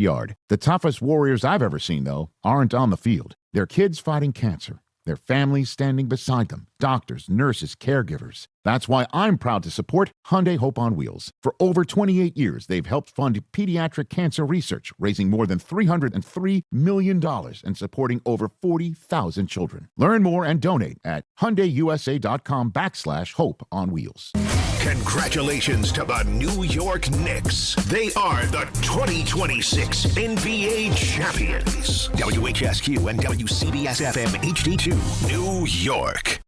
yard. The toughest warriors I've ever seen, though, aren't on the field. They're kids fighting cancer. Their families standing beside them. Doctors, nurses, caregivers. That's why I'm proud to support Hyundai Hope on Wheels. For over 28 years, they've helped fund pediatric cancer research, raising more than $303 million and supporting over 40,000 children. Learn more and donate at HyundaiUSA.com/Hope on Wheels. Congratulations to the New York Knicks. They are the 2026 NBA champions. WHSQ and WCBS-FM HD2, New York.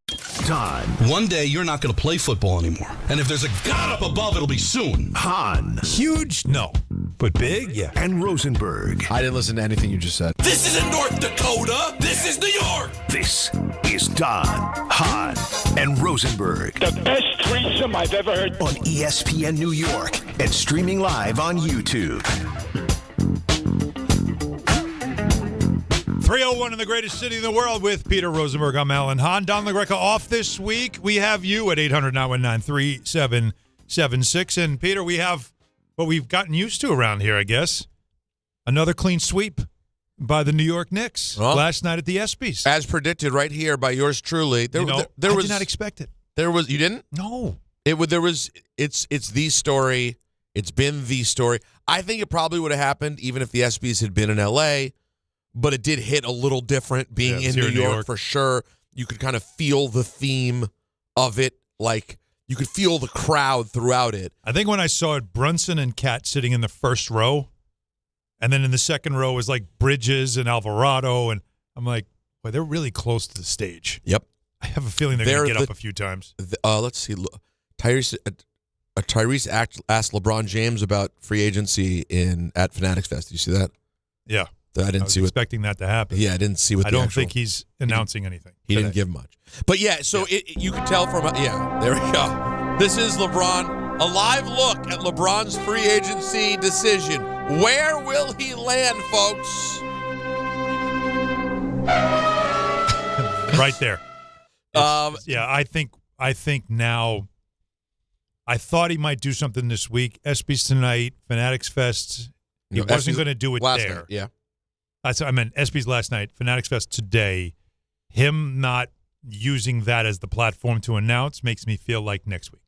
Time. One day you're not going to play football anymore. And if there's a God up above, it'll be soon. Hahn. Huge? No. But big? Yeah. And Rosenberg. I didn't listen to anything you just said. This isn't North Dakota. This is New York. This is Don, Hahn, and Rosenberg. The best threesome I've ever heard. On ESPN New York and streaming live on YouTube. 301 in the greatest city in the world with Peter Rosenberg. I'm Alan Hahn. Don LaGreca off this week. We have you at 800-919-3776. And Peter, we have what we've gotten used to around here, I guess. Another clean sweep by the New York Knicks last night at the ESPYs. As predicted right here by yours truly. I did not expect it. You didn't? No. It's the story. It's been the story. I think it probably would have happened even if the ESPYs had been in L.A., but it did hit a little different being in New York for sure. You could kind of feel the theme of it. Like, you could feel the crowd throughout it. I think when I saw it, Brunson and Cat sitting in the first row, and then in the second row was like Bridges and Alvarado, and I'm like, boy, they're really close to the stage. Yep. I have a feeling they're going to get up a few times. Let's see. Tyrese asked LeBron James about free agency at Fanatics Fest. Did you see that? Yeah. I was expecting that to happen. Yeah, I didn't see what. I don't think he's announcing anything. He didn't give much, but yeah. So you could tell from there we go. This is LeBron. A live look at LeBron's free agency decision. Where will he land, folks? Right there. I think now. I thought he might do something this week. ESPYs tonight, Fanatics Fest. He wasn't going to do it last there. Night, yeah. I meant ESPYs last night, Fanatics Fest today. Him not using that as the platform to announce makes me feel like next week.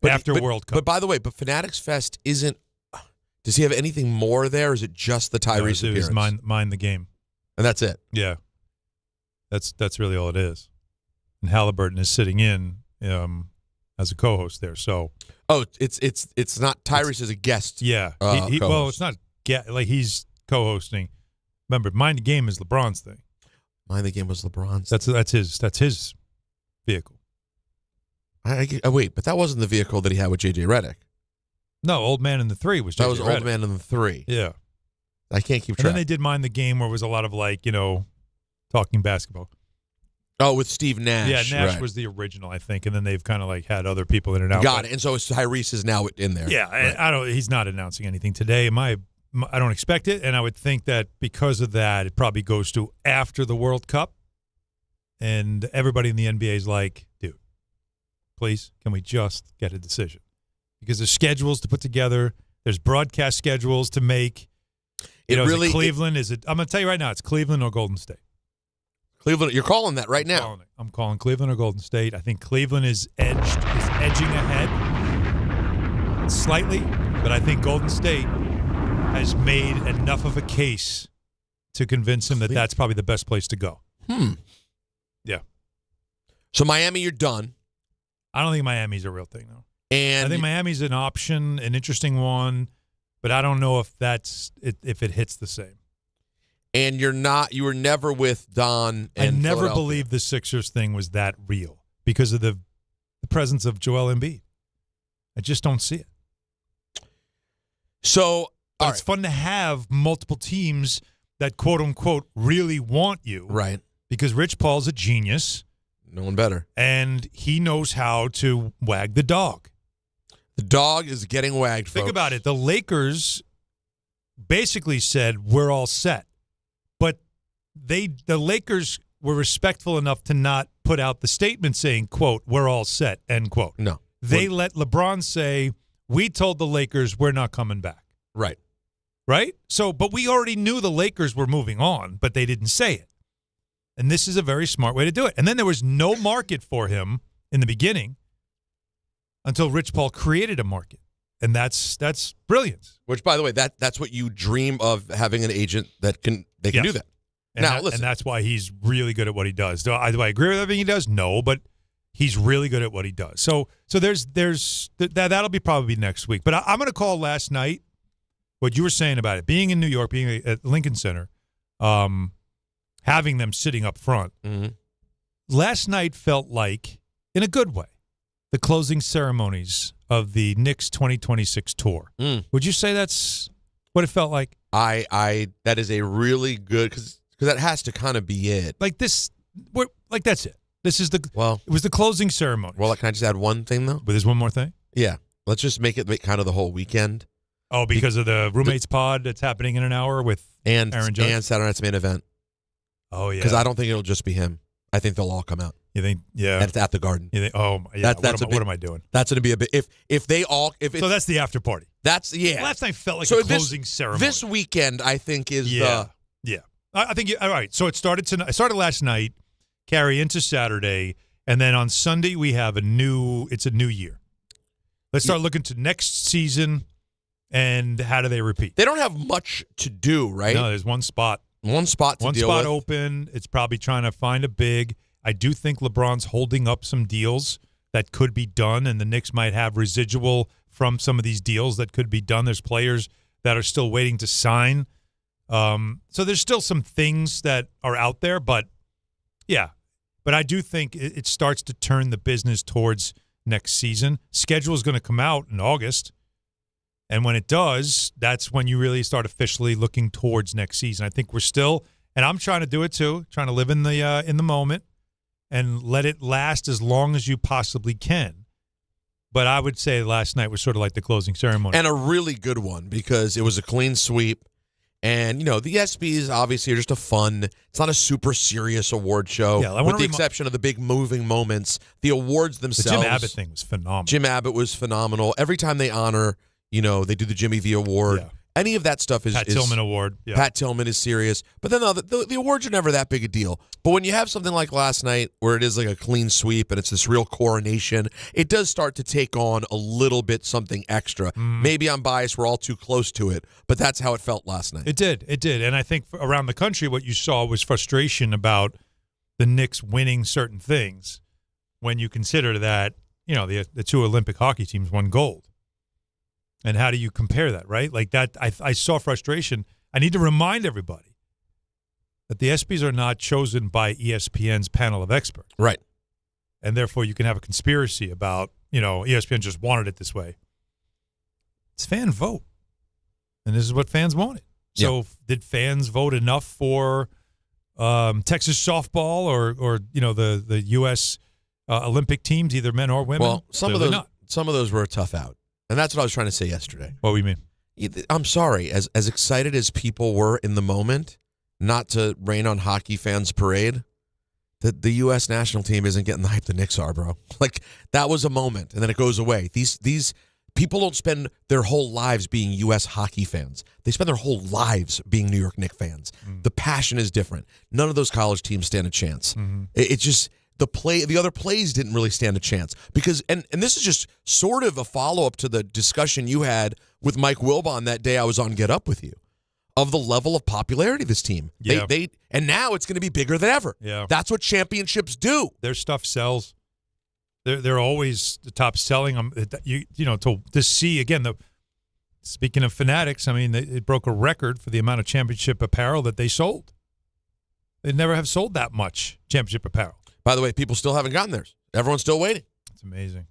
After World Cup. But by the way, Fanatics Fest isn't – does he have anything more there, or is it just the Tyrese appearance? Mind the game. And that's it? Yeah. That's really all it is. And Halliburton is sitting in as a co-host there, so – Oh, it's not Tyrese as a guest. Yeah. Well, it's not like he's co-hosting. Remember, Mind the Game is LeBron's thing. Mind the Game was LeBron's. That's his vehicle. Wait, but that wasn't the vehicle that he had with JJ Redick. No, Old Man in the Three was JJ That was Redick. Old Man in the Three. Yeah. I can't keep track. And then they did Mind the Game, where it was a lot of talking basketball. Oh, with Steve Nash. Yeah, Nash was the original, I think, and then they've kind of had other people in and out. Got it. And so Tyrese is now in there. Yeah, right. He's not announcing anything today. I don't expect it, and I would think that because of that, it probably goes to after the World Cup, and everybody in the NBA is like, dude, please, can we just get a decision? Because there's schedules to put together, there's broadcast schedules to make. Is it Cleveland? I'm going to tell you right now, it's Cleveland or Golden State. Cleveland, you're calling that right now. I'm calling Cleveland or Golden State. I think Cleveland is edging ahead slightly, but I think Golden State has made enough of a case to convince him that that's probably the best place to go. Yeah. So Miami, you're done. I don't think Miami's a real thing, though. And I think Miami's an option, an interesting one, but I don't know if if it hits the same. And you were never with Don and I never believed the Sixers thing was that real because of the presence of Joel Embiid. I just don't see it. So it's fun to have multiple teams that, quote unquote, really want you. Right. Because Rich Paul's a genius. No one better. And he knows how to wag the dog. The dog is getting wagged, Think folks. about it. The Lakers basically said, we're all set. But the Lakers were respectful enough to not put out the statement saying, quote, we're all set, end quote. No. They let LeBron say, we told the Lakers we're not coming back. Right. right? So, but we already knew the Lakers were moving on, but they didn't say it. And this is a very smart way to do it. And then there was no market for him in the beginning until Rich Paul created a market. And that's brilliance. Which, by the way, that's what you dream of, having an agent that can do that. And listen. And that's why he's really good at what he does. Do I agree with everything he does? No, but he's really good at what he does. So there's that'll be probably next week. But I'm going to call last night what you were saying about it, being in New York, being at Lincoln Center, having them sitting up front. Mm-hmm. Last night felt like, in a good way, the closing ceremonies of the Knicks 2026 tour. Would you say that's what it felt like? That is a really good, because that has to kind of be it. Like this, that's it. This is it was the closing ceremony. Well, can I just add one thing though? But there's one more thing. Yeah, let's just make it kind of the whole weekend. Oh, because of the roommates pod that's happening in an hour with Aaron Judge and Saturday Night's Main Event. Oh yeah, because I don't think it'll just be him. I think they'll all come out. You think? Yeah, that's at the Garden. You think? Oh yeah. What am I doing? That's going to be a bit. If they all, so that's the after party. That's Last night felt like a closing ceremony. This weekend, I think, is the. Yeah, I think all right. So it started tonight. It started last night, carry into Saturday, and then on Sunday we have it's a new year. Let's start looking to next season, and how do they repeat? They don't have much to do, right? No, there's one spot. One spot open. It's probably trying to find a big. I do think LeBron's holding up some deals that could be done, and the Knicks might have residual from some of these deals that could be done. There's players that are still waiting to sign. So there's still some things that are out there, but yeah. But I do think it starts to turn the business towards next season. Schedule is going to come out in August. And when it does, that's when you really start officially looking towards next season. I think we're still, and I'm trying to do it too, trying to live in the moment and let it last as long as you possibly can. But I would say last night was sort of like the closing ceremony. And a really good one because it was a clean sweep. And, the ESPYs obviously are just a fun, it's not a super serious award show. Yeah, with the exception of the big moving moments. The awards themselves. The Jim Abbott thing was phenomenal. Jim Abbott was phenomenal. Every time they honor, they do the Jimmy V Award. Yeah. Any of that stuff is Pat Tillman Award. Yeah. Pat Tillman is serious. But then the awards are never that big a deal. But when you have something like last night where it is like a clean sweep and it's this real coronation, it does start to take on a little bit something extra. Maybe I'm biased. We're all too close to it. But that's how it felt last night. It did. And I think around the country what you saw was frustration about the Knicks winning certain things when you consider that, the two Olympic hockey teams won gold. And how do you compare that, right? Like that, I saw frustration. I need to remind everybody that the ESPYs are not chosen by ESPN's panel of experts. Right. And therefore you can have a conspiracy about, ESPN just wanted it this way. It's fan vote. And this is what fans wanted. So did fans vote enough for Texas softball or the U.S. Olympic teams, either men or women? Well, some of those were a tough out. And that's what I was trying to say yesterday. What do you mean? I'm sorry. As excited as people were in the moment, not to rain on hockey fans' parade, the U.S. national team isn't getting the hype the Knicks are, bro. Like, that was a moment, and then it goes away. These people don't spend their whole lives being U.S. hockey fans. They spend their whole lives being New York Knicks fans. The passion is different. None of those college teams stand a chance. It's just... The other plays didn't really stand a chance because, and this is just sort of a follow-up to the discussion you had with Mike Wilbon that day I was on Get Up With You of the level of popularity of this team. Yeah. And now it's going to be bigger than ever. Yeah. That's what championships do. Their stuff sells. They're always the top selling. To see, again, speaking of Fanatics, I mean, it broke a record for the amount of championship apparel that they sold. They never have sold that much championship apparel. By the way, people still haven't gotten theirs. Everyone's still waiting. It's amazing.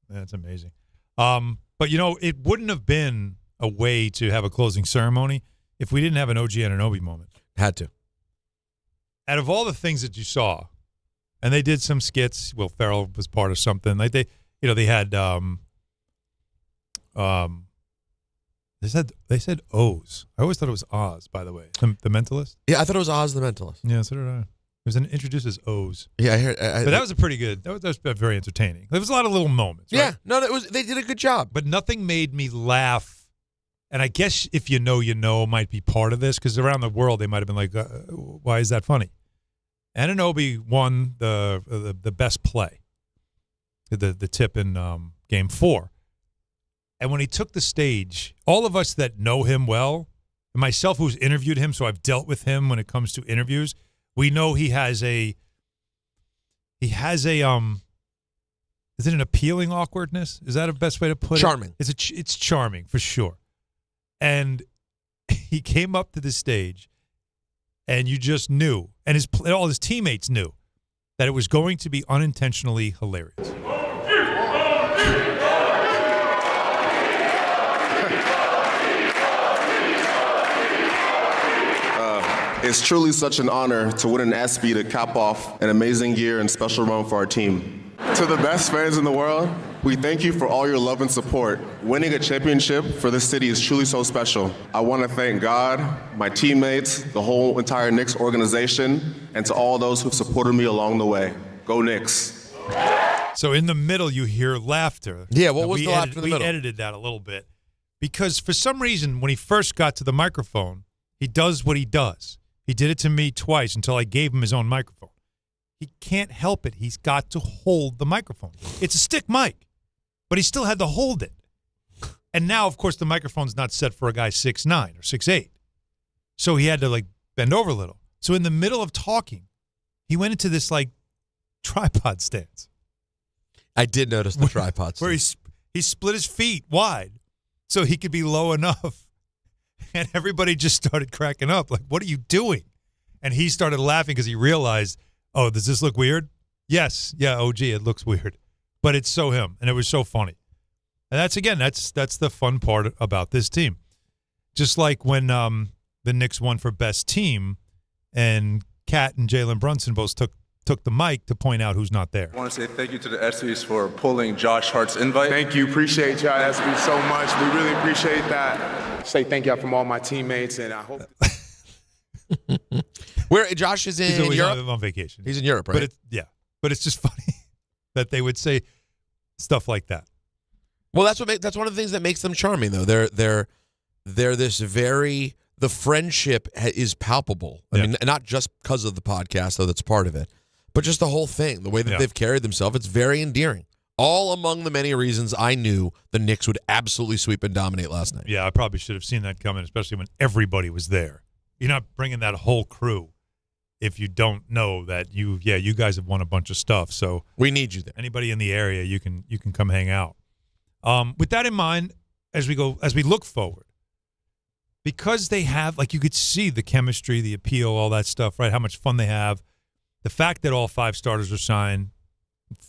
That's amazing. But, it wouldn't have been a way to have a closing ceremony if we didn't have an OG Anunoby moment. Had to. Out of all the things that you saw, and they did some skits. Will Ferrell was part of something. Like they had they said Oz. I always thought it was Oz, by the way. The Mentalist? Yeah, I thought it was Oz the Mentalist. Yeah, so did I. It was introduced as O's. Yeah, I heard. But that was a pretty good. That was very entertaining. There was a lot of little moments. Right? Yeah, no, they did a good job. But nothing made me laugh And I guess if you know might be part of this, because around the world they might have been like, why is that funny? Anunoby won the best play, the tip in Game 4. And when he took the stage, all of us that know him well, and myself who's interviewed him, so I've dealt with him when it comes to interviews, we know he has a is it an appealing awkwardness? Is that a best way to put Charming. it? It's charming for sure. And he came up to the stage, and you just knew, and all his teammates knew, that it was going to be unintentionally hilarious. It's truly such an honor to win an ESPY to cap off an amazing year and special run for our team. To the best fans in the world, we thank you for all your love and support. Winning a championship for this city is truly so special. I want to thank God, my teammates, the whole entire Knicks organization, and to all those who've supported me along the way. Go Knicks. So in the middle, you hear laughter. Yeah, what was the laughter in the middle? We edited that a little bit because for some reason, when he first got to the microphone, he does what he does. He did it to me twice until I gave him his own microphone. He can't help it. He's got to hold the microphone. It's a stick mic, but he still had to hold it. And now, of course, the microphone's not set for a guy 6'9" or 6'8". So he had to, bend over a little. So in the middle of talking, he went into this, tripod stance. I did notice the tripod stance. Where he split his feet wide so he could be low enough. And everybody just started cracking up. Like, what are you doing? And he started laughing because he realized, oh, does this look weird? Yes. Yeah, OG, it looks weird. But it's so him. And it was so funny. And that's the fun part about this team. Just like when the Knicks won for best team and Kat and Jalen Brunson both took the mic to point out who's not there. I want to say thank you to the ESPYs for pulling Josh Hart's invite. Thank you. Appreciate y'all, ESPY, so much. We really appreciate that. Say thank y'all from all my teammates, and I hope. Where Josh is in Europe? On vacation. He's in Europe, right? But it's just funny that they would say stuff like that. Well, that's one of the things that makes them charming, though. They're this very the friendship is palpable. I mean, not just because of the podcast, though that's part of it, but just the whole thing, the way that they've carried themselves. It's very endearing. All among the many reasons I knew the Knicks would absolutely sweep and dominate last night. Yeah, I probably should have seen that coming, especially when everybody was there. You're not bringing that whole crew if you don't know that you guys have won a bunch of stuff. So we need you there. Anybody in the area, you can come hang out. With that in mind, as we look forward, because they have, you could see the chemistry, the appeal, all that stuff, right? How much fun they have. The fact that all 5 starters are signed,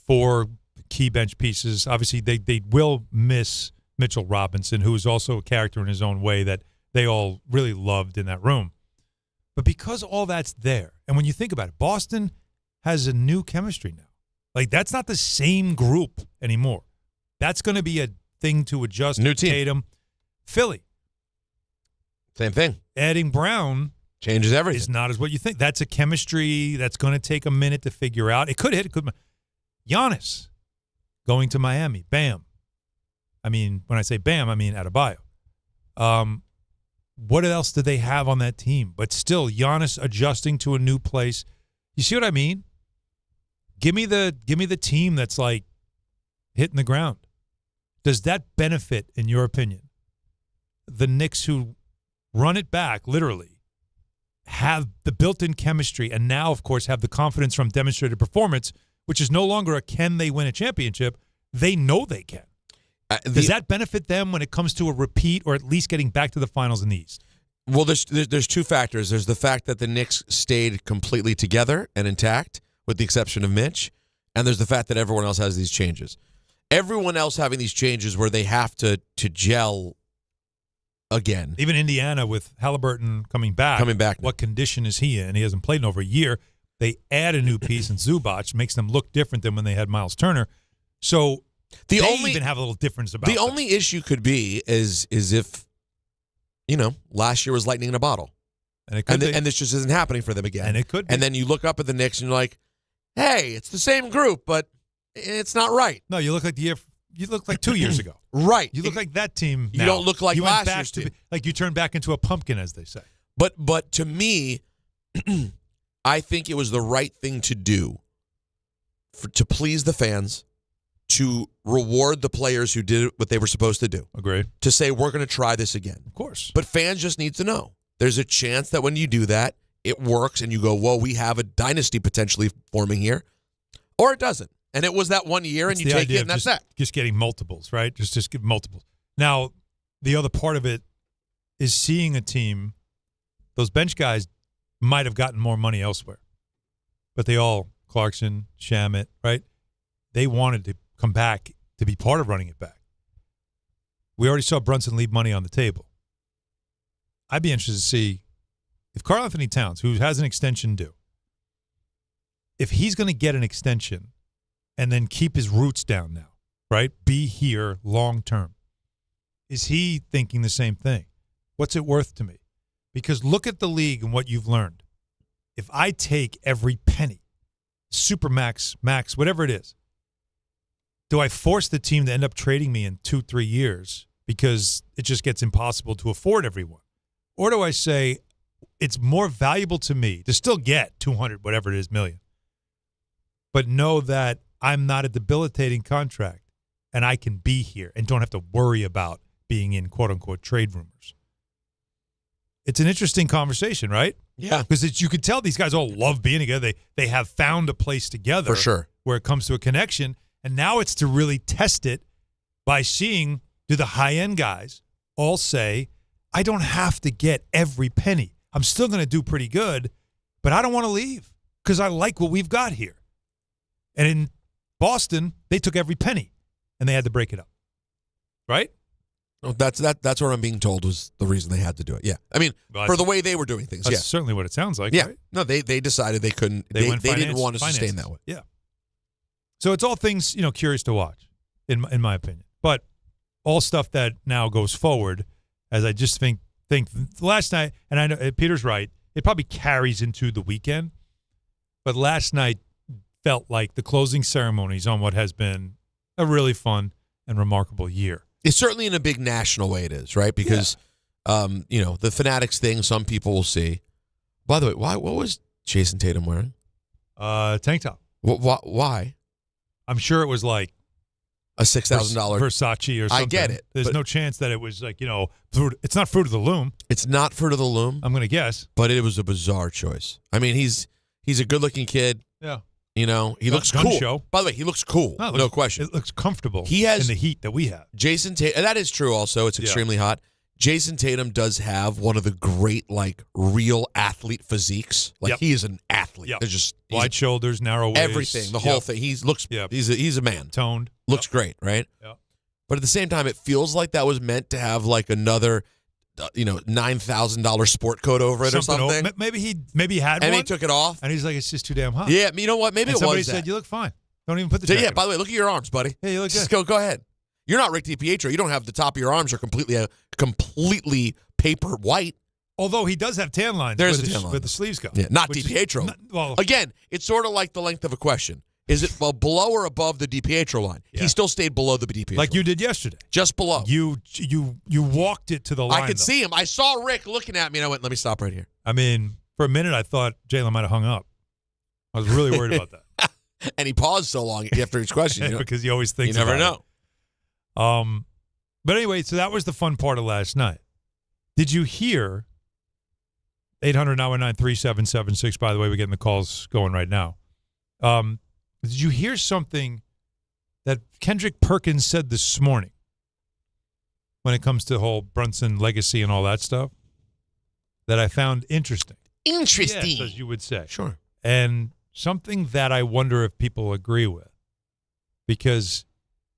4 key bench pieces. Obviously, they will miss Mitchell Robinson, who is also a character in his own way that they all really loved in that room. But because all that's there, and when you think about it, Boston has a new chemistry now. That's not the same group anymore. That's going to be a thing to adjust. New team. Tatum. Philly. Same thing. Adding Brown changes everything. Is not as what you think. That's a chemistry that's going to take a minute to figure out. It could hit. It could. Giannis going to Miami. Bam. I mean, when I say bam, I mean Adebayo. What else do they have on that team? But still, Giannis adjusting to a new place. You see what I mean? Give me the team that's hitting the ground. Does that benefit, in your opinion, the Knicks who run it back, literally, have the built-in chemistry, and now, of course, have the confidence from demonstrated performance, which is no longer a can they win a championship. They know they can. Does that benefit them when it comes to a repeat or at least getting back to the finals in the East? Well, there's 2 factors. There's the fact that the Knicks stayed completely together and intact, with the exception of Mitch, and there's the fact that everyone else has these changes. Everyone else having these changes where they have to gel again. Even Indiana with Halliburton coming back. What condition is he in? He hasn't played in over a year. They add a new piece in Zubac, makes them look different than when they had Miles Turner. So they even have a little difference about the only issue could be is if, last year was lightning in a bottle. And this just isn't happening for them again. And it could be. And then you look up at the Knicks and you're like, hey, it's the same group, but it's not right. No, you look like the year you look like 2 years ago. Right. You look like that team now. You don't look like last year's team. Like you turned back into a pumpkin, as they say. But to me, I think it was the right thing to do to please the fans, to reward the players who did what they were supposed to do. Agreed. To say, we're going to try this again. Of course. But fans just need to know. There's a chance that when you do that, it works and you go, whoa, we have a dynasty potentially forming here. Or it doesn't. And it was that 1 year, and you take it, and that's that. Just getting multiples, right? Just give multiples. Now, the other part of it is seeing a team, those bench guys might have gotten more money elsewhere. But they all, Clarkson, Shamet, right? They wanted to come back to be part of running it back. We already saw Brunson leave money on the table. I'd be interested to see if Karl-Anthony Towns, who has an extension due, if he's going to get an extension and then keep his roots down now, right? Be here long term. Is he thinking the same thing? What's it worth to me? Because look at the league and what you've learned. If I take every penny, Supermax, max, whatever it is, do I force the team to end up trading me in 2-3 years because it just gets impossible to afford everyone? Or do I say it's more valuable to me to still get 200, whatever it is, million, but know that I'm not a debilitating contract and I can be here and don't have to worry about being in quote-unquote trade rumors? It's an interesting conversation, right? Yeah. Because you could tell these guys all love being together. They have found a place together. For sure. Where it comes to a connection. And now it's to really test it by seeing, do the high-end guys all say, I don't have to get every penny. I'm still going to do pretty good, but I don't want to leave because I like what we've got here. And in Boston, they took every penny, and they had to break it up. Right? Well, that's what I'm being told was the reason they had to do it. Yeah. I mean, for the way they were doing things. That's yeah. certainly what it sounds like. Yeah. Right? No, they decided they couldn't. They didn't want to sustain that way. Yeah. So it's all things, curious to watch, in my opinion. But all stuff that now goes forward, as I just think last night, and I know Peter's right, it probably carries into the weekend. But last night felt like the closing ceremonies on what has been a really fun and remarkable year. It's certainly in a big national way it is, right? Because, the Fanatics thing, some people will see. By the way, what was Jason Tatum wearing? Tank top. Why? I'm sure it was like a $6,000 Versace or something. I get it. There's no chance that it was like, it's not Fruit of the Loom. It's not Fruit of the Loom. I'm going to guess. But it was a bizarre choice. I mean, he's a good-looking kid. Yeah. He looks cool. Show. By the way, he looks cool. No question. It looks comfortable. He has in the heat that we have. Jason Tatum, and that is true also. It's extremely hot. Jason Tatum does have one of the great, real athlete physiques. He is an athlete. Yep. There's just wide shoulders, narrow waist. Everything, the whole thing. He's a man. Toned. Looks great, right? Yeah. But at the same time, it feels like that was meant to have another $9,000 sport coat over it or something. Maybe he had one. And he took it off. And he's like, it's just too damn hot. Yeah, you know what? Maybe and it was somebody said, you look fine. Don't even put the jacket on. By the way, look at your arms, buddy. Yeah, you look just good. Go ahead. You're not Rick DiPietro. You don't have the top of your arms are completely paper white. Although he does have tan lines There's where a tan line. where the sleeves go. Yeah, not DiPietro. Again, it's sort of like the length of a question. Is it below or above the DiPietro line? Yeah. He still stayed below the DiPietro like you did yesterday. Just below. You walked it to the line. I could see him. I saw Rick looking at me, and I went, let me stop right here. I mean, for a minute, I thought Jalen might have hung up. I was really worried about that. And he paused so long after each question. Because he always thinks you never know. But anyway, so that was the fun part of last night. Did you hear 800-919-3776, by the way, we're getting the calls going right now. Did you hear something that Kendrick Perkins said this morning when it comes to the whole Brunson legacy and all that stuff that I found interesting? Interesting. Yes, as you would say. Sure. And something that I wonder if people agree with, because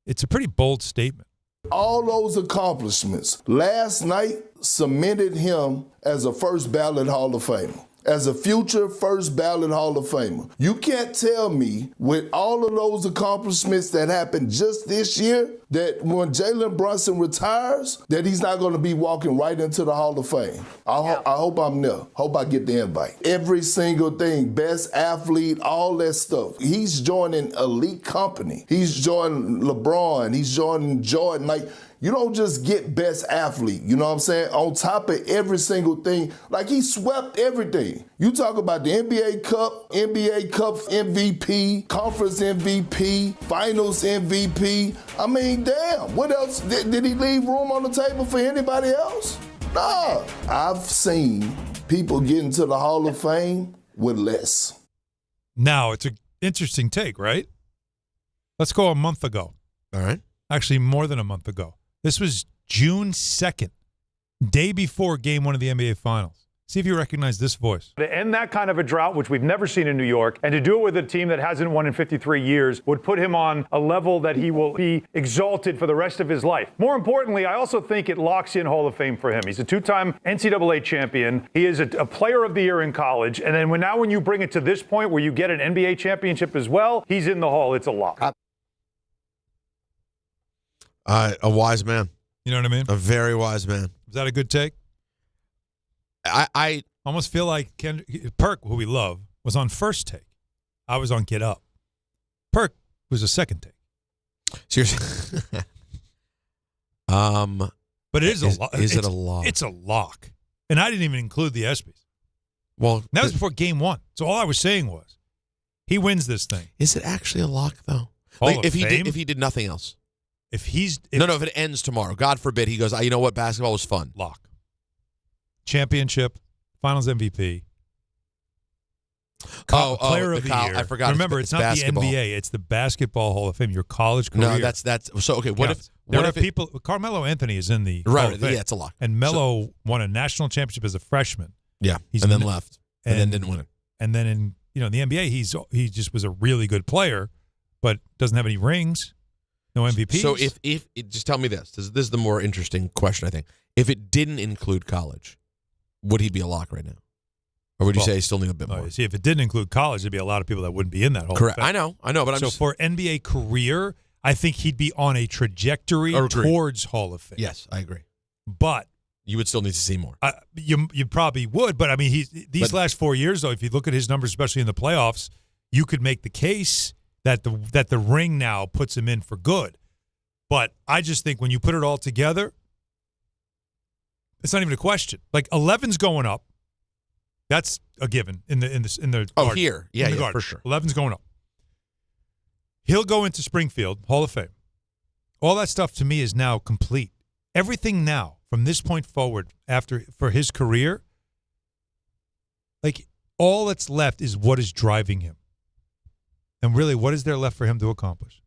it's a pretty bold statement. All those accomplishments last night cemented him as a first ballot Hall of Famer, as a future first ballot Hall of Famer. You can't tell me with all of those accomplishments that happened just this year that when Jalen Brunson retires, that he's not going to be walking right into the Hall of Fame. I hope I'm there. Hope I get the invite. Every single thing, best athlete, all that stuff. He's joining elite company. He's joining LeBron. He's joining Jordan. Like, you don't just get best athlete, you know what I'm saying? On top of every single thing, like he swept everything. You talk about the NBA Cup MVP, Conference MVP, Finals MVP. I mean, damn, what else? Did he leave room on the table for anybody else? Nah. I've seen people get into the Hall of Fame with less. Now, it's an interesting take, right? Let's go a month ago. All right. Actually, more than a month ago. This was June 2nd, day before Game 1 of the NBA Finals. See if you recognize this voice. To end that kind of a drought, which we've never seen in New York, and to do it with a team that hasn't won in 53 years would put him on a level that he will be exalted for the rest of his life. More importantly, I also think it locks in Hall of Fame for him. He's a two-time NCAA champion. He is a player of the year in college. And then when you bring it to this point where you get an NBA championship as well, he's in the Hall. It's a lock. A wise man. You know what I mean? A very wise man. Is that a good take? I almost feel like Perk, who we love, was on first take. I was on Get Up. Perk was a second take. Seriously. But it is a lock. Is it a lock? It's a lock. And I didn't even include the ESPYs. Well, that was before Game 1. So all I was saying was, he wins this thing. Is it actually a lock, though? Like if he did nothing else. If it ends tomorrow, God forbid, he goes, you know what, basketball was fun. Lock. Championship, Finals MVP. Player of the year. I forgot. Remember, it's not basketball. The NBA; it's the Basketball Hall of Fame. Your college career. No, that's so. Okay, what if people? Carmelo-Anthony is in the Hall of Fame. Yeah, it's a lock. And Melo won a national championship as a freshman. Yeah, and then left, and then didn't win it. And then in the NBA, he just was a really good player, but doesn't have any rings. No MVPs. So if just tell me this. This is the more interesting question, I think. If it didn't include college, would he be a lock right now? Or would you say he still need a bit more? See, if it didn't include college, there'd be a lot of people that wouldn't be in that whole Correct. thing. I know, but I'm for NBA career, I think he'd be on a trajectory towards Hall of Fame. Yes, I agree. But you would still need to see more. You probably would, but I mean, these last 4 years, though, if you look at his numbers, especially in the playoffs, you could make the case that the ring now puts him in for good. But I just think when you put it all together, it's not even a question. Like 11's going up. That's a given in the garden. Here. Yeah, for sure. 11's going up. He'll go into Springfield, Hall of Fame. All that stuff to me is now complete. Everything now, from this point forward, for his career, like all that's left is what is driving him. And really, what is there left for him to accomplish?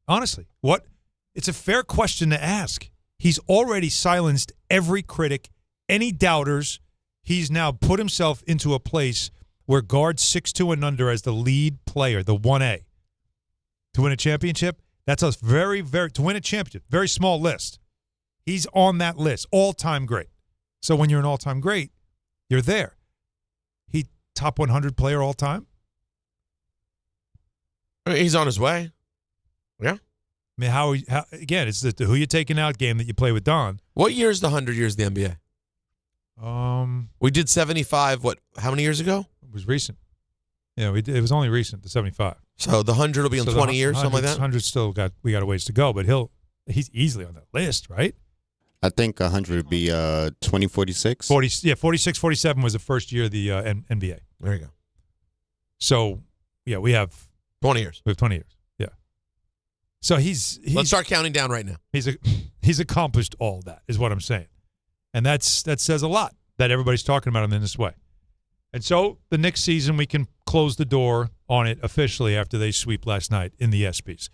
Honestly, it's a fair question to ask. He's already silenced every critic, any doubters. He's now put himself into a place where guards 6'2" and under as the lead player, the 1A. To win a championship, that's a to win a championship, very small list. He's on that list, all-time great. So when you're an all-time great, you're there. He top 100 player all-time? He's on his way. Yeah. I mean, how again, it's the who you taking out game that you play with Don. What year is the 100 years of the NBA? We did 75, how many years ago? It was recent. Yeah, it was only recent, the 75. So the 100 will be in 20 years, something like that? 100 still we got a ways to go, but he's easily on that list, right? I think 100 would be 2046. 46, 47 was the first year of the NBA. There you go. So, yeah, we have 20 years. We have 20 years. Yeah. So he's let's start counting down right now. He's accomplished all that, is what I'm saying. And that says a lot that everybody's talking about him in this way. And so the next season we can close the door on it officially after they sweep last night in the ESPYs.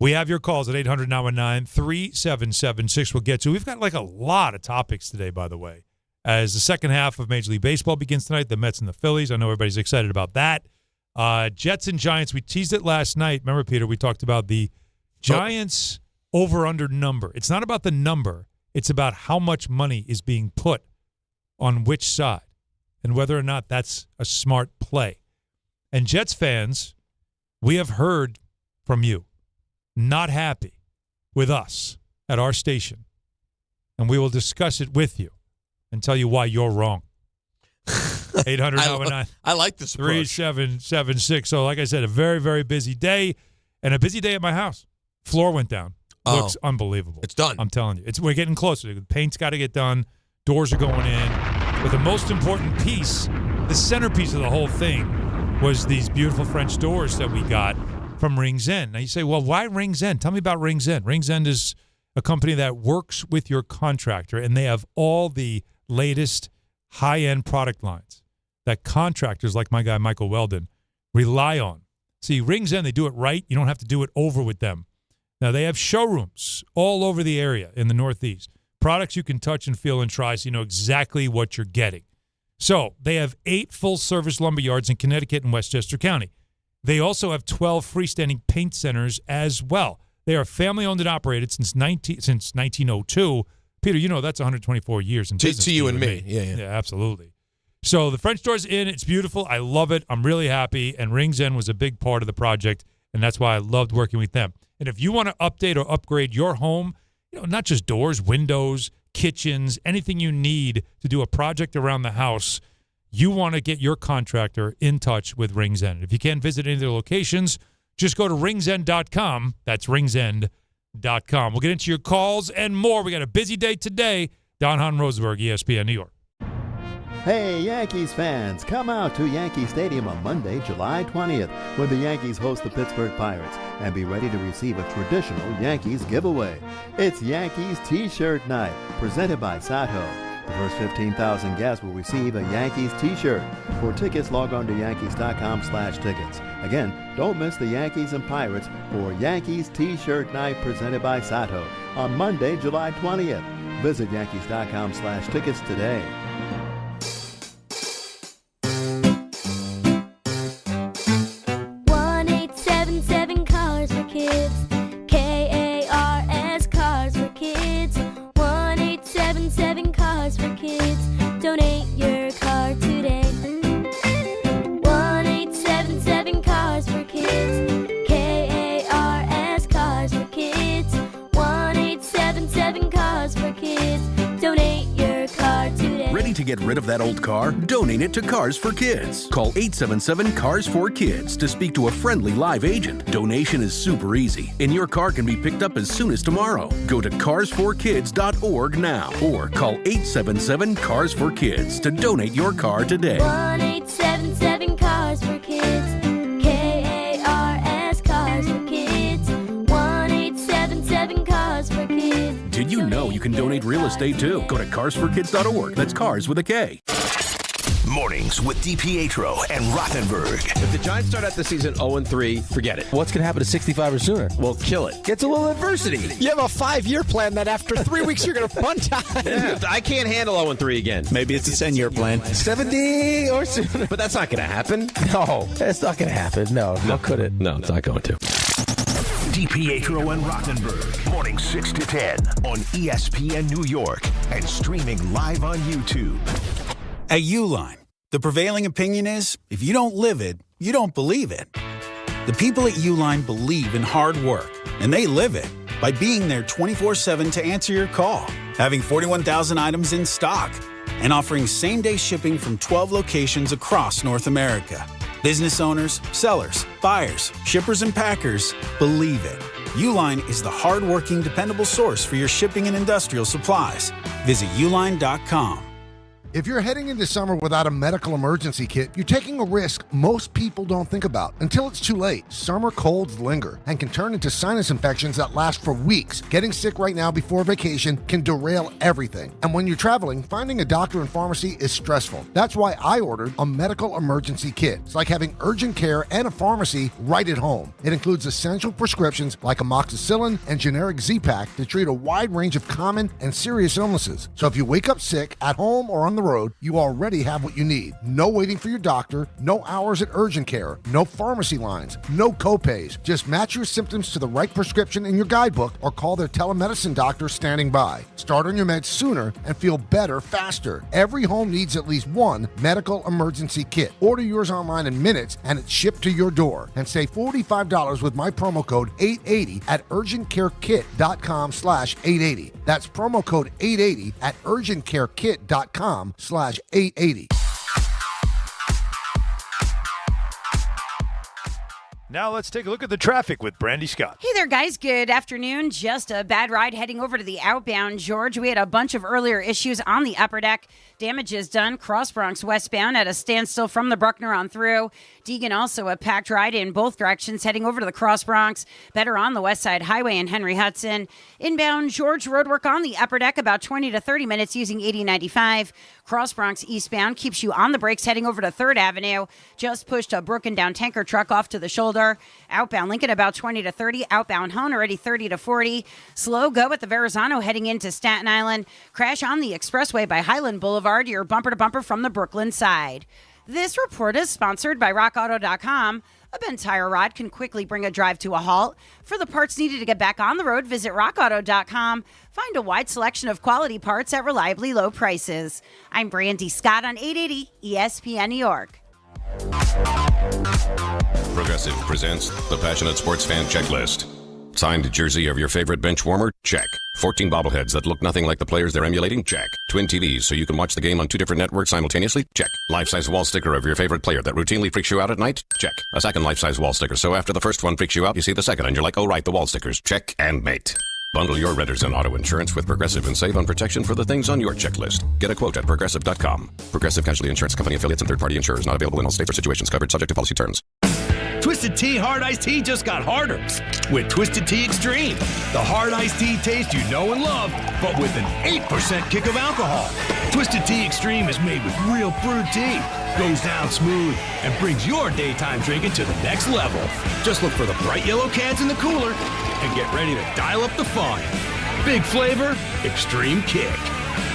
We have your calls at 800-919-3776 we'll get to. We've got like a lot of topics today, by the way. As the second half of Major League Baseball begins tonight, the Mets and the Phillies. I know everybody's excited about that. Jets and Giants, we teased it last night. Remember, Peter, we talked about the Giants over-under number. It's not about the number. It's about how much money is being put on which side and whether or not that's a smart play. And Jets fans, we have heard from you, not happy with us at our station, and we will discuss it with you and tell you why you're wrong. 800-919. I like this approach. 3776. So, like I said, a very, very busy day, and a busy day at my house. Floor went down. Looks unbelievable. It's done. I'm telling you. We're getting closer. The paint's got to get done. Doors are going in. But the most important piece, the centerpiece of the whole thing, was these beautiful French doors that we got from Rings End. Now, you say, well, why Rings End? Tell me about Rings End. Rings End is a company that works with your contractor, and they have all the latest high-end product lines that contractors like my guy Michael Weldon rely on. See, Rings End, they do it right. You don't have to do it over with them. Now, they have showrooms all over the area in the Northeast. Products you can touch and feel and try so you know exactly what you're getting. So they have 8 full-service lumber yards in Connecticut and Westchester County. They also have 12 freestanding paint centers as well. They are family-owned and operated since 1902. Peter, you know that's 124 years in business. To you and me. Yeah, absolutely. So the French door's in. It's beautiful. I love it. I'm really happy. And Rings End was a big part of the project, and that's why I loved working with them. And if you want to update or upgrade your home, you know, not just doors, windows, kitchens, anything you need to do a project around the house, you want to get your contractor in touch with Rings End. If you can't visit any of their locations, just go to ringsend.com. That's ringsend.com. We'll get into your calls and more. We got a busy day today. Don Hahn, Rosenberg, ESPN, New York. Hey, Yankees fans, come out to Yankee Stadium on Monday, July 20th, when the Yankees host the Pittsburgh Pirates, and be ready to receive a traditional Yankees giveaway. It's Yankees T-shirt night, presented by Sato. The first 15,000 guests will receive a Yankees T-shirt. For tickets, log on to yankees.com/tickets. Again, don't miss the Yankees and Pirates for Yankees T-shirt night presented by Sato on Monday, July 20th. Visit yankees.com/tickets today. 1-877 Cars for Kids. KARS Cars for Kids. 1-877 Cars for Kids. Donate your car today. 1-877 Cars for Kids. KARS Cars for Kids. 1-877 Cars for Kids. Donate your car today. Ready to get rid of that old car? Donate it to Cars for Kids. Call 877-CARS-4-KIDS to speak to a friendly live agent. Donation is super easy, and your car can be picked up as soon as tomorrow. Go to carsforkids.org now or call 877-CARS-4-KIDS to donate your car today. 1-877 Cars for Kids. KARS Cars for Kids. 1-877 Cars for Kids. Did you know you can donate real estate too? Go to carsforkids.org. That's cars with a K. Mornings with DiPietro and Rothenberg. If the Giants start out the season 0-3, forget it. What's going to happen to 65 or sooner? Well, kill it. It's a little adversity. You have a 5-year plan that after 3 weeks you're going to punt on. Yeah, I can't handle 0-3 again. Maybe it's a 10-year plan. 70 or sooner. But that's not going to happen. No, it's not going to happen. No, how could it? No, it's not going to. DiPietro and Rothenberg. Morning 6 to 10 on ESPN New York and streaming live on YouTube. At Uline, the prevailing opinion is, if you don't live it, you don't believe it. The people at Uline believe in hard work, and they live it by being there 24/7 to answer your call, having 41,000 items in stock, and offering same-day shipping from 12 locations across North America. Business owners, sellers, buyers, shippers, and packers believe it. Uline is the hard-working, dependable source for your shipping and industrial supplies. Visit uline.com. If you're heading into summer without a medical emergency kit, you're taking a risk most people don't think about until it's too late. Summer colds linger and can turn into sinus infections that last for weeks. Getting sick right now before vacation can derail everything. And when you're traveling, finding a doctor and pharmacy is stressful. That's why I ordered a medical emergency kit. It's like having urgent care and a pharmacy right at home. It includes essential prescriptions like amoxicillin and generic Z-Pak to treat a wide range of common and serious illnesses. So if you wake up sick at home or on the road, you already have what you need. No waiting for your doctor, no hours at urgent care, no pharmacy lines, no copays. Just match your symptoms to the right prescription in your guidebook or call their telemedicine doctor standing by. Start on your meds sooner and feel better faster. Every home needs at least one medical emergency kit. Order yours online in minutes and it's shipped to your door. And save $45 with my promo code 880 at urgentcarekit.com/880. That's promo code 880 at urgentcarekit.com/880. Now let's take a look at the traffic with Brandy Scott. Hey there, guys. Good afternoon. Just a bad ride heading over to the outbound George. We had a bunch of earlier issues on the upper deck. Damage is done. Cross Bronx westbound at a standstill from the Bruckner on through. Deegan also a packed ride in both directions heading over to the Cross Bronx. Better on the West Side Highway in Henry Hudson. Inbound George roadwork on the upper deck about 20 to 30 minutes using 8095. Cross Bronx eastbound keeps you on the brakes heading over to 3rd Avenue. Just pushed a broken down tanker truck off to the shoulder. Outbound Lincoln about 20 to 30. Outbound Hahn already 30 to 40. Slow go at the Verrazano heading into Staten Island. Crash on the expressway by Highland Boulevard. You're bumper to bumper from the Brooklyn side. This report is sponsored by RockAuto.com. A bent tire rod can quickly bring a drive to a halt. For the parts needed to get back on the road, visit RockAuto.com. Find a wide selection of quality parts at reliably low prices. I'm Brandy Scott on 880 ESPN New York. Progressive presents the Passionate Sports Fan Checklist. Signed jersey of your favorite bench warmer? Check. 14 bobbleheads that look nothing like the players they're emulating? Check. Twin TVs so you can watch the game on 2 different networks simultaneously? Check. Life-size wall sticker of your favorite player that routinely freaks you out at night? Check. A second life-size wall sticker so after the first one freaks you out, you see the second and you're like, oh right, the wall stickers. Check and mate. Bundle your renters and auto insurance with Progressive and save on protection for the things on your checklist. Get a quote at Progressive.com. Progressive Casualty Insurance Company affiliates and third-party insurers not available in all states or situations covered subject to policy terms. Twisted Tea Hard Iced Tea just got harder with Twisted Tea Extreme. The hard iced tea taste you know and love, but with an 8% kick of alcohol. Twisted Tea Extreme is made with real brewed tea, goes down smooth, and brings your daytime drinking to the next level. Just look for the bright yellow cans in the cooler and get ready to dial up the fun. Big flavor, extreme kick.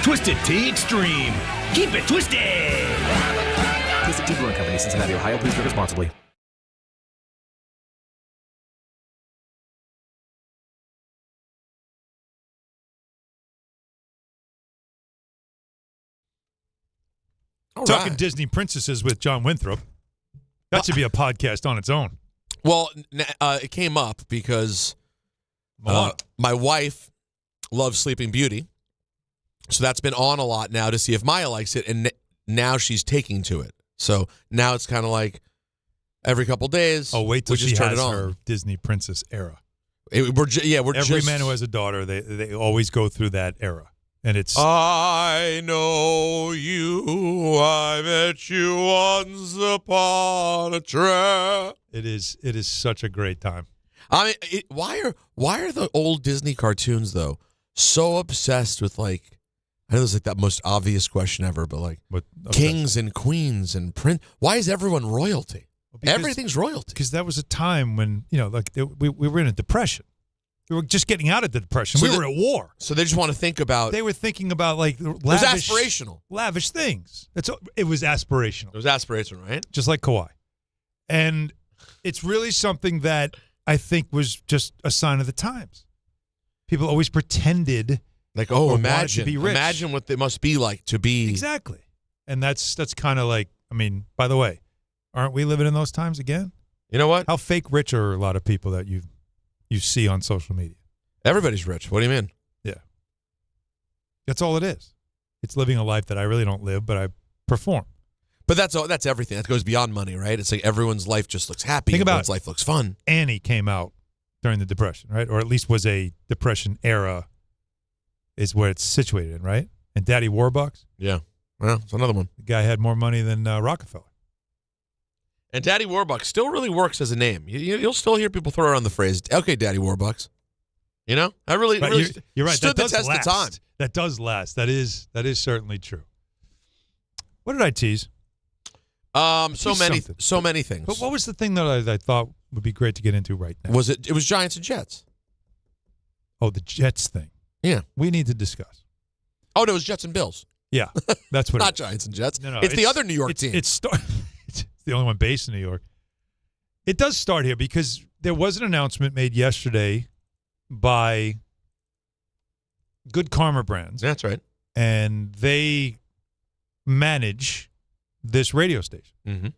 Twisted Tea Extreme. Keep it twisted! Twisted Tea Brewing Company, Cincinnati, Ohio. Please drink responsibly. Talking Disney princesses with John Winthrop. That should be a podcast on its own. Well, it came up because my wife loves Sleeping Beauty. So that's been on a lot now to see if Maya likes it. And now she's taking to it. So now it's kind of like every couple days. Oh, wait till she has her Disney princess era. Every man who has a daughter, they always go through that era. And it's I know you, I met you once upon a train. It is such a great time. I mean, why are the old Disney cartoons though so obsessed with like, I know it's like that most obvious question ever, but like kings and queens and prince. Why is everyone royalty? Everything's royalty. Because that was a time when we were in a depression. We were just getting out of the depression. We were at war. So they just want to think about. They were thinking about like it was aspirational, lavish things. It was aspirational. It was aspirational, right? Just like Kawhi, and it's really something that I think was just a sign of the times. People always pretended like, imagine, to be rich. Imagine what it must be like to be exactly. And that's kind of like, I mean, by the way, aren't we living in those times again? You know what? How fake rich are a lot of people that you see on social media. Everybody's rich. What do you mean? Yeah. That's all it is. It's living a life that I really don't live, but I perform. But that's everything. That goes beyond money, right? It's like everyone's life just looks happy. Everyone's life looks fun. Annie came out during the Depression, right? Or at least was a Depression era is where it's situated in, right? And Daddy Warbucks? Yeah. Well, it's another one. The guy had more money than Rockefeller. And Daddy Warbucks still really works as a name. You'll still hear people throw around the phrase, okay, Daddy Warbucks. You know? I really you're right. Stood the test of time. That does last. That is certainly true. What did I tease? So many things. But what was the thing that I thought would be great to get into right now? It was Giants and Jets. Oh, the Jets thing. Yeah. We need to discuss. Oh, no, it was Jets and Bills. Yeah, that's what Not it is. Giants and Jets. No, it's the other New York team. It's the only one based in New York. It does start here because there was an announcement made yesterday by Good Karma Brands. That's right. And they manage this radio station. Mm-hmm.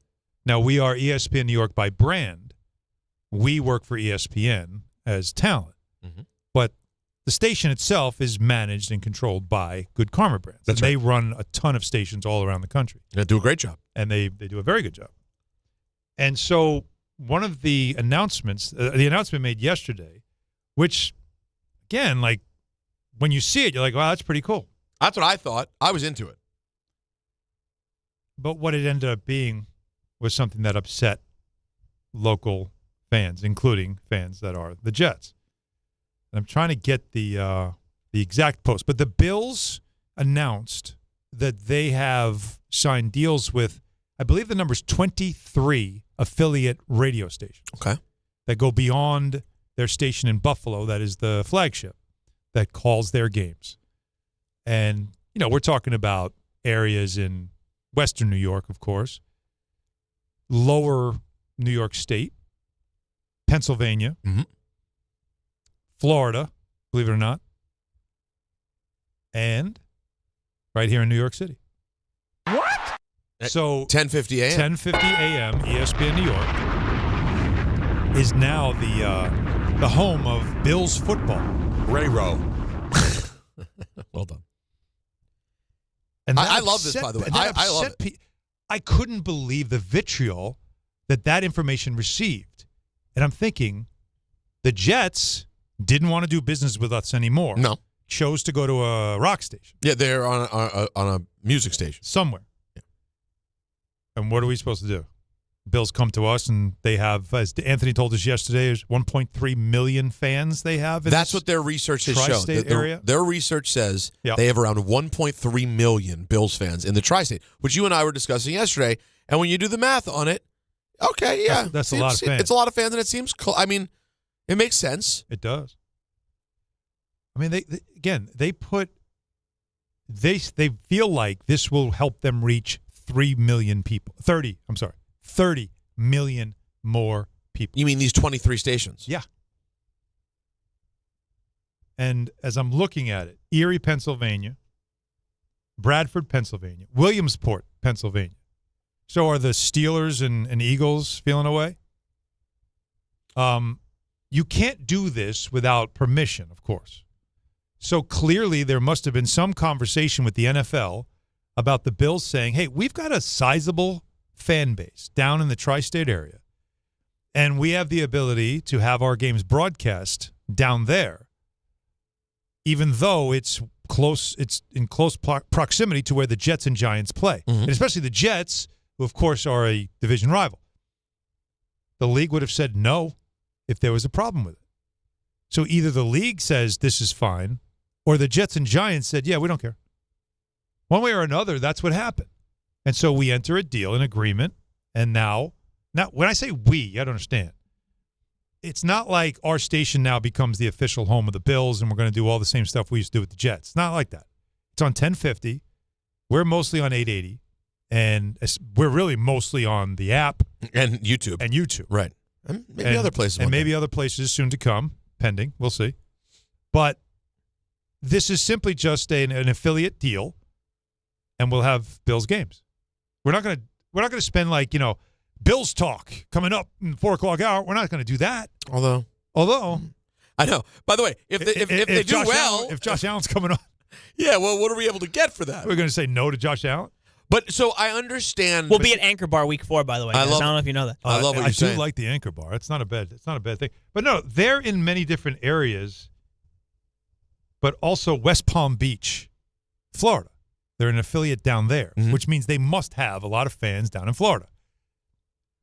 Now, we are ESPN New York by brand. We work for ESPN as talent. Mm-hmm. But the station itself is managed and controlled by Good Karma Brands. That's and right. They run a ton of stations all around the country. They do a great job. And they do a very good job. And so one of the announcements, the announcement made yesterday, which, again, like, when you see it, you're like, wow, that's pretty cool. That's what I thought. I was into it. But what it ended up being was something that upset local fans, including fans that are the Jets. And I'm trying to get the exact post. But the Bills announced that they have signed deals with, I believe the number's 23 affiliate radio stations. Okay. That go beyond their station in Buffalo, that is the flagship, that calls their games. And, you know, we're talking about areas in Western New York, of course, lower New York State, Pennsylvania, Florida, believe it or not, and right here in New York City. What? So 10:50 a.m. 10:50 a.m. ESPN New York is now the home of Bills football. Ray-Row. Well done. And I love this, by the way. I love it. I couldn't believe the vitriol that information received. And I'm thinking the Jets didn't want to do business with us anymore. No. Chose to go to a rock station. Yeah, they're on a music station. Somewhere. Yeah. And what are we supposed to do? Bills come to us, and they have, as Anthony told us yesterday, there's 1.3 million fans they have. That's what their research has shown. Tri-state area. Their research says they have around 1.3 million Bills fans in the tri-state, which you and I were discussing yesterday. And when you do the math on it, okay, yeah. That's a lot of fans. It's a lot of fans, and it seems I mean, it makes sense. It does. I mean, they feel like this will help them reach 3 million people. 30 million more people. You mean these 23 stations? Yeah. And as I'm looking at it, Erie, Pennsylvania, Bradford, Pennsylvania, Williamsport, Pennsylvania. So are the Steelers and Eagles feeling away? You can't do this without permission, of course. So clearly there must have been some conversation with the NFL about the Bills saying, hey, we've got a sizable fan base down in the tri-state area, and we have the ability to have our games broadcast down there, even though it's in close proximity to where the Jets and Giants play, and especially the Jets, who of course are a division rival. The league would have said no if there was a problem with it. So either the league says this is fine, or the Jets and Giants said, yeah, we don't care. One way or another, that's what happened. And so we enter a deal, an agreement, and now when I say we, you got to understand, it's not like our station now becomes the official home of the Bills and we're going to do all the same stuff we used to do with the Jets. It's not like that. It's on 1050. We're mostly on 880, and we're really mostly on the app. And YouTube. Right. And maybe other places. And maybe other places soon to come, pending. We'll see. But this is simply just an affiliate deal, and we'll have Bills games. We're not going to spend Bills talk coming up in the 4 o'clock hour. We're not going to do that. Although I know. By the way, if they do well, if Josh Allen's coming on, yeah. Well, what are we able to get for that? We're going to say no to Josh Allen. But so I understand. We'll be at Anchor Bar week 4, by the way. I don't know if you know that. I love what you're saying. I do like the Anchor Bar. It's not a bad thing. But no, they're in many different areas, but also West Palm Beach, Florida. They're an affiliate down there, which means they must have a lot of fans down in Florida.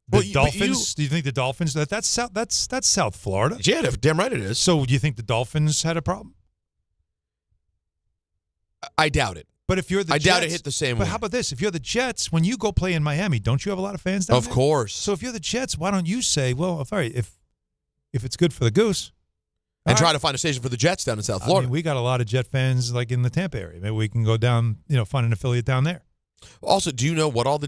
The Dolphins, do you think the Dolphins, that's South Florida? Yeah, damn right it is. So do you think the Dolphins had a problem? I doubt it. But if you're the Jets, doubt it hit the same way. But how about this? If you're the Jets, when you go play in Miami, don't you have a lot of fans down there? Of course. So if you're the Jets, why don't you say, well, all right, if it's good for the goose. And try to find a station for the Jets down in South Florida. I mean, we got a lot of Jet fans like in the Tampa area. Maybe we can go down, find an affiliate down there. Also, do you know what do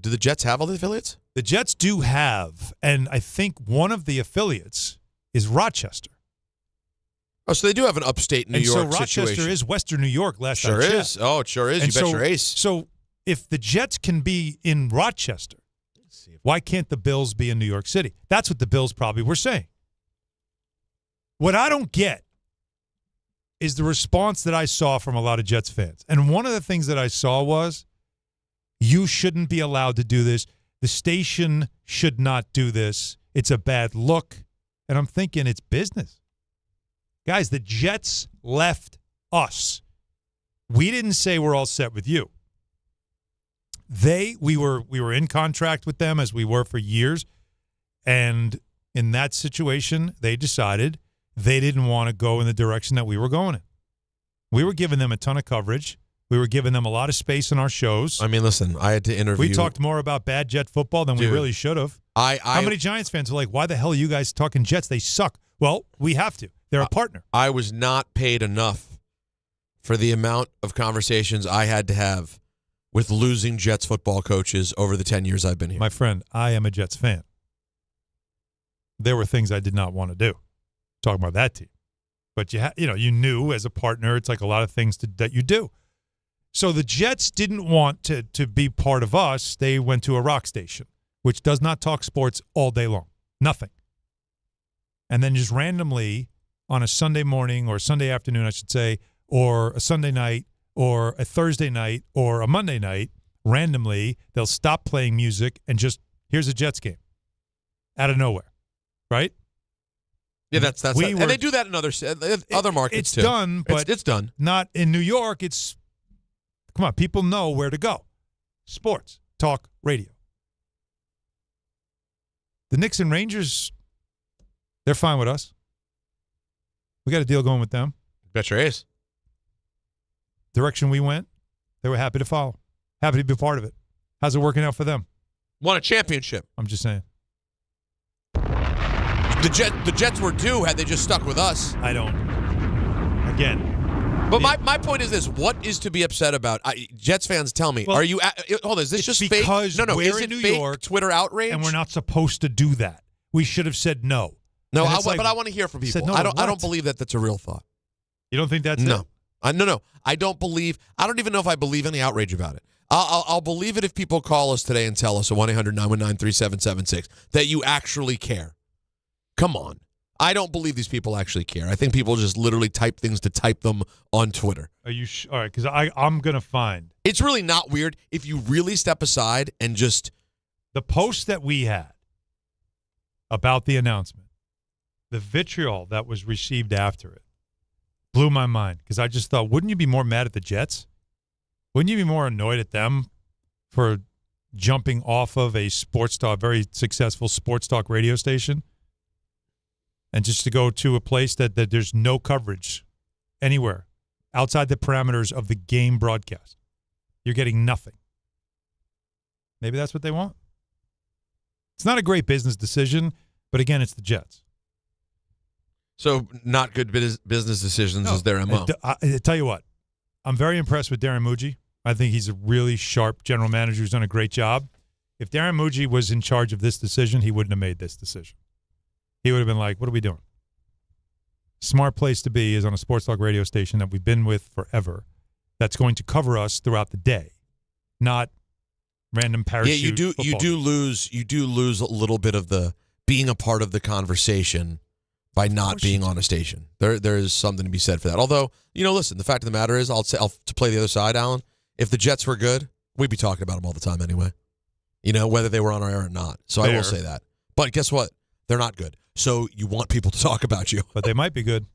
the Jets have all the affiliates? The Jets do have, and I think one of the affiliates is Rochester. Oh, so they do have an upstate New York Rochester situation. is Western New York, last I Sure checked. is. Oh, it sure is. And you bet your ace. So if the Jets can be in Rochester, why can't the Bills be in New York City? That's what the Bills probably were saying. What I don't get is the response that I saw from a lot of Jets fans. And one of the things that I saw was, you shouldn't be allowed to do this. The station should not do this. It's a bad look. And I'm thinking it's business. Guys, the Jets left us. We didn't say we're all set with you. We were in contract with them as we were for years. And in that situation, they decided they didn't want to go in the direction that we were going in. We were giving them a ton of coverage. We were giving them a lot of space in our shows. I mean, listen, I had to interview. We talked more about bad Jet football than we really should have. How many Giants fans are like, why the hell are you guys talking Jets? They suck. Well, we have to. They're a partner. I was not paid enough for the amount of conversations I had to have with losing Jets football coaches over the 10 years I've been here. My friend, I am a Jets fan. There were things I did not want to do. Talking about that team. But you knew as a partner, it's like a lot of things that you do. So the Jets didn't want to be part of us. They went to a rock station, which does not talk sports all day long. Nothing. And then just randomly on a Sunday morning or Sunday afternoon, I should say, or a Sunday night or a Thursday night or a Monday night, randomly they'll stop playing music and just, here's a Jets game out of nowhere, right? Yeah, that's and they do that in other markets too. It's done, but it's done. Not in New York. Come on, people know where to go. Sports, talk, radio. The Knicks and Rangers, they're fine with us. We got a deal going with them. Bet your ace. Direction we went, they were happy to follow. Happy to be a part of it. How's it working out for them? Won a championship. I'm just saying. The Jets were due had they just stuck with us. I don't. Again. But my point is this: what is to be upset about? Jets fans, tell me, are you? Hold on, is this just fake? Because No, we're is in it New fake York, Twitter outrage? and we're not supposed to do that. We should have said no. No, but I want to hear from people. No, I don't believe that that's a real thought. You don't think that's no? it? No. I don't believe. I don't even know if I believe any outrage about it. I'll believe it if people call us today and tell us at 1-800-919-3776 that you actually care. Come on. I don't believe these people actually care. I think people just literally type things to type them on Twitter. Are you all right? Because I'm going to find. It's really not weird if you really step aside and just. The post that we had about the announcement, the vitriol that was received after it, blew my mind. Because I just thought, wouldn't you be more mad at the Jets? Wouldn't you be more annoyed at them for jumping off of a sports talk, very successful sports talk radio station? And just to go to a place that there's no coverage anywhere outside the parameters of the game broadcast. You're getting nothing. Maybe that's what they want. It's not a great business decision, but again, it's the Jets. So not good business decisions is their MO. I tell you what, I'm very impressed with Darren Muji. I think he's a really sharp general manager who's done a great job. If Darren Muji was in charge of this decision, he wouldn't have made this decision. He would have been like, what are we doing? Smart place to be is on a sports talk radio station that we've been with forever that's going to cover us throughout the day, not random parachute. Yeah, you do lose a little bit of the being a part of the conversation by not being on a station. There is something to be said for that. Although, listen, the fact of the matter is, I'll to play the other side, Alan, if the Jets were good, we'd be talking about them all the time anyway. Whether they were on our air or not. So I will say that. But guess what? They're not good. So you want people to talk about you. But they might be good.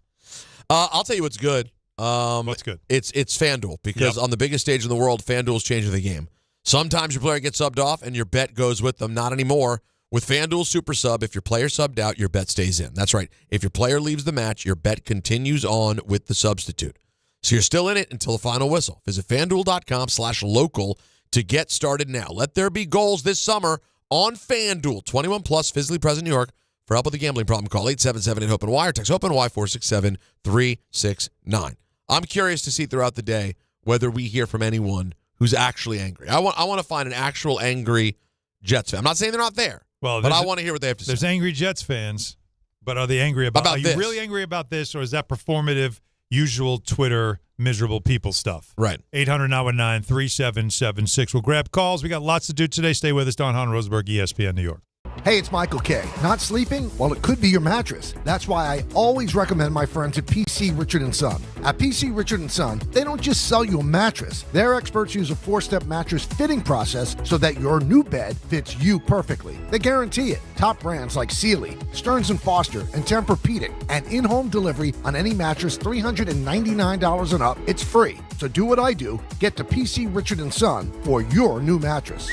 I'll tell you what's good. What's good? It's FanDuel, because on the biggest stage in the world, FanDuel's changing the game. Sometimes your player gets subbed off and your bet goes with them. Not anymore. With FanDuel Super Sub, if your player subbed out, your bet stays in. That's right. If your player leaves the match, your bet continues on with the substitute. So you're still in it until the final whistle. Visit FanDuel.com/local to get started now. Let there be goals this summer on FanDuel. 21 plus, physically present in New York. For help with a gambling problem, call 877-8-HOPE-NY or text HOPE-NY 467-369. I'm curious to see throughout the day whether we hear from anyone who's actually angry. I want to find an actual angry Jets fan. I'm not saying they're not there, but I want to hear what they have to say. There's angry Jets fans, but are they angry about this? Are you really angry about this, or is that performative, usual Twitter, miserable people stuff? Right. 800-919-3776. We'll grab calls. We got lots to do today. Stay with us. Don Hahn, Rosenberg, ESPN New York. Hey, it's Michael K. Not sleeping? Well, it could be your mattress. That's why I always recommend my friends at PC Richard & Son. At PC Richard & Son, they don't just sell you a mattress. Their experts use a 4-step mattress fitting process so that your new bed fits you perfectly. They guarantee it. Top brands like Sealy, Stearns & Foster, and Tempur-Pedic. And in-home delivery on any mattress $399 and up. It's free. So do what I do. Get to PC Richard & Son for your new mattress.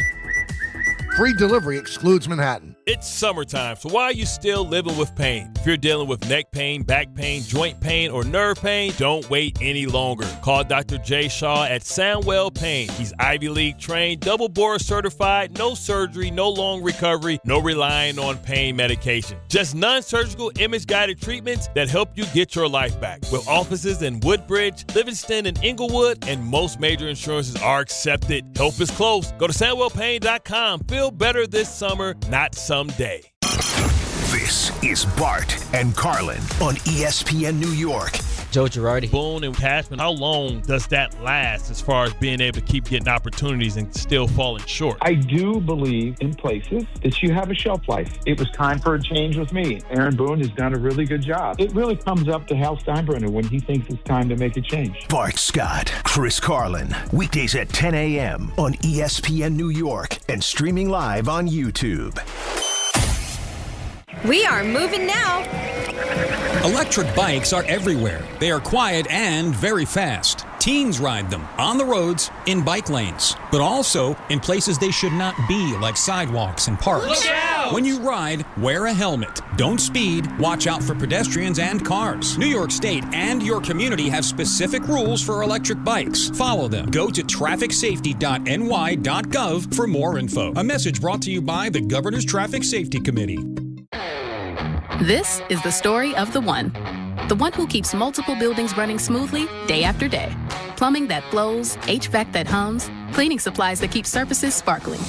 Free delivery excludes Manhattan. It's summertime, so why are you still living with pain? If you're dealing with neck pain, back pain, joint pain, or nerve pain, don't wait any longer. Call Dr. Jay Shaw at Soundwell Pain. He's Ivy League trained, double board certified, no surgery, no long recovery, no relying on pain medication. Just non-surgical image-guided treatments that help you get your life back. With offices in Woodbridge, Livingston, and Inglewood, and most major insurances are accepted. Help is close. Go to SoundwellPain.com. Feel better this summer, not someday. This is Bart and Carlin on ESPN New York. Joe Girardi. Boone and Cashman, how long does that last as far as being able to keep getting opportunities and still falling short? I do believe in places that you have a shelf life. It was time for a change with me. Aaron Boone has done a really good job. It really comes up to Hal Steinbrenner when he thinks it's time to make a change. Bart Scott, Chris Carlin, weekdays at 10 a.m. on ESPN New York and streaming live on YouTube. We are moving now. Electric bikes are everywhere. They are quiet and very fast. Teens ride them on the roads, in bike lanes, but also in places they should not be, like sidewalks and parks. Look out! When you ride, wear a helmet. Don't speed. Watch out for pedestrians and cars. New York State and your community have specific rules for electric bikes. Follow them. Go to trafficsafety.ny.gov for more info. A message brought to you by the Governor's Traffic Safety Committee. This is the story of the one who keeps multiple buildings running smoothly day after day. Plumbing that flows, HVAC that hums, cleaning supplies that keep surfaces sparkling.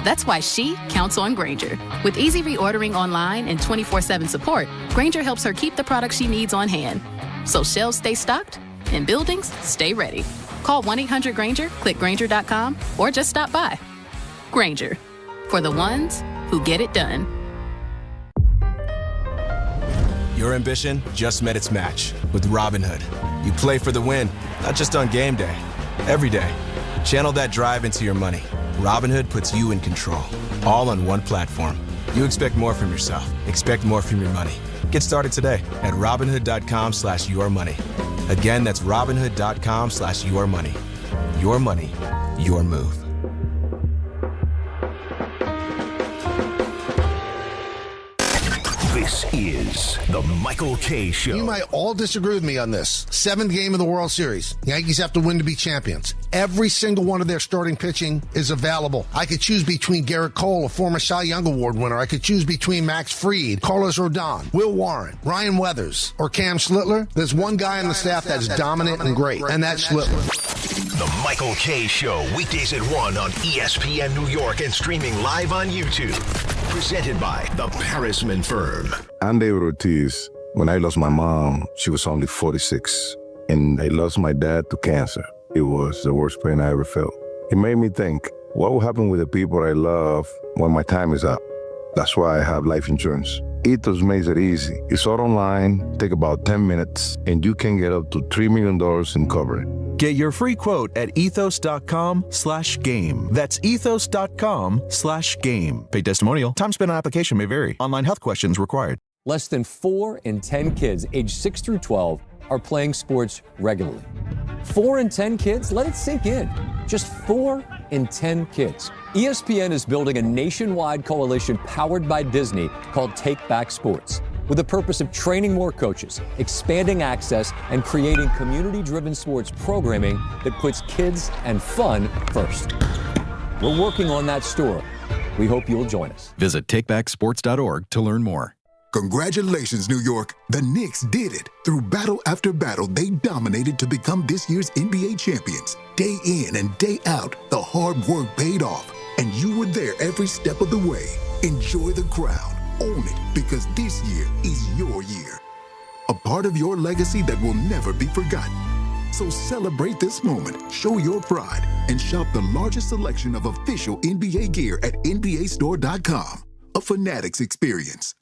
That's why she counts on Grainger. With easy reordering online and 24/7 support, Grainger helps her keep the products she needs on hand. So shelves stay stocked and buildings stay ready. Call 1-800-GRAINGER, click Grainger.com, or just stop by. Grainger, for the ones who get it done. Your ambition just met its match with Robinhood. You play for the win, not just on game day, every day. Channel that drive into your money. Robinhood puts you in control, all on one platform. You expect more from yourself. Expect more from your money. Get started today at Robinhood.com/yourmoney. Again, that's Robinhood.com/yourmoney. Your money, your move. This is the Michael K. Show. You might all disagree with me on this. 7th game of the World Series. Yankees have to win to be champions. Every single one of their starting pitching is available. I could choose between Garrett Cole, a former Cy Young Award winner. I could choose between Max Fried, Carlos Rodon, Will Warren, Ryan Weathers, or Cam Schlittler. There's one guy on the staff that's dominant and great, and that's Schlittler. The Michael K. Show, weekdays at 1 on ESPN New York and streaming live on YouTube. Presented by the Parisman Firm. I'm David Ortiz. When I lost my mom, she was only 46. And I lost my dad to cancer. It was the worst pain I ever felt. It made me think, what will happen with the people I love when my time is up? That's why I have life insurance. Ethos makes it easy. It's all online, take about 10 minutes, and you can get up to $3 million in coverage. Get your free quote at ethos.com/game. That's ethos.com/game. Paid testimonial. Time spent on application may vary. Online health questions required. Less than 4 in 10 kids aged 6 through 12 are playing sports regularly. 4 in 10 kids? Let it sink in. Just 4 in 10 kids. ESPN is building a nationwide coalition powered by Disney called Take Back Sports, with the purpose of training more coaches, expanding access, and creating community-driven sports programming that puts kids and fun first. We're working on that story. We hope you'll join us. Visit takebacksports.org to learn more. Congratulations, New York. The Knicks did it. Through battle after battle, they dominated to become this year's NBA champions. Day in and day out, the hard work paid off, and you were there every step of the way. Enjoy the crown. Own it, because this year is your year. A part of your legacy that will never be forgotten. So celebrate this moment, show your pride, and shop the largest selection of official NBA gear at NBAstore.com. A Fanatics experience.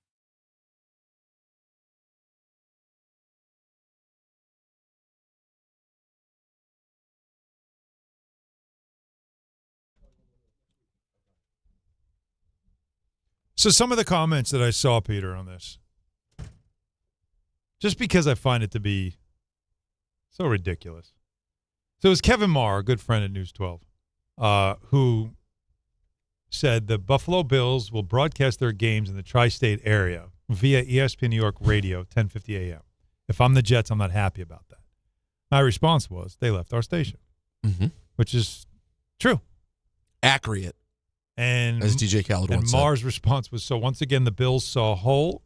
So some of the comments that I saw, Peter, on this, just because I find it to be so ridiculous. So it was Kevin Marr, a good friend at News 12, who said the Buffalo Bills will broadcast their games in the tri-state area via ESPN New York Radio, 10:50 a.m. If I'm the Jets, I'm not happy about that. My response was, they left our station, which is true. Accurate. And as DJ Khaled once said. And Marr's response was, so once again, the Bills saw a hole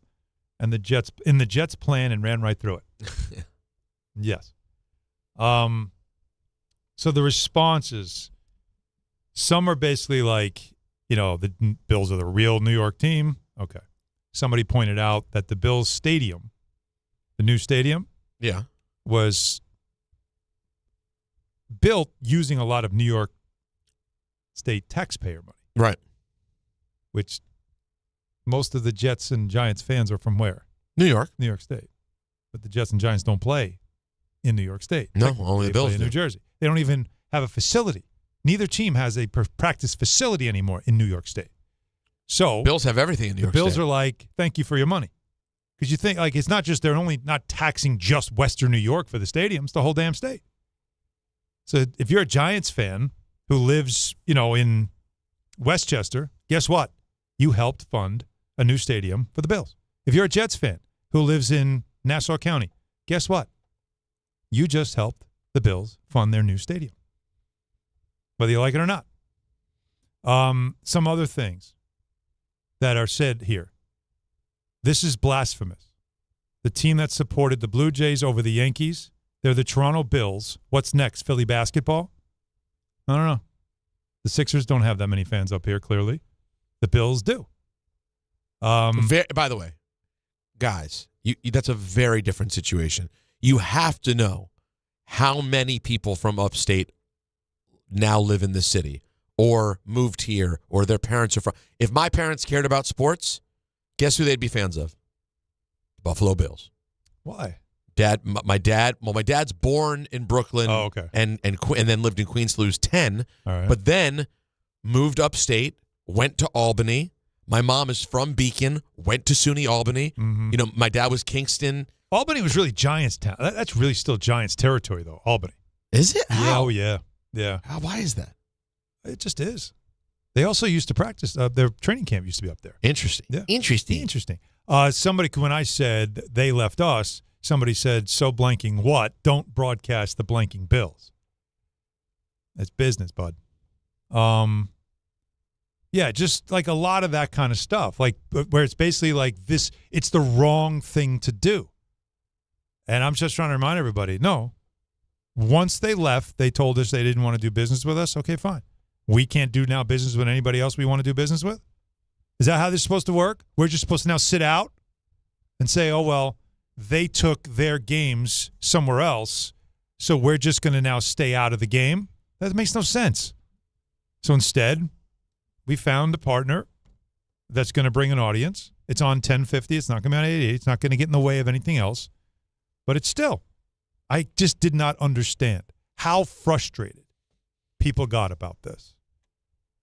and the Jets plan and ran right through it. Yes. So the responses, some are basically like, the Bills are the real New York team. Okay. Somebody pointed out that the Bills stadium, the new stadium, was built using a lot of New York State taxpayer money. Right. Which most of the Jets and Giants fans are from where? New York. New York State. But the Jets and Giants don't play in New York State. No, only the Bills play in New Jersey. They don't even have a facility. Neither team has a practice facility anymore in New York State. So Bills have everything in New York State. The Bills are like, thank you for your money. Because you think, like, it's not just, they're only not taxing just Western New York for the stadium. It's the whole damn state. So if you're a Giants fan who lives, in Westchester, guess what? You helped fund a new stadium for the Bills. If you're a Jets fan who lives in Nassau County, guess what? You just helped the Bills fund their new stadium, whether you like it or not. Some other things that are said here. This is blasphemous. The team that supported the Blue Jays over the Yankees, they're the Toronto Bills. What's next? Philly basketball? I don't know. The Sixers don't have that many fans up here, clearly. The Bills do. By the way, guys, that's a very different situation. You have to know how many people from upstate now live in this city or moved here or their parents are from. If my parents cared about sports, guess who they'd be fans of? Buffalo Bills. Why? My dad's born in Brooklyn. Oh, okay. And then lived in Queens till he was 10. All right. But then moved upstate, went to Albany. My mom is from Beacon, went to SUNY Albany. Mm-hmm. My dad was Kingston. Albany was really Giants town. That's really still Giants territory, though, Albany. Is it? Yeah, How? oh, yeah. Yeah. Why is that? It just is. They also used to practice. Their training camp used to be up there. Interesting. Yeah. Interesting. Somebody, when I said they left us, somebody said, so blanking what? Don't broadcast the blanking Bills. That's business, bud. Yeah, just like a lot of that kind of stuff, like where it's basically like this, it's the wrong thing to do. And I'm just trying to remind everybody, no, once they left, they told us they didn't want to do business with us. Okay, fine. We can't do now business with anybody else we want to do business with? Is that how this is supposed to work? We're just supposed to now sit out and say, oh, well, they took their games somewhere else, so we're just going to now stay out of the game? That makes no sense. So instead, we found a partner that's going to bring an audience. It's on 1050. It's not going to be on 88. It's not going to get in the way of anything else. But it's still, I just did not understand how frustrated people got about this.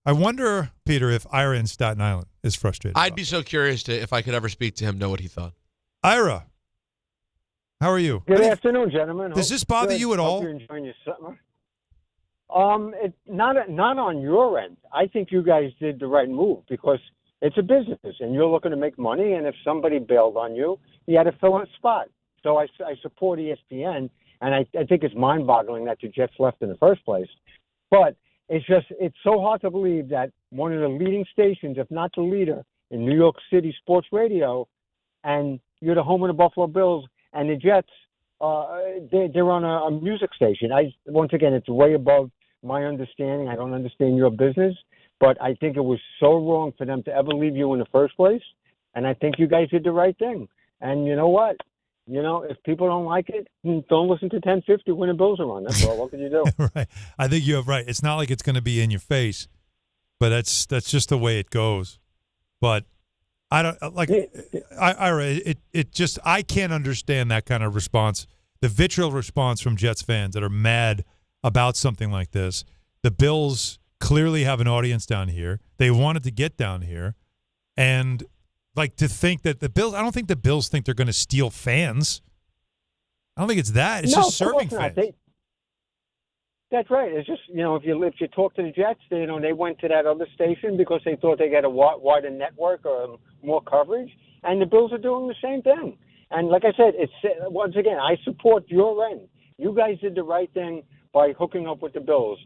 I wonder, Peter, if Ira in Staten Island is frustrated. I'd be so curious to, if I could ever speak to him, know what he thought. Ira, how are you? Good afternoon, gentlemen. Does this bother you at all? Hope you're enjoying your summer. Not on your end. I think you guys did the right move because it's a business and you're looking to make money. And if somebody bailed on you, you had to fill a spot. So I support ESPN, and I think it's mind-boggling that the Jets left in the first place. But it's so hard to believe that one of the leading stations, if not the leader, in New York City sports radio and you're the home of the Buffalo Bills, and the Jets, they're on a music station. Once again, it's way above my understanding. I don't understand your business, but I think it was so wrong for them to ever leave you in the first place, and I think you guys did the right thing. And you know what? If people don't like it, don't listen to 1050 when the Bills are on. That's all. What can you do? Right. I think you have right. It's not like it's going to be in your face, but that's just the way it goes. But I don't like. I can't understand that kind of response. The vitriol response from Jets fans that are mad about something like this. The Bills clearly have an audience down here. They wanted to get down here, and to think that the Bills. I don't think the Bills think they're going to steal fans. I don't think it's that. It's just serving fans. That's right. It's just if you talk to the Jets, they went to that other station because they thought they got a wider network or more coverage, and the Bills are doing the same thing. And like I said, once again, I support your end. You guys did the right thing by hooking up with the Bills.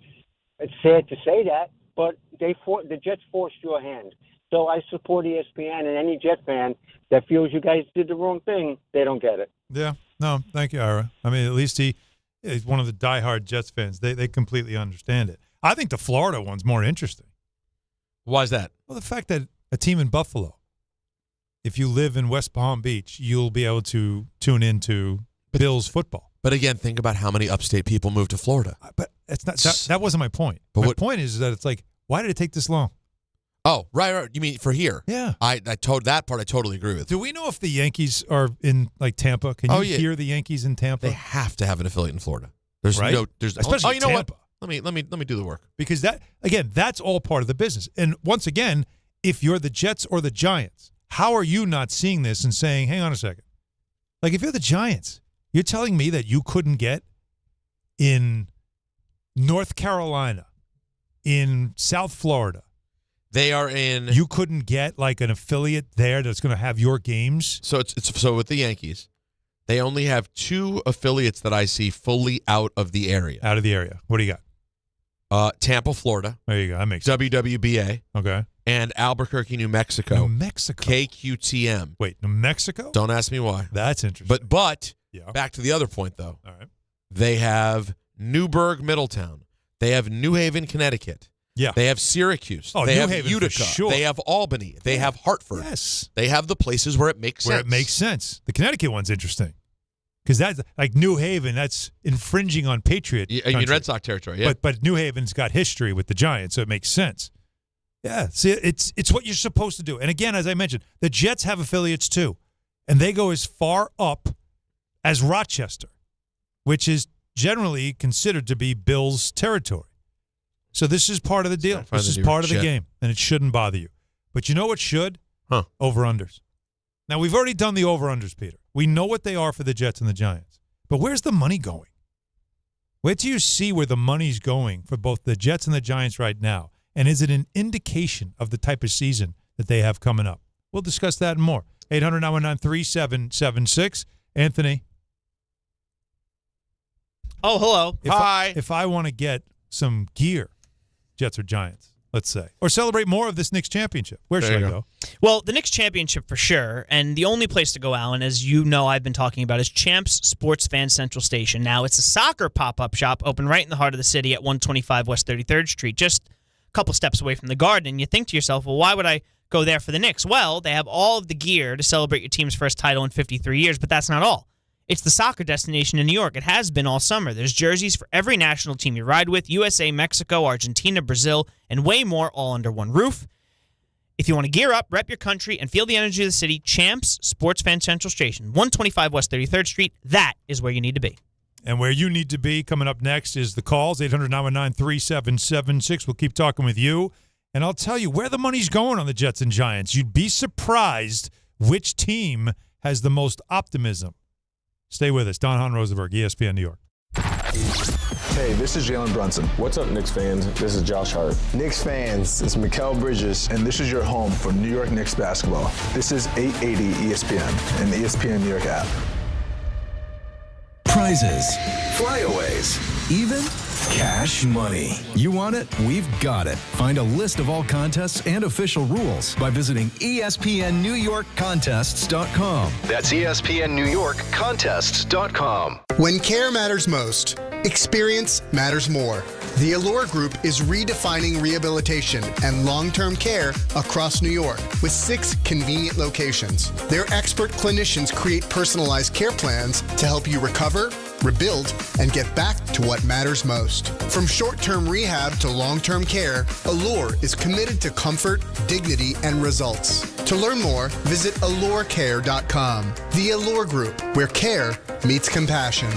It's sad to say that, but the Jets forced your hand. So I support ESPN, and any Jet fan that feels you guys did the wrong thing, they don't get it. Yeah. No, thank you, Ira. I mean, at least he's one of the diehard Jets fans. They completely understand it. I think the Florida one's more interesting. Why is that? Well, the fact that a team in Buffalo, if you live in West Palm Beach, you'll be able to tune into Bills football. But again, think about how many upstate people moved to Florida. But it's not. That wasn't my point. But my point is that it's like, why did it take this long? Oh, right. You mean for here? Yeah. That part I totally agree with. Do we know if the Yankees are in Tampa? Can you hear the Yankees in Tampa? They have to have an affiliate in Florida. There's especially you know Tampa. What? Let me do the work. Because that's all part of the business. And once again, if you're the Jets or the Giants, how are you not seeing this and saying, hang on a second? Like if you're the Giants, you're telling me that you couldn't get in North Carolina, in South Florida. They are in. You couldn't get an affiliate there that's going to have your games. So so with the Yankees, they only have 2 affiliates that I see fully out of the area. Out of the area. What do you got? Tampa, Florida. There you go. That makes sense. WWBA. Okay. And Albuquerque, New Mexico. New Mexico. KQTM. Wait, New Mexico? Don't ask me why. That's interesting. But back to the other point though. All right. They have Newburgh, Middletown. They have New Haven, Connecticut. Yeah. They have Syracuse. Oh, they New have Haven Utica. for sure. They have Albany. They have Hartford. Yes. They have the places where it makes sense. Where it makes sense. The Connecticut one's interesting. Because that's like New Haven, that's infringing on Patriot country. You mean Red Sox territory, yeah. But New Haven's got history with the Giants, so it makes sense. Yeah, see, it's what you're supposed to do. And again, as I mentioned, the Jets have affiliates too. And they go as far up as Rochester, which is generally considered to be Bills' territory. So this is part of the deal. This is part of the game, and it shouldn't bother you. But you know what should? Over-unders. Now, we've already done the over-unders, Peter. We know what they are for the Jets and the Giants. But where's the money going? Wait till you see where the money's going for both the Jets and the Giants right now. And is it an indication of the type of season that they have coming up? We'll discuss that and more. 800-919-3776. Anthony. Oh, hello. Hi. If I want to get some gear, Jets or Giants, let's say, or celebrate more of this Knicks championship, where should I go? Well, the Knicks championship for sure, and the only place to go, Alan, as you know I've been talking about, is Champs Sports Fan Central Station. Now, it's a soccer pop-up shop open right in the heart of the city at 125 West 33rd Street, just a couple steps away from the Garden. And you think to yourself, well, why would I go there for the Knicks? Well, they have all of the gear to celebrate your team's first title in 53 years, but that's not all. It's the soccer destination in New York. It has been all summer. There's jerseys for every national team you ride with, USA, Mexico, Argentina, Brazil, and way more, all under one roof. If you want to gear up, rep your country, and feel the energy of the city, Champs Sports Fan Central Station, 125 West 33rd Street, that is where you need to be. And where you need to be coming up next is the calls, 800-919-3776. We'll keep talking with you, and I'll tell you where the money's going on the Jets and Giants. You'd be surprised which team has the most optimism. Stay with us. Don Hahn, Rosenberg, ESPN New York. Hey, this is Jalen Brunson. What's up, Knicks fans? This is Josh Hart. Knicks fans, it's Mikal Bridges, and this is your home for New York Knicks basketball. This is 880 ESPN and the ESPN New York app. Prime prizes, flyaways, even cash money. You want it? We've got it. Find a list of all contests and official rules by visiting ESPNNewYorkContests.com. That's ESPNNewYorkContests.com. When care matters most, experience matters more. The Allure Group is redefining rehabilitation and long-term care across New York with 6 convenient locations. Their expert clinicians create personalized care plans to help you recover, rebuild, and get back to what matters most. From short-term rehab to long-term care, Allure is committed to comfort, dignity, and results. To learn more, visit allurecare.com. The Allure Group, where care meets compassion.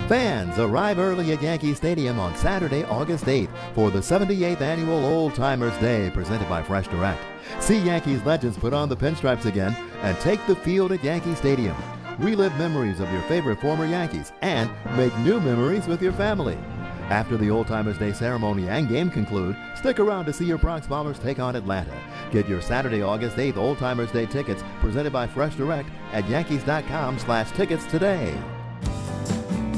Fans, arrive early at Yankee Stadium on Saturday, August 8th for the 78th Annual Old Timers Day presented by Fresh Direct. See Yankees legends put on the pinstripes again and take the field at Yankee Stadium. Relive memories of your favorite former Yankees and make new memories with your family. After the Old Timers Day ceremony and game conclude, stick around to see your Bronx Bombers take on Atlanta. Get your Saturday, August 8th Old Timers Day tickets presented by Fresh Direct at Yankees.com/tickets today.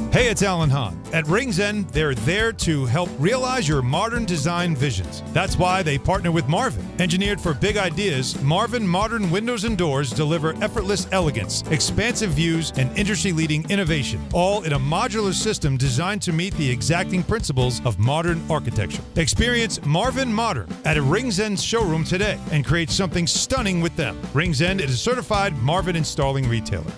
Hey, it's Alan Hahn. At Rings End, they're there to help realize your modern design visions. That's why they partner with Marvin. Engineered for big ideas, Marvin modern windows and doors deliver effortless elegance, expansive views, and industry-leading innovation, all in a modular system designed to meet the exacting principles of modern architecture. Experience Marvin Modern at a Rings End showroom today and create something stunning with them. Rings End is a certified Marvin installing retailer.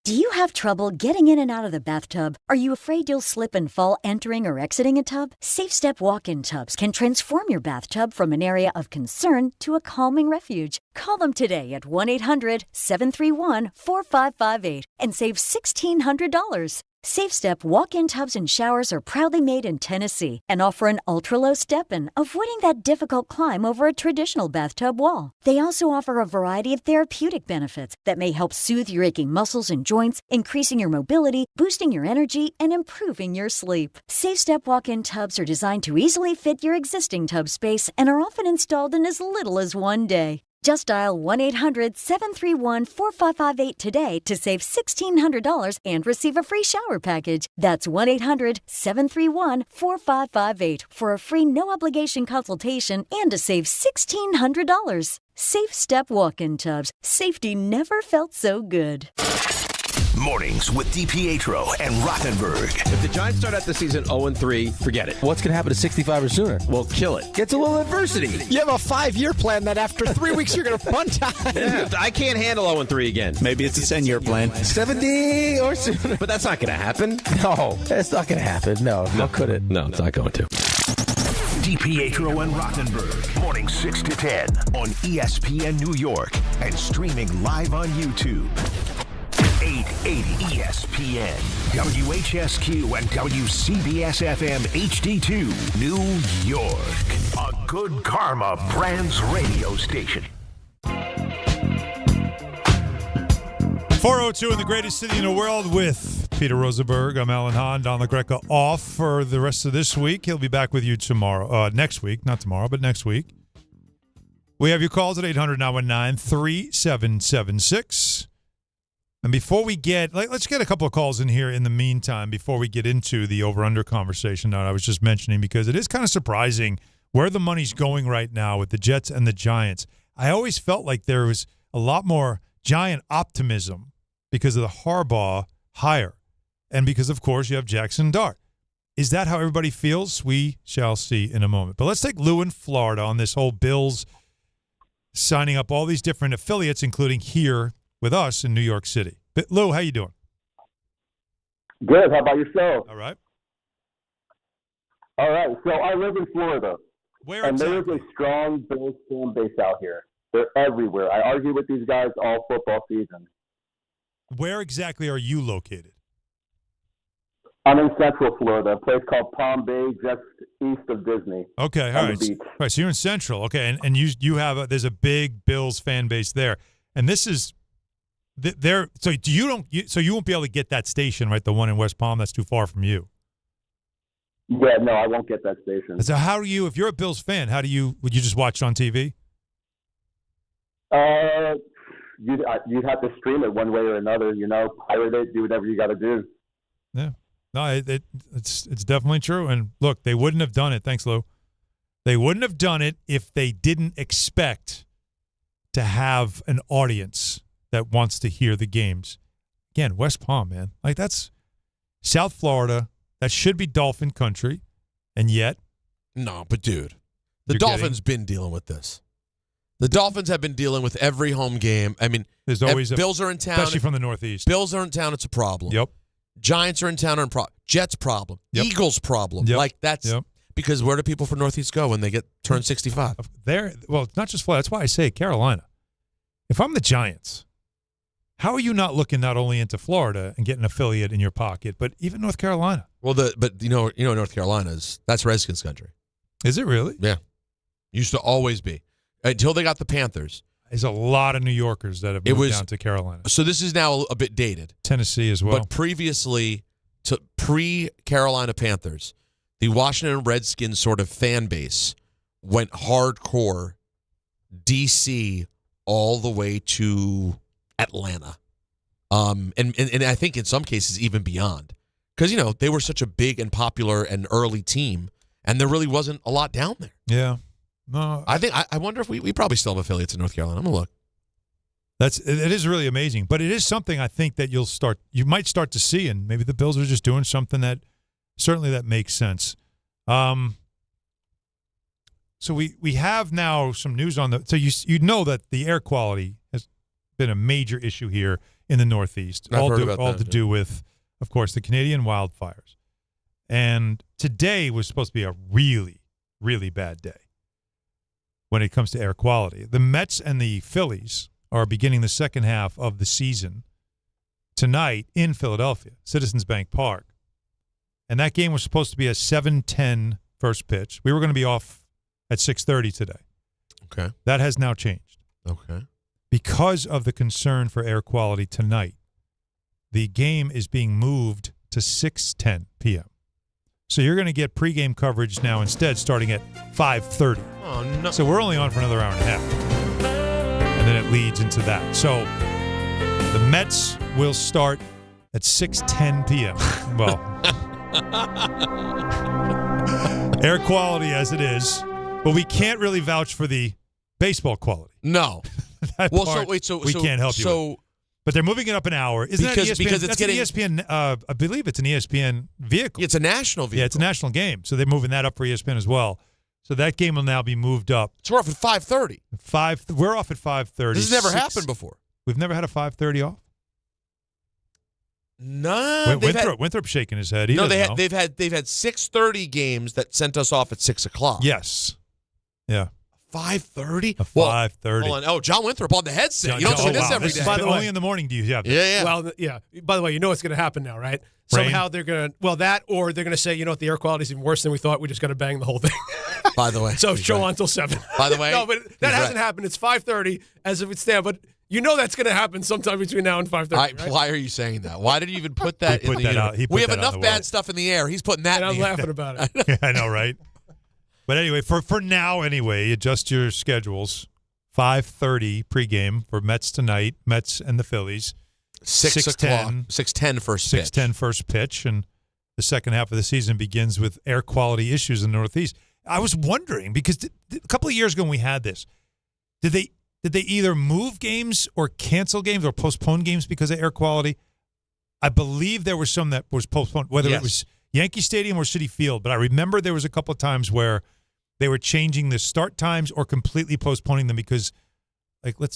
Do you have trouble getting in and out of the bathtub? Are you afraid you'll slip and fall entering or exiting a tub? Safe Step walk-in tubs can transform your bathtub from an area of concern to a calming refuge. Call them today at 1-800-731-4558 and save $1,600. Safe Step walk-in tubs and showers are proudly made in Tennessee and offer an ultra-low step-in, avoiding that difficult climb over a traditional bathtub wall. They also offer a variety of therapeutic benefits that may help soothe your aching muscles and joints, increasing your mobility, boosting your energy, and improving your sleep. Safe Step walk-in tubs are designed to easily fit your existing tub space and are often installed in as little as one day. Just dial 1-800-731-4558 today to save $1,600 and receive a free shower package. That's 1-800-731-4558 for a free no-obligation consultation and to save $1,600. Safe Step walk-in tubs. Safety never felt so good. Mornings with DiPietro and Rothenberg. If the Giants start out the season 0-3, forget it. What's going to happen to 65 or sooner? Well, kill it. Gets a little adversity. You have a 5-year plan that after 3 weeks you're going to punt on. Yeah, I can't handle 0-3 again. Maybe it's a 10-year plan. 70 or sooner. But that's not going to happen. No, it's not going to happen. No, how could it? No, it's not going to. DiPietro and Rothenberg. Morning 6 to 10 on ESPN New York and streaming live on YouTube. 880 ESPN, WHSQ, and WCBS-FM HD2, New York. A Good Karma Brands radio station. 4:02 in the greatest city in the world with Peter Rosenberg. I'm Alan Hahn. Don LaGreca off for the rest of this week. He'll be back with you tomorrow. Next week. Not tomorrow, but next week. We have your calls at 800-919-3776. And before we get, let's get a couple of calls in here in the meantime before we get into the over-under conversation that I was just mentioning, because it is kind of surprising where the money's going right now with the Jets and the Giants. I always felt like there was a lot more Giant optimism because of the Harbaugh hire and because, of course, you have Jackson Dart. Is that how everybody feels? We shall see in a moment. But let's take Lou in Florida on this whole Bills signing up all these different affiliates, including here with us in New York City. But Lou, how you doing? Good. How about yourself? All right. All right. So I live in Florida. Where and exactly? there is a strong Bills fan base out here. They're everywhere. I argue with these guys all football season. Where exactly are you located? I'm in Central Florida, a place called Palm Bay, just east of Disney. Okay, all right. All right, so you're in Central. Okay, and you have there's a big Bills fan base there. And this is there. So you won't be able to get that station, right? The one in West Palm, that's too far from you. Yeah, no, I won't get that station. So how do you, if you're a Bills fan, would you just watch it on TV? you'd have to stream it one way or another. Pirate it, do whatever you got to do. Yeah, no, it's definitely true. And look, they wouldn't have done it. Thanks, Lou. They wouldn't have done it if they didn't expect to have an audience that wants to hear the games. Again, West Palm, man. Like, that's South Florida. That should be Dolphin country. And yet. No, but dude, the Dolphins been dealing with this. The Dolphins have been dealing with every home game. I mean, there's always Bills are in town. Especially from the Northeast. Bills are in town, it's a problem. Yep. Giants are in town, Jets problem. Yep. Eagles problem. Yep. Like, that's because where do people from Northeast go when they turn 65? Well, it's not just Florida. That's why I say Carolina. If I'm the Giants, how are you not looking not only into Florida and getting an affiliate in your pocket, but even North Carolina? Well, but North Carolina's, that's Redskins country. Is it really? Yeah. Used to always be. Until they got the Panthers. There's a lot of New Yorkers that have moved down to Carolina. So this is now a bit dated. Tennessee as well. But previously, to pre-Carolina Panthers, the Washington Redskins sort of fan base went hardcore D.C. all the way to Atlanta. And I think in some cases even beyond. Because, they were such a big and popular and early team, and there really wasn't a lot down there. Yeah. No, I wonder if we probably still have affiliates in North Carolina. I'm going to look. It is really amazing. But it is something I think that you might start to see, and maybe the Bills are just doing something that makes sense. So we have now some news on so you know that the air quality has been a major issue here in the Northeast. All to do with, of course, the Canadian wildfires. And today was supposed to be a really, really bad day when it comes to air quality. The Mets and the Phillies are beginning the second half of the season tonight in Philadelphia, Citizens Bank Park. And that game was supposed to be a 7:10 first pitch. We were going to be off at 6:30 today. Okay. That has now changed. Okay. Because of the concern for air quality tonight, the game is being moved to 6:10 p.m. So you're going to get pregame coverage now instead starting at 5:30. Oh, no. So we're only on for another hour and a half. And then it leads into that. So the Mets will start at 6:10 p.m. Well, air quality as it is, but we can't really vouch for the baseball quality. No. We can't help you with. But they're moving it up an hour. Isn't that ESPN? Because it's getting ESPN. I believe it's an ESPN vehicle. It's a national vehicle. Yeah, it's a national game. So they're moving that up for ESPN as well. So that game will now be moved up. So we're off at 5:30. We're off at 5:30. This has never happened before. We've never had a 5:30 off. No. Winthrop's shaking his head. They've had 6:30 games that sent us off at 6 o'clock. Yes. Yeah. 5:30? 5:30. Hold on. Oh, John Winthrop on the headset. You don't see this every day. By the way, only in the morning do you have this. Yeah. Well, yeah. By the way, you know what's going to happen now, right? Somehow they're going to, or they're going to say, you know what, the air quality is even worse than we thought. We just got to bang the whole thing. By the way. So show on till 7. By the way. No, but that hasn't happened. It's 5:30 as if it's there. But you know that's going to happen sometime between now and 5:30, right? Why are you saying that? Why did you even put that in the air? We have enough bad stuff in the air. He's putting that in the air. I'm laughing about it. I know, right? But anyway, for now anyway, adjust your schedules. 5:30 pregame for Mets tonight, Mets and the Phillies. 6:10 first pitch. 6:10 first pitch, and the second half of the season begins with air quality issues in the Northeast. I was wondering, because a couple of years ago when we had this, did they either move games or cancel games or postpone games because of air quality? I believe there was some that was postponed, whether it was Yankee Stadium or Citi Field, but I remember there was a couple of times where they were changing the start times or completely postponing them because,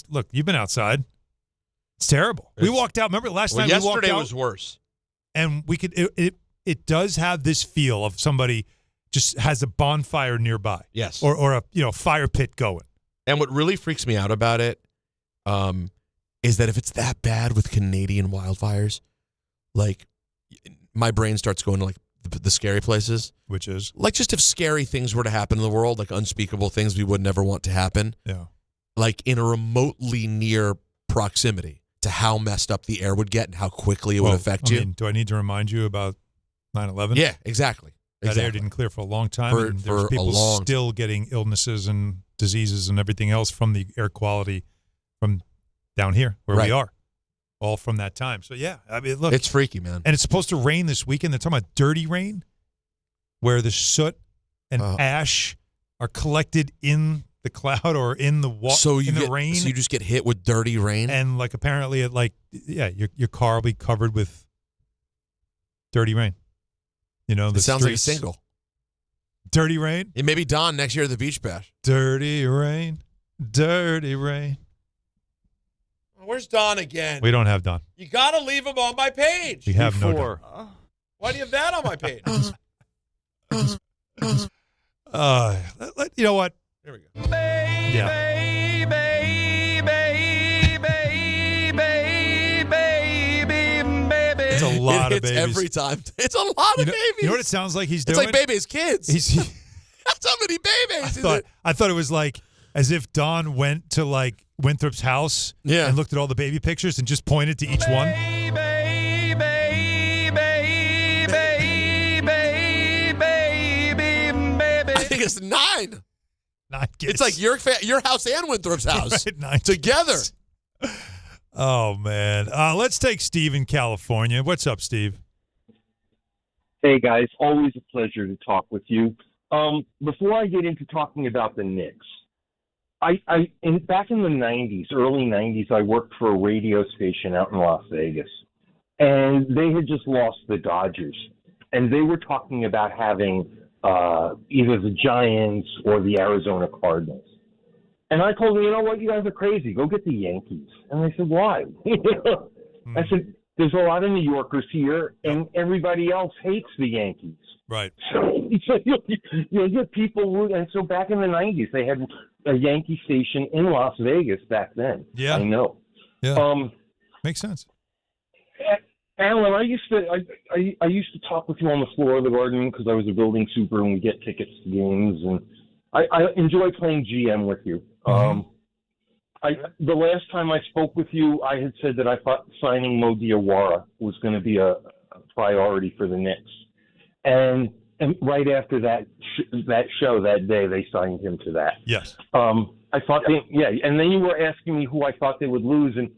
look, you've been outside. It's terrible. We walked out. Remember last time we walked out? Yesterday was worse. And we could. It does have this feel of somebody just has a bonfire nearby. Yes. Or a fire pit going. And what really freaks me out about it is that if it's that bad with Canadian wildfires, like my brain starts going to the scary places. Which is? Like just if scary things were to happen in the world, like unspeakable things we would never want to happen. Yeah. Like in a remotely near proximity to how messed up the air would get and how quickly it would affect you. Do I need to remind you about 9/11? Yeah, exactly. That air didn't clear for a long time. And there's people still getting illnesses and diseases and everything else from the air quality from down here where Right. we are, all from that time. So, yeah, I mean, look. It's freaky, man. And it's supposed to rain this weekend. They're talking about dirty rain, where the soot and ash are collected in the cloud or in the the rain. So you just get hit with dirty rain? And, like, apparently, your car will be covered with dirty rain. You know, It sounds like a single. Dirty rain? It may be Don next year at the Beach Bash. Dirty rain. Dirty rain. Where's Don again? We don't have Don. You got to leave him on my page. We have no Don. Why do you have that on my page? You know what? There we go. Yeah. It's a lot of It hits babies. every time. It's a lot of babies. You know what it sounds like he's doing? It's like baby's kids. That's how many babies. I thought it was like as if Don went to like Winthrop's house and looked at all the baby pictures and just pointed to each one. I think it's 9. 9 kids. It's like your house and Winthrop's house Right, 9 together. kids. Oh, man. Let's take Steve in California. What's up, Steve? Hey, guys. Always a pleasure to talk with you. Before I get into talking about the Knicks, back in the 90s, early 90s, I worked for a radio station out in Las Vegas. And they had just lost the Dodgers. And they were talking about having either the Giants or the Arizona Cardinals. And I told them, you know what, you guys are crazy. Go get the Yankees. And they said, why? I said, there's a lot of New Yorkers here, and everybody else hates the Yankees. Right. So you'll get people, and so back in the 90s, they had a Yankee station in Las Vegas back then. Yeah. I know. Yeah. Makes sense. Alan, I used to talk with you on the floor of the Garden because I was a building super, and we get tickets to games, and I enjoy playing GM with you. The last time I spoke with you, I had said that I thought signing Mo Diawara was going to be a priority for the Knicks, and right after that show that day, they signed him to that. Yes. I thought, and then you were asking me who I thought they would lose, and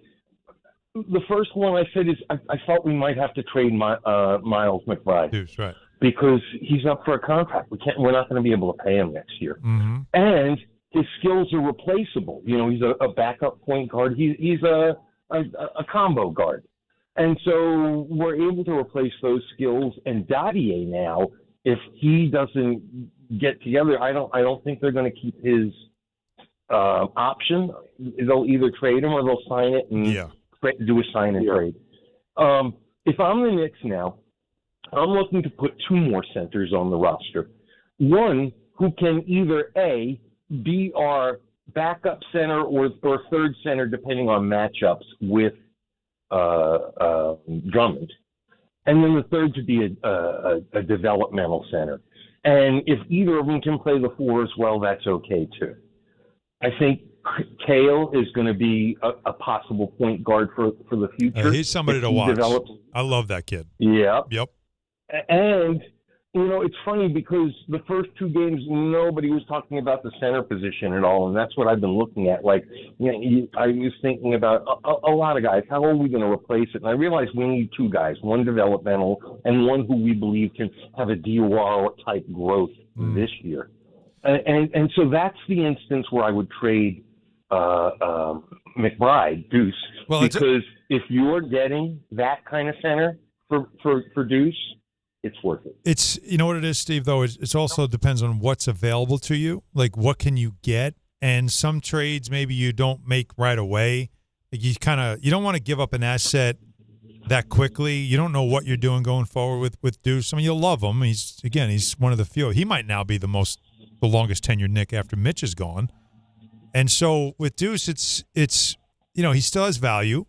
the first one I said is I thought we might have to trade Miles McBride. Deuce, right. Because he's up for a contract. We're not going to be able to pay him next year. Mm-hmm. And his skills are replaceable. You know, he's a backup point guard. He's a combo guard. And so we're able to replace those skills. And Dadier now, if he doesn't get together, I don't think they're going to keep his option. They'll either trade him or they'll sign it and do a sign and trade. If I'm the Knicks now, I'm looking to put 2 more centers on the roster. One who can either A, be our backup center or third center, depending on matchups with Drummond. And then the third to be a developmental center. And if either of them can play the 4 as well, that's okay too. I think Kale is going to be a possible point guard for the future. He's somebody to watch. I love that kid. Yep. And, you know, it's funny because the first 2 games, nobody was talking about the center position at all, and that's what I've been looking at. Like, you know, I was thinking about a lot of guys. How are we going to replace it? And I realized we need 2 guys, one developmental and one who we believe can have a Diawara-type growth this year. And so that's the instance where I would trade McBride, Deuce, because if you're getting that kind of center for Deuce, it's worth it. It's, you know what it is, Steve, though? It's also depends on what's available to you. Like, what can you get? And some trades maybe you don't make right away. Like you don't want to give up an asset that quickly. You don't know what you're doing going forward with Deuce. I mean, you'll love him. He's one of the few. He might now be the longest tenured Knick after Mitch is gone. And so with Deuce, it's you know, he still has value.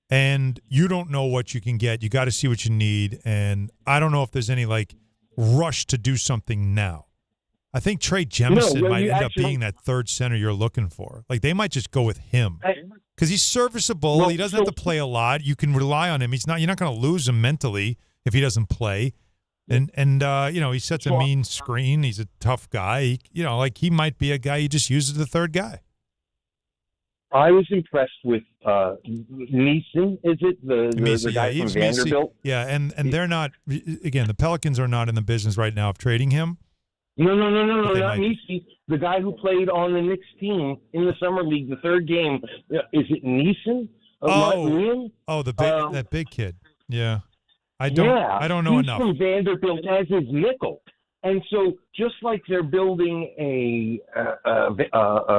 And you don't know what you can get. You got to see what you need. And I don't know if there's any, like, rush to do something now. I think Trey Jemison might end up being that third center you're looking for. Like, they might just go with him. Because he's serviceable. He doesn't have to play a lot. You can rely on him. You're not going to lose him mentally if he doesn't play. And you know, he sets a mean screen. He's a tough guy. He might be a guy you just use as the third guy. I was impressed with Neeson. Is it the guy from Vanderbilt? Yeah, and they're not. Again, the Pelicans are not in the business right now of trading him. No, not Neeson. The guy who played on the Knicks team in the summer league, the third game. Is it Neeson? That big kid. Yeah, I don't know enough. He's from Vanderbilt as his nickel, and so just like they're building a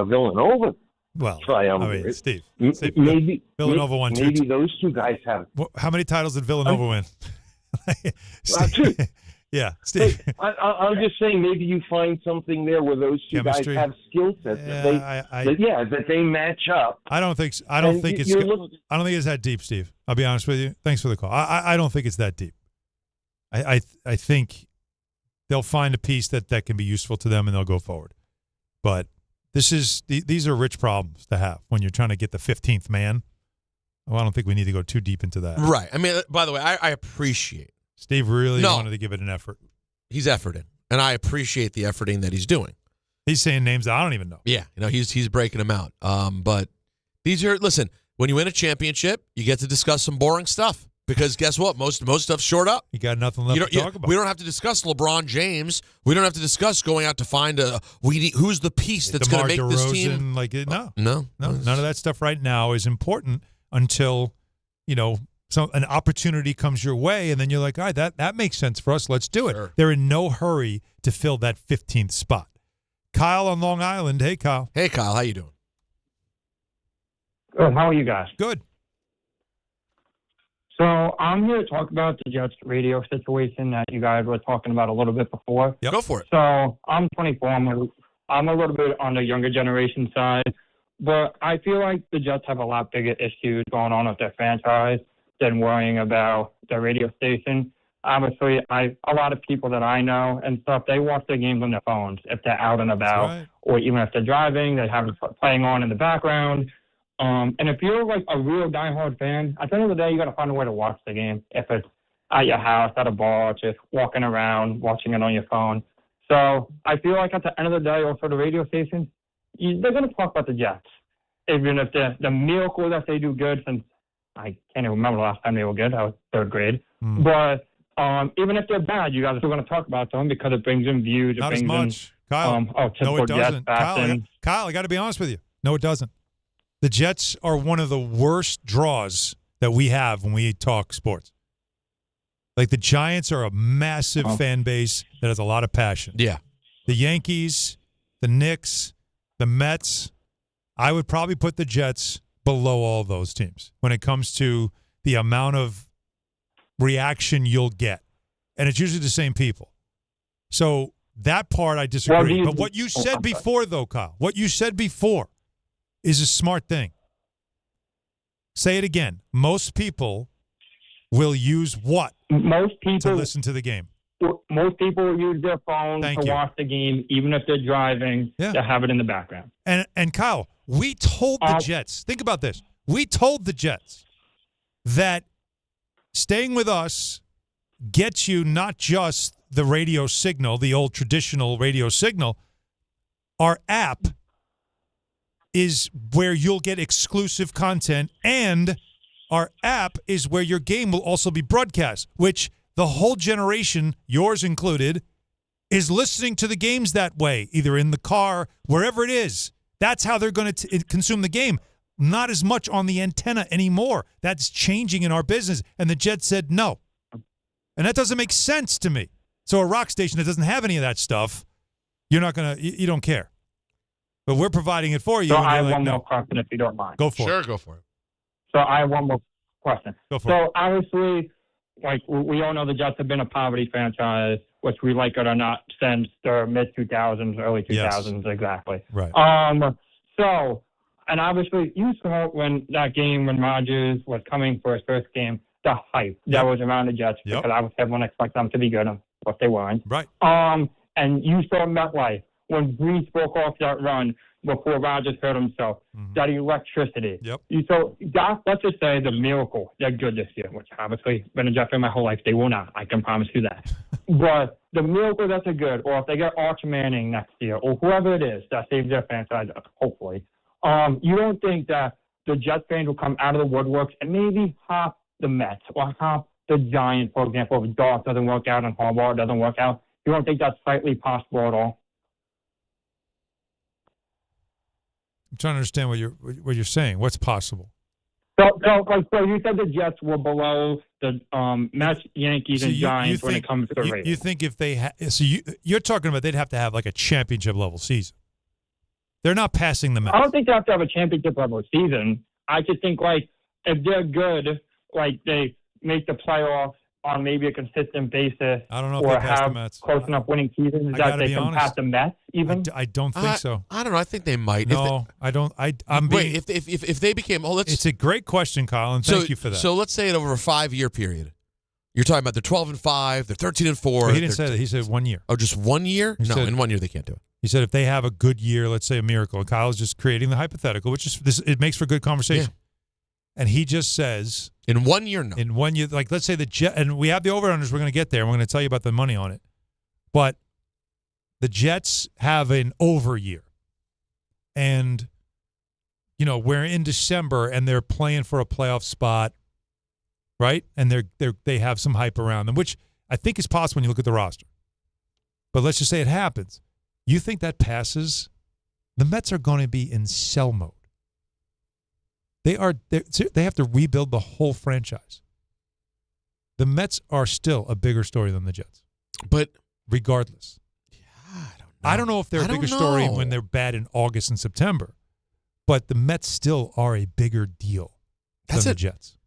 Villanova. Well, Steve, maybe Villanova won two. Maybe those two guys have. How many titles did Villanova win? Two. Yeah, Steve. Hey, I'm just saying, maybe you find something there where those two guys have skill sets that they match up. I don't think it's that deep, Steve. I'll be honest with you. Thanks for the call. I don't think it's that deep. I think they'll find a piece that can be useful to them and they'll go forward. But these are rich problems to have when you're trying to get the 15th man. Well, I don't think we need to go too deep into that. Right. I mean, by the way, I appreciate Steve really wanted to give it an effort. He's efforting, and I appreciate the efforting that he's doing. He's saying names that I don't even know. Yeah, he's breaking them out. But listen, when you win a championship, you get to discuss some boring stuff because guess what? Most stuff's short up. You got nothing left to talk about. We don't have to discuss LeBron James. We don't have to discuss going out to find who's the piece that's going to make this team. None of that stuff right now is important until So an opportunity comes your way, and then you're like, all right, that makes sense for us. Let's do it. Sure. They're in no hurry to fill that 15th spot. Kyle on Long Island. Hey, Kyle. Hey, Kyle. How you doing? Good. How are you guys? Good. So I'm here to talk about the Jets radio situation that you guys were talking about a little bit before. Yep. Go for it. So I'm 24. I'm a little bit on the younger generation side, but I feel like the Jets have a lot bigger issues going on with their franchise than worrying about the radio station. Obviously, a lot of people that I know and stuff, they watch their games on their phones if they're out and about, or even if they're driving, they have it playing on in the background. And if you're like a real diehard fan, at the end of the day, you got to find a way to watch the game. If it's at your house, at a bar, just walking around, watching it on your phone. So I feel like at the end of the day, also the radio station, they're going to talk about the Jets, even if the miracle that they do good. Since I can't even remember the last time they were good. I was third grade. But even if they're bad, you guys are still going to talk about them because it brings in views. Not as much. Kyle. No, it doesn't. Kyle, I got to be honest with you. No, it doesn't. The Jets are one of the worst draws that we have when we talk sports. Like the Giants are a massive fan base that has a lot of passion. Yeah. The Yankees, the Knicks, the Mets, I would probably put the Jets below all those teams when it comes to the amount of reaction you'll get. And it's usually the same people. So that part I disagree. But what you said before, though, Kyle, what you said before is a smart thing. Say it again. Most people will use what? Most people to listen to the game. Most people will use their phone to watch the game, even if they're driving, to have it in the background. And Kyle, we told the Jets, think about this. We told the Jets that staying with us gets you not just the radio signal, the old traditional radio signal. Our app is where you'll get exclusive content, and our app is where your game will also be broadcast, which the whole generation, yours included, is listening to the games that way, either in the car, wherever it is. That's how they're going to consume the game. Not as much on the antenna anymore. That's changing in our business. And the Jets said no. And that doesn't make sense to me. So a rock station that doesn't have any of that stuff, you're not going to, you don't care. But we're providing it for you. So I have one more question, if you don't mind. Go for it. Sure, go for it. So I have one more question. Go for it. So obviously, like we all know the Jets have been a poverty franchise, which we like it or not, since the mid-2000s, early 2000s, exactly. Right. So, and obviously, you saw when that game, when Rodgers was coming for his first game, the hype that was around the Jets, because obviously everyone expected them to be good, but they weren't. Right. And you saw MetLife, when Brees broke off that run before Rodgers hurt himself, that electricity. Yep. So let's just say the miracle, they're good this year, which obviously been a Jet fan my whole life. They will not. I can promise you that. But the miracle that they're good, or if they get Arch Manning next year, or whoever it is that saves their franchise, hopefully, you don't think that the Jets fans will come out of the woodworks and maybe hop the Mets or hop the Giants, for example, if Dolph doesn't work out and Harbaugh doesn't work out? You don't think that's slightly possible at all? I'm trying to understand what you're saying. What's possible? So you said the Jets were below the Mets, Yankees, and Giants when it comes to ratings. You think if they you're talking about they'd have to have like a championship level season. They're not passing the Mets. I don't think they have to have a championship level season. I just think like if they're good, like they make the playoffs on maybe a consistent basis. I don't know if or they pass have the Mets. close enough winning seasons that they can pass the Mets. Even I don't think so. I don't know. I think they might. No, I don't. I'm being. Wait, if they became, it's a great question, Colin. Thank you for that. So let's say it over a 5-year period. You're talking about they're 12-5, they're 13-4. But he didn't say that. He said 1 year. Oh, just 1 year? He No, said- in 1 year they can't do it. He said if they have a good year, let's say a miracle, and Kyle's just creating the hypothetical, which is this. It makes for good conversation. And he just says in 1 year, no. In 1 year, like let's say the Jet, and we have the over-unders. We're going to get there. And we're going to tell you about the money on it. But the Jets have an over year, and we're in December, and they're playing for a playoff spot, right? And they have some hype around them, which I think is possible when you look at the roster. But let's just say it happens. You think that passes? The Mets are going to be in sell mode. They have to rebuild the whole franchise. The Mets are still a bigger story than the Jets. But regardless. I don't know if they're a bigger story when they're bad in August and September, but the Mets still are a bigger deal than the Jets.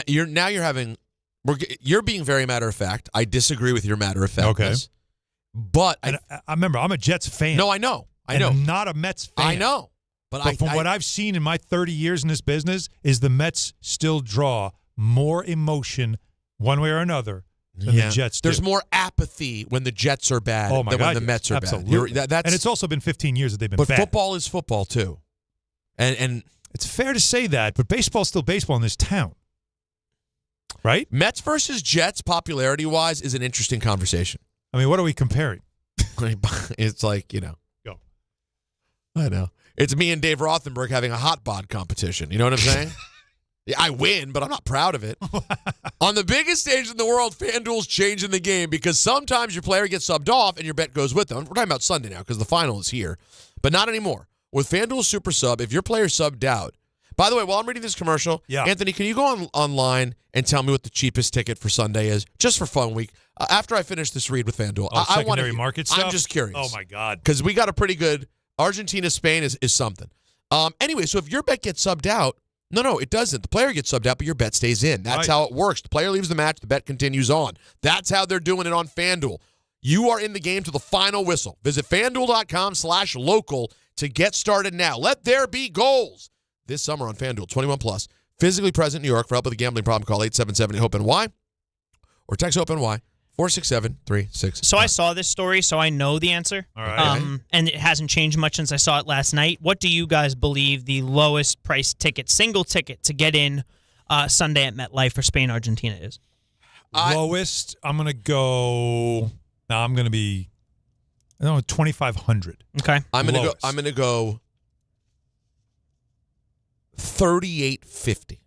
You're being very matter of fact. I disagree with your matter of factness. Okay. But I remember I'm a Jets fan. No, I know. And I'm not a Mets fan. I know. But from what I've seen in my 30 years in this business is the Mets still draw more emotion one way or another than the Jets do. There's more apathy when the Jets are bad than when the Mets are absolutely. bad. And it's also been 15 years that they've been bad. But football is football too. And it's fair to say that, but baseball's still baseball in this town. Right? Mets versus Jets, popularity-wise, is an interesting conversation. I mean, what are we comparing? It's like, Go. I know. It's me and Dave Rothenberg having a hot bod competition. You know what I'm saying? Yeah, I win, but I'm not proud of it. On the biggest stage in the world, FanDuel's changing the game because sometimes your player gets subbed off and your bet goes with them. We're talking about Sunday now because the final is here, but not anymore. With FanDuel Super Sub, if your player subbed out, by the way, while I'm reading this commercial, Anthony, can you go online and tell me what the cheapest ticket for Sunday is, just for fun week? After I finish this read with FanDuel, I want secondary market stuff? I'm just curious. Oh my God, because we got a pretty good Argentina, Spain is something. Anyway, so if your bet gets subbed out, no, it doesn't. The player gets subbed out, but your bet stays in. That's how it works. The player leaves the match, the bet continues on. That's how they're doing it on FanDuel. You are in the game to the final whistle. Visit FanDuel.com/local to get started now. Let there be goals this summer on FanDuel. 21 plus. Physically present in New York. For help with a gambling problem, call 877-HOPE-NY or text HOPE-NY 467-366. So I saw this story, so I know the answer. All right. And it hasn't changed much since I saw it last night. What do you guys believe the lowest price ticket, single ticket, to get in Sunday at MetLife for Spain, Argentina is? Lowest, I'm going to go... No, I'm going to be... I don't know, 2,500. Okay. I'm going to go 38.50.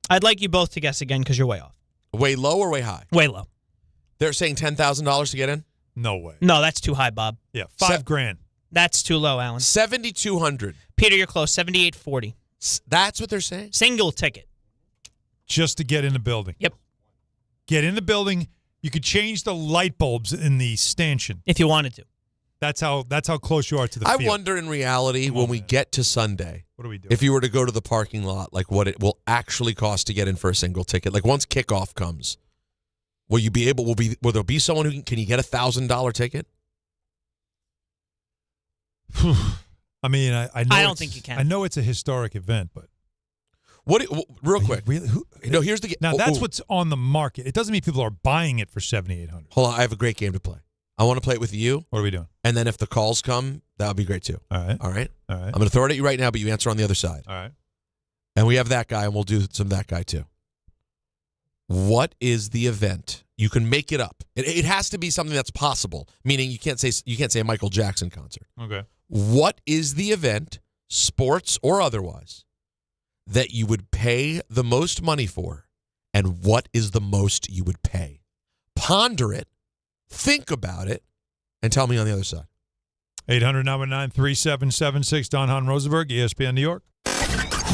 I'd like you both to guess again because you're way off. Way low or way high? Way low. They're saying $10,000 to get in? No way. No, that's too high, Bob. Yeah, $5,000. That's too low, Alan. 7,200. Peter, you're close. 7,840. That's what they're saying? Single ticket. Just to get in the building. Yep. Get in the building. You could change the light bulbs in the stanchion if you wanted to. That's how close you are to the field. I wonder in reality when we get to Sunday, what do we do? If you were to go to the parking lot, like what it will actually cost to get in for a single ticket. Like once kickoff comes, will there be someone who can you get $1,000 ticket? I mean, I know I don't think you can. I know it's a historic event, but real quick. Really? Here's the now. That's what's on the market. It doesn't mean people are buying it for $7,800. Hold on, I have a great game to play. I want to play it with you. What are we doing? And then if the calls come, that would be great too. All right. I'm going to throw it at you right now, but you answer on the other side. All right. And we have that guy, and we'll do some of that guy too. What is the event? You can make it up. It has to be something that's possible. Meaning you can't say a Michael Jackson concert. Okay. What is the event sports or otherwise, that you would pay the most money for, and what is the most you would pay? Ponder it, think about it, and tell me on the other side. 800-919-3776. Don Hahn Rosenberg, ESPN New York.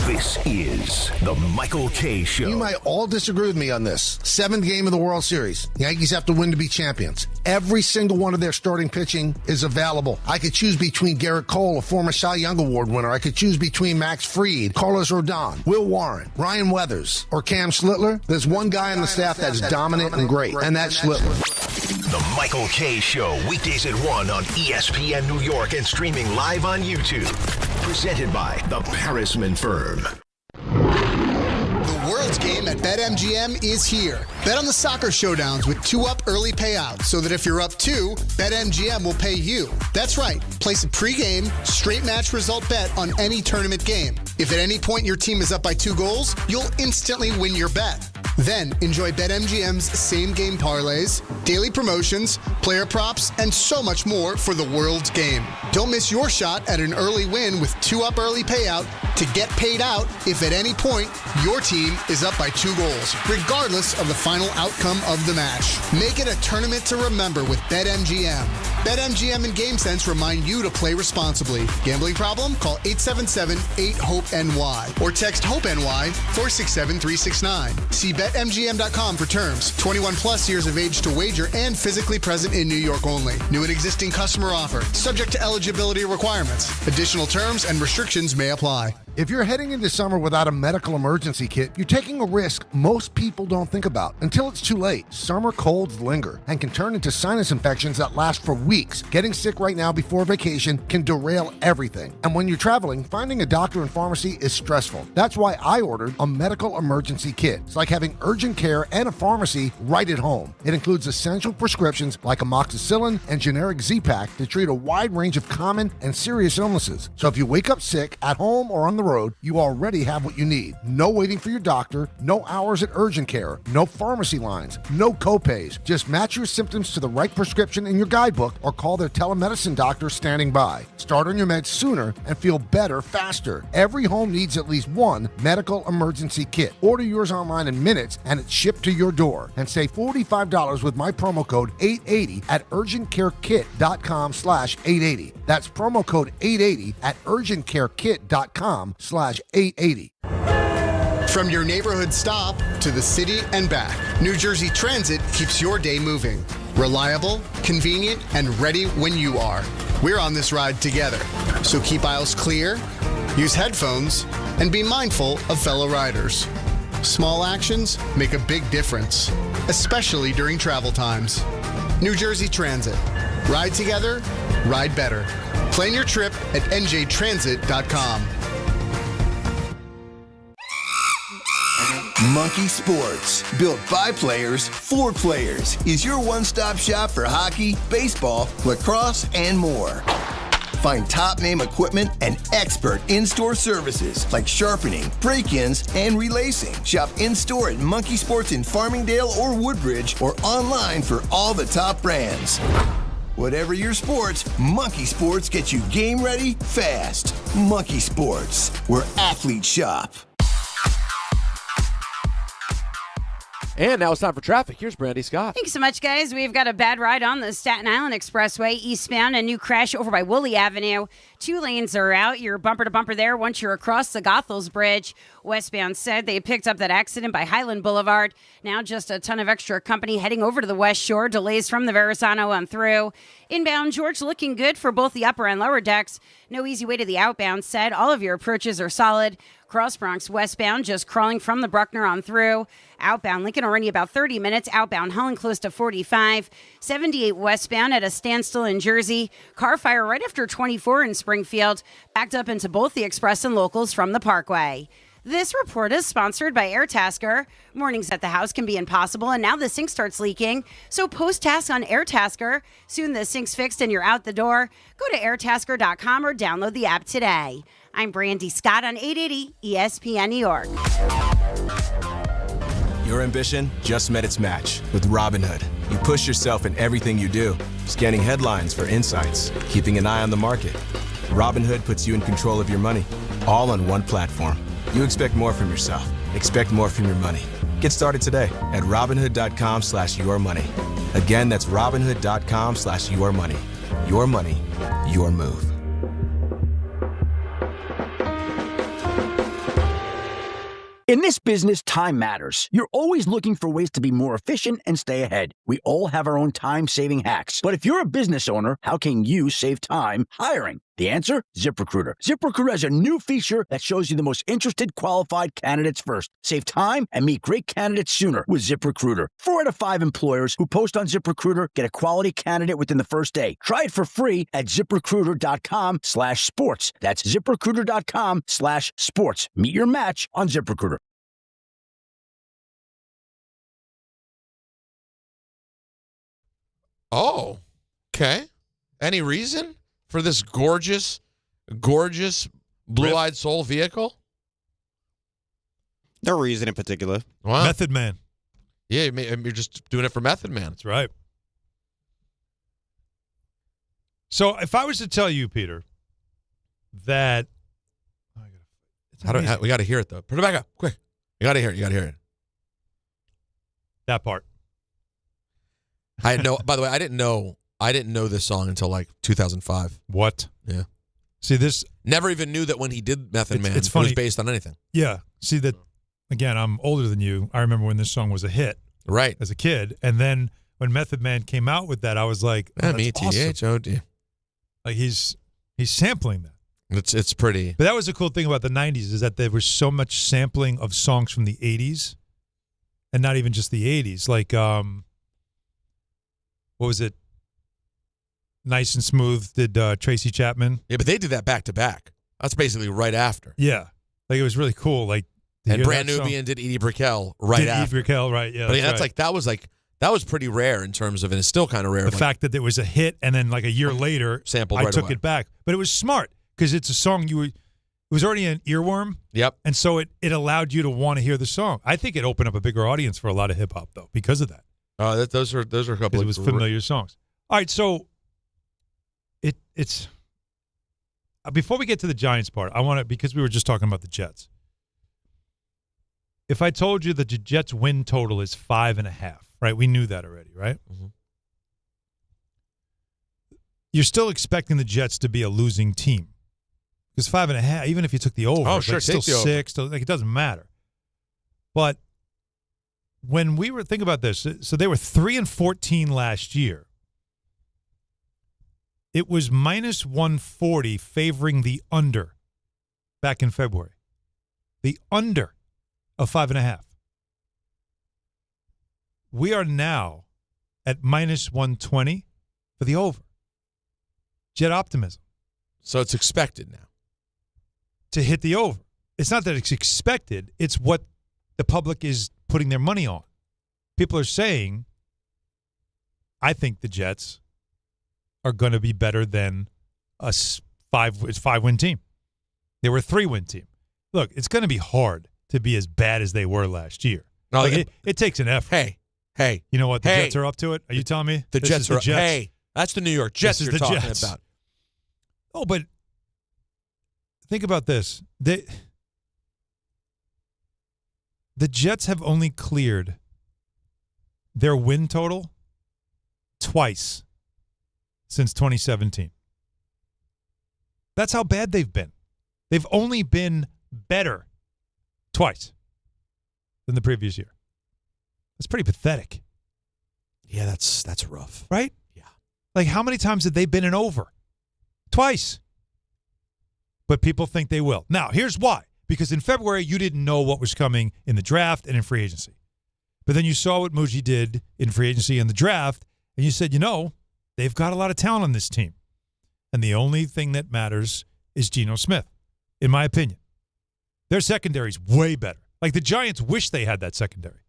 This is the Michael K. Show. You might all disagree with me on this. 7th game of the World Series. The Yankees have to win to be champions. Every single one of their starting pitching is available. I could choose between Garrett Cole, a former Cy Young Award winner. I could choose between Max Fried, Carlos Rodon, Will Warren, Ryan Weathers, or Cam Schlittler. There's one guy on the staff that's dominant and great, and that's Schlittler. The Michael K. Show, weekdays at 1 on ESPN New York and streaming live on YouTube. Presented by the Parisman Firm. The World's Game at BetMGM is here. Bet on the soccer showdowns with 2-up early payouts so that if you're up 2, BetMGM will pay you. That's right. Place a pregame, straight match result bet on any tournament game. If at any point your team is up by 2 goals, you'll instantly win your bet. Then enjoy BetMGM's same-game parlays, daily promotions, player props, and so much more for the World's Game. Don't miss your shot at an early win with 2-up early payout to get paid out if at any point your team is up by 2 goals, regardless of the final outcome of the match. Make it a tournament to remember with BetMGM. BetMGM and GameSense remind you to play responsibly. Gambling problem? Call 877-8-HOPE-NY or text HOPE-NY 467-369. See BetMGM.com for terms. 21 plus years of age to wager and physically present in New York only. New and existing customer offer. Subject to eligibility requirements. Additional terms and restrictions may apply. If you're heading into summer without a medical emergency kit, you're taking a risk most people don't think about until it's too late. Summer colds linger and can turn into sinus infections that last for weeks. Getting sick right now before vacation can derail everything. And when you're traveling, finding a doctor and pharmacy is stressful. That's why I ordered a medical emergency kit. It's like having urgent care and a pharmacy right at home. It includes essential prescriptions like amoxicillin and generic Z-Pak to treat a wide range of common and serious illnesses. So if you wake up sick at home or on the road, you already have what you need. No waiting for your doctor, no hours at urgent care, no pharmacy lines, no copays. Just match your symptoms to the right prescription in your guidebook or call their telemedicine doctor standing by. Start on your meds sooner and feel better faster. Every home needs at least one medical emergency kit. Order yours online in minutes and it's shipped to your door. And save $45 with my promo code 880 at urgentcarekit.com/880. That's promo code 880 at urgentcarekit.com/880. From your neighborhood stop to the city and back, New Jersey Transit keeps your day moving. Reliable, convenient, and ready when you are. We're on this ride together. So keep aisles clear, use headphones, and be mindful of fellow riders. Small actions make a big difference, especially during travel times. New Jersey Transit. Ride together, ride better. Plan your trip at njtransit.com. Monkey Sports, built by players for players, is your one-stop shop for hockey, baseball, lacrosse, and more. Find top-name equipment and expert in-store services like sharpening, break-ins, and relacing. Shop in-store at Monkey Sports in Farmingdale or Woodbridge or online for all the top brands. Whatever your sports, Monkey Sports gets you game ready fast. Monkey Sports, where athletes shop. And now it's time for traffic. Here's Brandy Scott. Thanks so much, guys. We've got a bad ride on the Staten Island Expressway eastbound. A new crash over by Woolley Avenue. 2 lanes are out. You're bumper to bumper there once you're across the Goethals Bridge. Westbound said they picked up that accident by Highland Boulevard. Now just a ton of extra company heading over to the West Shore. Delays from the Verrazano on through. Inbound, George, looking good for both the upper and lower decks. No easy way to the outbound said. All of your approaches are solid. Cross Bronx westbound, just crawling from the Bruckner on through. Outbound Lincoln already about 30 minutes. Outbound Holland close to 45. 78 westbound at a standstill in Jersey. Car fire right after 24 in Springfield. Backed up into both the express and locals from the Parkway. This report is sponsored by AirTasker. Mornings at the house can be impossible, and now the sink starts leaking. So post tasks on AirTasker. Soon the sink's fixed and you're out the door. Go to airtasker.com or download the app today. I'm Brandy Scott on 880 ESPN New York. Your ambition just met its match with Robinhood. You push yourself in everything you do, scanning headlines for insights, keeping an eye on the market, Robinhood puts you in control of your money, all on one platform. You expect more from yourself. Expect more from your money. Get started today at Robinhood.com/yourmoney. Again, that's Robinhood.com/yourmoney. Your money, your move. In this business, time matters. You're always looking for ways to be more efficient and stay ahead. We all have our own time-saving hacks. But if you're a business owner, how can you save time hiring? The answer? ZipRecruiter. ZipRecruiter has a new feature that shows you the most interested, qualified candidates first. Save time and meet great candidates sooner with ZipRecruiter. 4 out of 5 employers who post on ZipRecruiter get a quality candidate within the first day. Try it for free at ZipRecruiter.com/sports. That's ZipRecruiter.com/sports. Meet your match on ZipRecruiter. Oh, okay. Any reason for this gorgeous blue-eyed soul vehicle? No reason in particular. Wow. Method Man. Yeah, you're just doing it for Method Man. That's right. So if I was to tell you, Peter, that we got to hear it though. Put it back up, quick. You got to hear it. That part. I had no. By the way, I didn't know this song until like 2005. What? Yeah. See this. Never even knew that when he did Method Man, it's funny. It was based on anything. Yeah. See that. Again, I'm older than you. I remember when this song was a hit. Right. As a kid, and then when Method Man came out with that, I was like, oh, that's awesome. METHOD. Like he's sampling that. It's pretty. But that was the cool thing about the 90s is that there was so much sampling of songs from the 80s, and not even just the 80s. Like, what was it? Nice and Smooth did Tracy Chapman. Yeah, but they did that back to back. That's basically right after. Yeah, like it was really cool. Like, and Brand Nubian did Edie Brickell right after. Edie Brickell, right? Yeah, but that's right. That was pretty rare in terms of, and it's still kind of rare. The fact that it was a hit, and then like a year later, sampled. I took it back, but it was smart because it's a song it was already an earworm. Yep. And so it allowed you to want to hear the song. I think it opened up a bigger audience for a lot of hip hop though because of that. Those are a couple. It was familiar songs. All right, so it's before we get to the Giants part, I want to, because we were just talking about the Jets. If I told you that the Jets win total is 5.5, right? We knew that already, right? Mm-hmm. You're still expecting the Jets to be a losing team because 5.5, even if you took the over, oh sure, like still 6, still, like it doesn't matter. But when we were thinking about this, so they were 3-14 last year. It was minus 140 favoring the under back in February. The under of 5.5. We are now at minus 120 for the over. Jet optimism. So it's expected now to hit the over. It's not that it's expected. It's what the public is putting their money on. People are saying, I think the Jets are going to be better than a 5-win team. They were a 3-win team. Look, it's going to be hard to be as bad as they were last year. No, like it takes an effort. Hey. You know what? The Jets are up to it? Are you telling me? The Jets are up. Hey, that's the New York Jets you're talking about. Oh, but think about this. The Jets have only cleared their win total twice since 2017. That's how bad they've been. They've only been better twice than the previous year. That's pretty pathetic. Yeah, that's rough. Right? Yeah. Like how many times have they been in over? Twice. But people think they will. Now, here's why. Because in February, you didn't know what was coming in the draft and in free agency. But then you saw what Muji did in free agency and the draft, and you said, they've got a lot of talent on this team. And the only thing that matters is Geno Smith, in my opinion. Their secondary's way better. Like the Giants wish they had that secondary.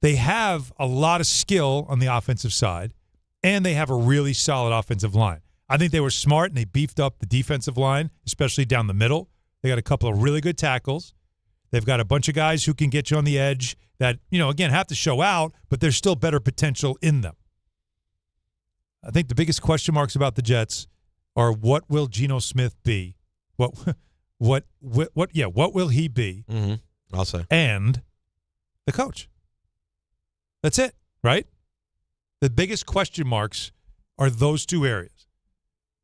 They have a lot of skill on the offensive side, and they have a really solid offensive line. I think they were smart, and they beefed up the defensive line, especially down the middle. They got a couple of really good tackles. They've got a bunch of guys who can get you on the edge that, again, have to show out, but there's still better potential in them. I think the biggest question marks about the Jets are what will Geno Smith be? What will he be? Mm-hmm. I'll say. And the coach. That's it, right? The biggest question marks are those two areas.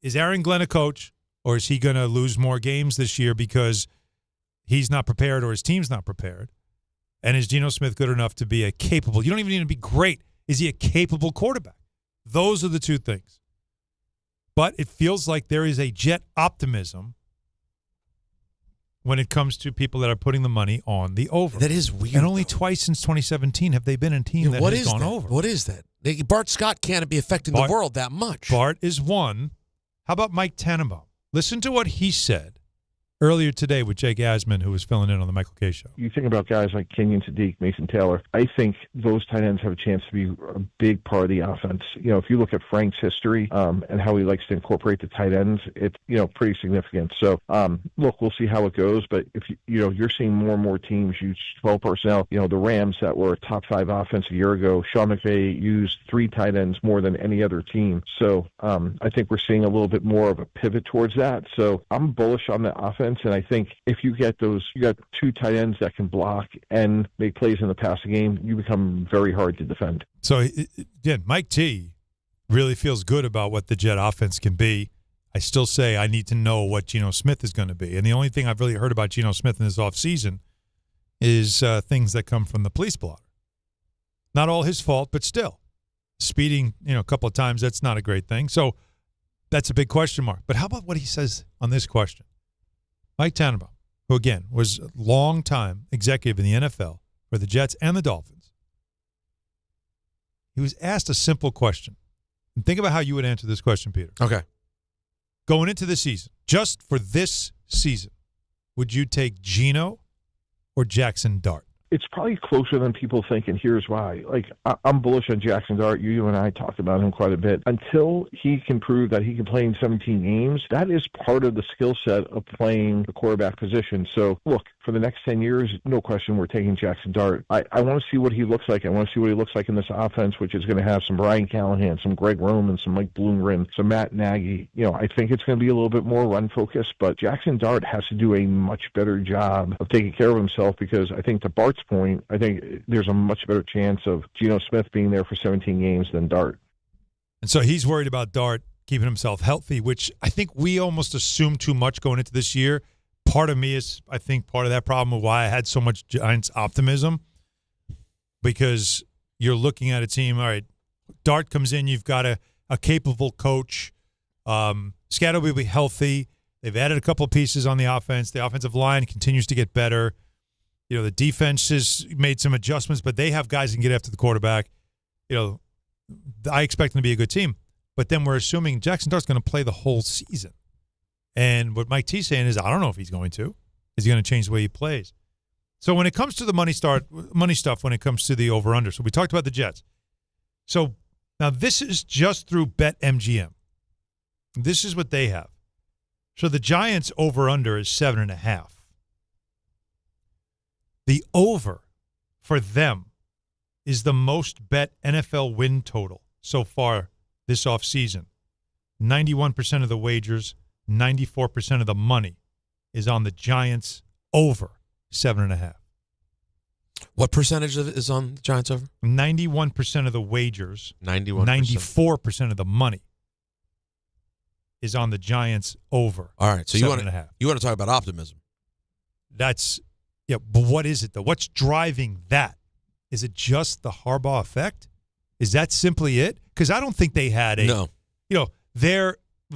Is Aaron Glenn a coach, or is he going to lose more games this year because he's not prepared or his team's not prepared? And is Geno Smith good enough to be a capable? You don't even need to be great. Is he a capable quarterback? Those are the two things. But it feels like there is a Jet optimism when it comes to people that are putting the money on the over. That is weird. And only twice since 2017 have they been a team that has gone over. What is that? Bart Scott can't be affecting the world that much. Bart is one. How about Mike Tannenbaum? Listen to what he said earlier today with Jake Asman, who was filling in on the Michael Kay Show. You think about guys like Kenyon Sadiq, Mason Taylor. I think those tight ends have a chance to be a big part of the offense. You know, if you look at Frank's history and how he likes to incorporate the tight ends, it's, you know, pretty significant. So, look, we'll see how it goes. But if you're seeing more and more teams use 12 personnel. You know, the Rams that were a top 5 offense a year ago, Sean McVay used 3 tight ends more than any other team. So, I think we're seeing a little bit more of a pivot towards that. So, I'm bullish on the offense, and I think if you get you got 2 tight ends that can block and make plays in the passing game, you become very hard to defend. So, again, Mike T really feels good about what the Jet offense can be. I still say I need to know what Geno Smith is going to be. And the only thing I've really heard about Geno Smith in this offseason is things that come from the police blotter. Not all his fault, but still. Speeding, a couple of times, that's not a great thing. So that's a big question mark. But how about what he says on this question? Mike Tannenbaum, who, again, was a long-time executive in the NFL for the Jets and the Dolphins. He was asked a simple question. And think about how you would answer this question, Peter. Okay. Going into the season, just for this season, would you take Geno or Jackson Dart? It's probably closer than people think, and here's why. Like, I'm bullish on Jackson Dart. You and I talked about him quite a bit. Until he can prove that he can play in 17 games, that is part of the skill set of playing the quarterback position. So, look, for the next 10 years, no question we're taking Jackson Dart. I want to see what he looks like. I want to see what he looks like in this offense, which is going to have some Brian Callahan, some Greg Roman, some Mike Bloomgren, some Matt Nagy. I think it's going to be a little bit more run-focused, but Jackson Dart has to do a much better job of taking care of himself, because I think to Bart's point, I think there's a much better chance of Geno Smith being there for 17 games than Dart. And so he's worried about Dart keeping himself healthy, which I think we almost assumed too much going into this year. Part of me is, I think, part of that problem of why I had so much Giants optimism, because you're looking at a team, all right, Dart comes in, you've got a capable coach. Scatto will be healthy. They've added a couple of pieces on the offense. The offensive line continues to get better. The defense has made some adjustments, but they have guys who can get after the quarterback. I expect them to be a good team. But then we're assuming Jackson Dart's going to play the whole season. And what Mike T's saying is, I don't know if he's going to. Is he going to change the way he plays? So when it comes to the money stuff, when it comes to the over-under, so we talked about the Jets. So now this is just through BetMGM. This is what they have. So the Giants over-under is 7.5. The over for them is the most bet NFL win total so far this offseason. 91% of the wagers, 94% of the money is on the Giants over 7.5. What percentage of it is on the Giants over? 91% of the wagers, 91%. 94% of the money is on the Giants over. All right, so 7.5. You want to talk about optimism? Yeah, but what is it, though? What's driving that? Is it just the Harbaugh effect? Is that simply it? Because I don't think they had No.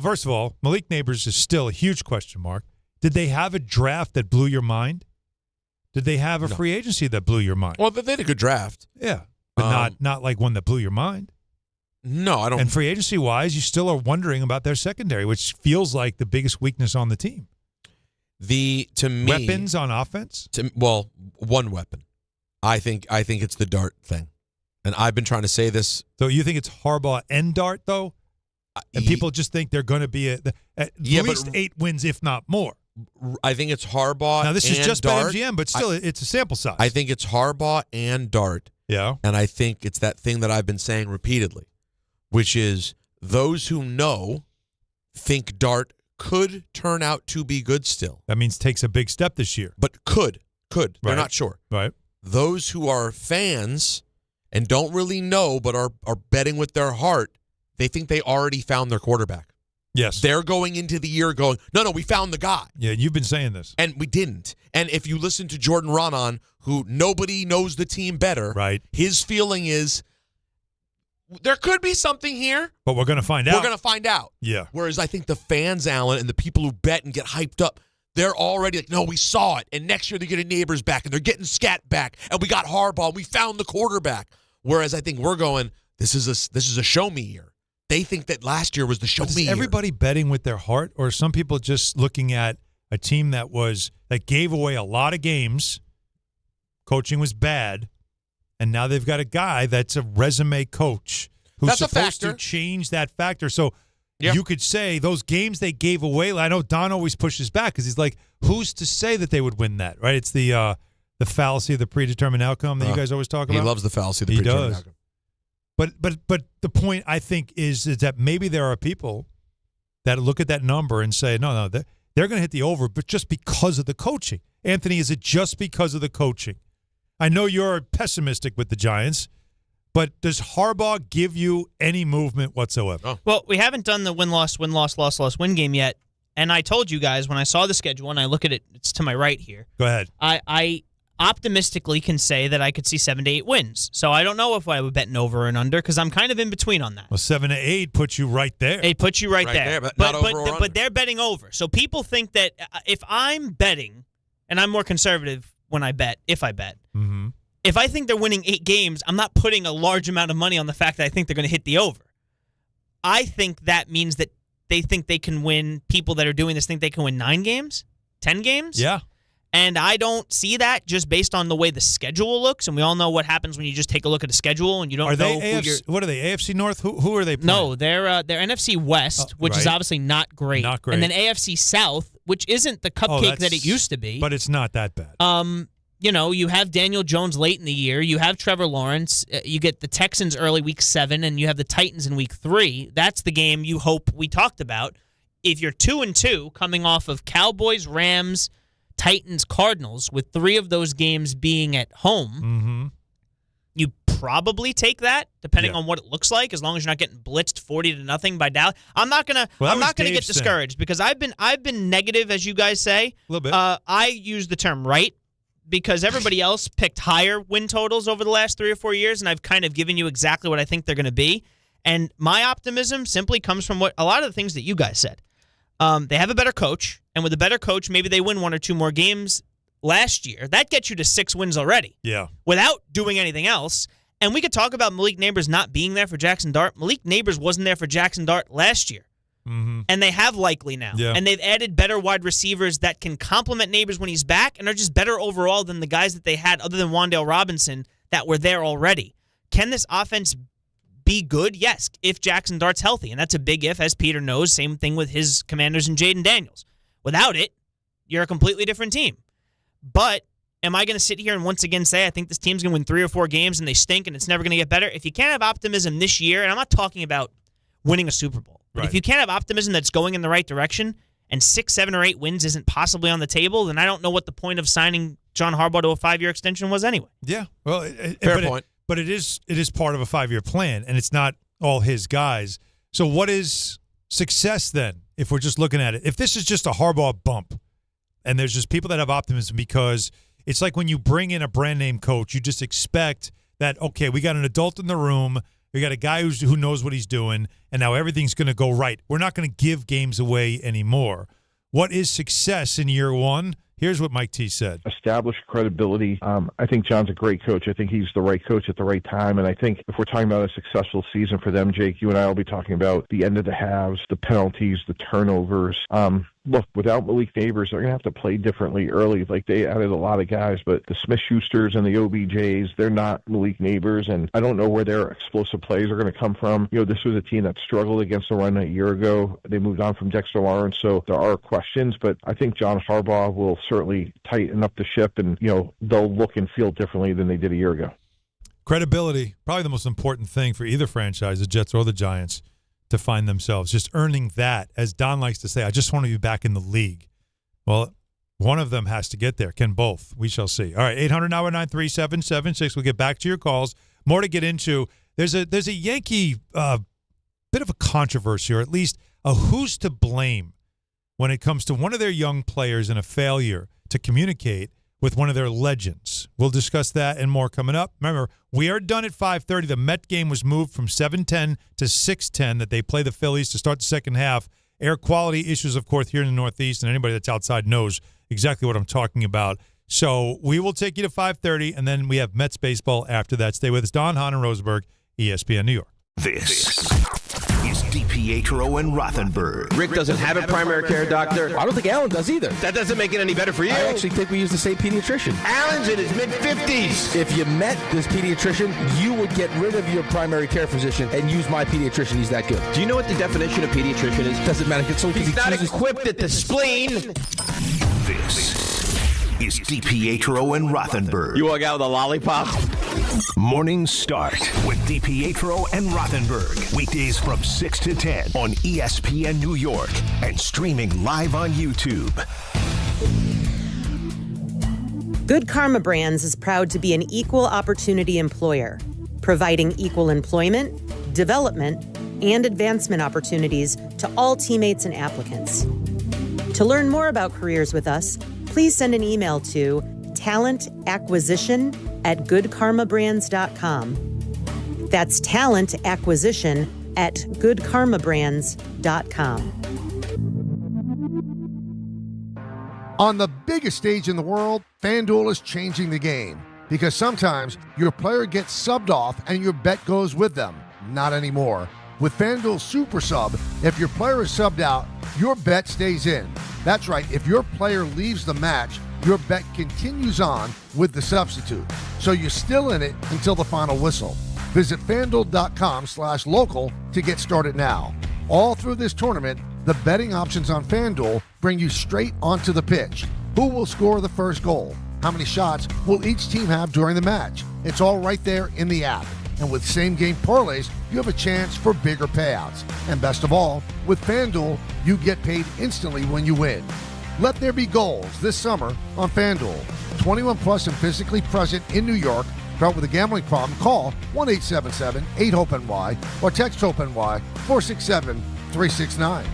First of all, Malik Neighbors is still a huge question mark. Did they have a draft that blew your mind? Did they have a free agency that blew your mind? Well, they had a good draft. Yeah, but not like one that blew your mind. No, I don't. And free agency-wise, you still are wondering about their secondary, which feels like the biggest weakness on the team. To me, weapons on offense? One weapon. I think it's the Dart thing. And I've been trying to say this. So you think it's Harbaugh and Dart, though? And people just think they're going to be at least 8 wins, if not more. I think it's Harbaugh. Now, this and is just Dart. BetMGM, but still, it's a sample size. I think it's Harbaugh and Dart. Yeah. And I think it's that thing that I've been saying repeatedly, which is those who know think Dart could turn out to be good still. That means takes a big step this year. But could. They're Right. not sure. Right. Those who are fans and don't really know but are betting with their heart, they think they already found their quarterback. Yes. They're going into the year going, no, we found the guy. Yeah, you've been saying this. And we didn't. And if you listen to Jordan Ronan, who nobody knows the team better, right? His feeling is there could be something here. But we're going to find out. We're going to find out. Yeah. Whereas I think the fans, Alan, and the people who bet and get hyped up, they're already like, no, we saw it. And next year they're getting Neighbors back, and they're getting Scat back, and we got Harbaugh, and we found the quarterback. Whereas I think we're going, this is a show me year. They think that last year was the show me year. Is everybody betting with their heart, or are some people just looking at a team that gave away a lot of games, coaching was bad, and now they've got a guy that's a resume coach who's supposed to change that factor. So you could say those games they gave away. I know Don always pushes back because he's like, who's to say that they would win that, right? It's the fallacy of the predetermined outcome that you guys always talk about. He loves the fallacy of the predetermined outcome. But the point, I think, is that maybe there are people that look at that number and say, no, they're going to hit the over, but just because of the coaching. Anthony, is it just because of the coaching? I know you're pessimistic with the Giants, but does Harbaugh give you any movement whatsoever? Oh. Well, we haven't done the win-loss, win-loss, loss-loss, win game yet, and I told you guys when I saw the schedule, and I look at it, it's to my right here. Go ahead. I optimistically can say that I could see 7 to 8 wins. So I don't know if I would bet an over and under because I'm kind of in between on that. Well, 7 to 8 puts you right there. It puts you right there. but not over or under. But they're betting over. So people think that if I'm betting, and I'm more conservative when I bet, if I bet, if I think they're winning 8 games, I'm not putting a large amount of money on the fact that I think they're going to hit the over. I think that means that they think they can win, people that are doing this think they can win 9 games, 10 games. Yeah. And I don't see that just based on the way the schedule looks. And we all know what happens when you just take a look at the schedule and you don't know who you're. What are they, AFC North? Who are they playing? No, they're NFC West, which is obviously not great. Not great. And then AFC South, which isn't the cupcake that it used to be. But it's not that bad. You have Daniel Jones late in the year. You have Trevor Lawrence. You get the Texans early week 7, and you have the Titans in week 3. That's the game you hope we talked about. If you're 2-2 coming off of Cowboys, Rams, Titans, Cardinals, with 3 of those games being at home, you probably take that, depending on what it looks like, as long as you're not getting blitzed 40-0 by Dallas. I'm not gonna get discouraged because I've been negative, as you guys say. A little bit. I use the term right because everybody else picked higher win totals over the last 3 or 4 years, and I've kind of given you exactly what I think they're going to be. And my optimism simply comes from what a lot of the things that you guys said. They have a better coach, and with a better coach, maybe they win 1 or 2 more games last year. That gets you to 6 wins already. Yeah. Without doing anything else. And we could talk about Malik Neighbors not being there for Jackson Dart. Malik Neighbors wasn't there for Jackson Dart last year. And they have likely now. Yeah. And they've added better wide receivers that can complement Neighbors when he's back and are just better overall than the guys that they had other than Wan'Dale Robinson that were there already. Can this offense be good? Yes, if Jackson Dart's healthy. And that's a big if, as Peter knows. Same thing with his Commanders and Jaden Daniels. Without it, you're a completely different team. But am I going to sit here and once again say I think this team's going to win 3 or 4 games and they stink and it's never going to get better? If you can't have optimism this year, and I'm not talking about winning a Super Bowl, but if you can't have optimism that's going in the right direction and 6, 7, or 8 wins isn't possibly on the table, then I don't know what the point of signing John Harbaugh to a 5-year extension was anyway. Yeah. Well, fair point. But it is part of a 5-year plan, and it's not all his guys. So what is success then, if we're just looking at it? If this is just a Harbaugh bump, and there's just people that have optimism because it's like when you bring in a brand-name coach, you just expect that, okay, we got an adult in the room, we got a guy who knows what he's doing, and now everything's going to go right. We're not going to give games away anymore. What is success in year 1? Here's what Mike T said. Establish credibility. I think John's a great coach. I think he's the right coach at the right time. And I think if we're talking about a successful season for them, Jake, you and I will be talking about the end of the halves, the penalties, the turnovers. Look, without Malik Neighbors, they're going to have to play differently early. Like, they added a lot of guys, but the Smith-Schusters and the OBJs, they're not Malik Neighbors, and I don't know where their explosive plays are going to come from. This was a team that struggled against the run a year ago. They moved on from Dexter Lawrence, so there are questions, but I think John Harbaugh will certainly tighten up the ship, and, they'll look and feel differently than they did a year ago. Credibility, probably the most important thing for either franchise, the Jets or the Giants. to find themselves, just earning that. As Don likes to say, I just want to be back in the league. Well, one of them has to get there. Can both? We shall see. All right, 800-919-3776. We'll get back to your calls. More to get into. There's a Yankee bit of a controversy, or at least a who's to blame when it comes to one of their young players and a failure to communicate with one of their legends. We'll discuss that and more coming up. Remember, we are done at 5:30. The Met game was moved from 7:10 to 6:10 that they play the Phillies to start the second half. Air quality issues, of course, here in the Northeast, and anybody that's outside knows exactly what I'm talking about. So we will take you to 5:30, and then we have Mets baseball after that. Stay with us. Don, Hahn, and Rosenberg, ESPN New York. This is DiPietro and Rothenberg. Rick doesn't have a primary care doctor. I don't think Alan does either. That doesn't make it any better for you. I actually think we use the same pediatrician. Alan's in his mid-50s. If you met this pediatrician, you would get rid of your primary care physician and use my pediatrician. He's that good. Do you know what the definition of pediatrician is? Doesn't matter. He's not equipped at the spleen. This is DiPietro and Rothenberg. You walk out with a lollipop? Morning Start with DiPietro and Rothenberg. Weekdays from 6 to 10 on ESPN New York and streaming live on YouTube. Good Karma Brands is proud to be an equal opportunity employer, providing equal employment, development, and advancement opportunities to all teammates and applicants. To learn more about careers with us, please send an email to talentacquisition@goodkarmabrands.com. That's talentacquisition@goodkarmabrands.com. On the biggest stage in the world, FanDuel is changing the game because sometimes your player gets subbed off and your bet goes with them. Not anymore. With FanDuel Super Sub, if your player is subbed out, your bet stays in. That's right. If your player leaves the match, your bet continues on with the substitute. So you're still in it until the final whistle. Visit FanDuel.com/local to get started now. All through this tournament, the betting options on FanDuel bring you straight onto the pitch. Who will score the first goal? How many shots will each team have during the match? It's all right there in the app. And with same-game parlays, you have a chance for bigger payouts. And best of all, with FanDuel, you get paid instantly when you win. Let there be goals this summer on FanDuel. 21 plus and physically present in New York. Start with a gambling problem? Call 1-877-8-HOPE-NY or text HOPE-NY 467-369.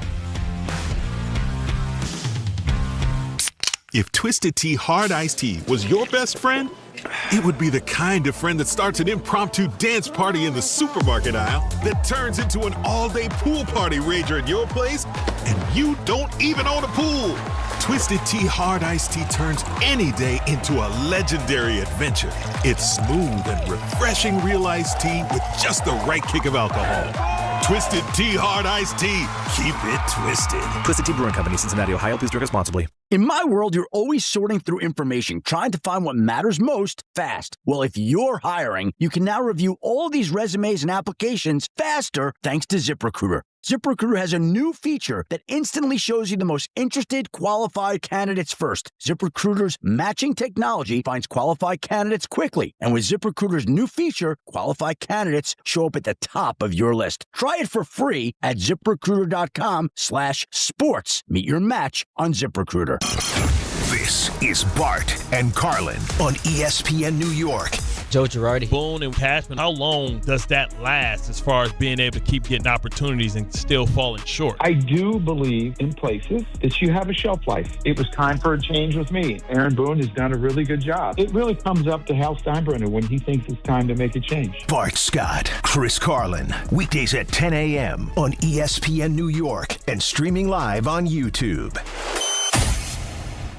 If Twisted Tea Hard Iced Tea was your best friend, it would be the kind of friend that starts an impromptu dance party in the supermarket aisle that turns into an all-day pool party rager at your place, and you don't even own a pool. Twisted Tea Hard Iced Tea turns any day into a legendary adventure. It's smooth and refreshing real iced tea with just the right kick of alcohol. Twisted Tea Hard Iced Tea. Keep it twisted. Twisted Tea Brewing Company, Cincinnati, Ohio. Please drink responsibly. In my world, you're always sorting through information, trying to find what matters most fast. Well, if you're hiring, you can now review all these resumes and applications faster thanks to ZipRecruiter. ZipRecruiter has a new feature that instantly shows you the most interested, qualified candidates first. ZipRecruiter's matching technology finds qualified candidates quickly. And with ZipRecruiter's new feature, qualified candidates show up at the top of your list. Try it for free at ZipRecruiter.com/sports. Meet your match on ZipRecruiter. This is Bart and Carlin on ESPN New York. Joe Girardi. Boone and Cashman, how long does that last as far as being able to keep getting opportunities and still falling short? I do believe in places that you have a shelf life. It was time for a change with me. Aaron Boone has done a really good job. It really comes up to Hal Steinbrenner when he thinks it's time to make a change. Bart Scott, Chris Carlin, weekdays at 10 a.m. on ESPN New York and streaming live on YouTube.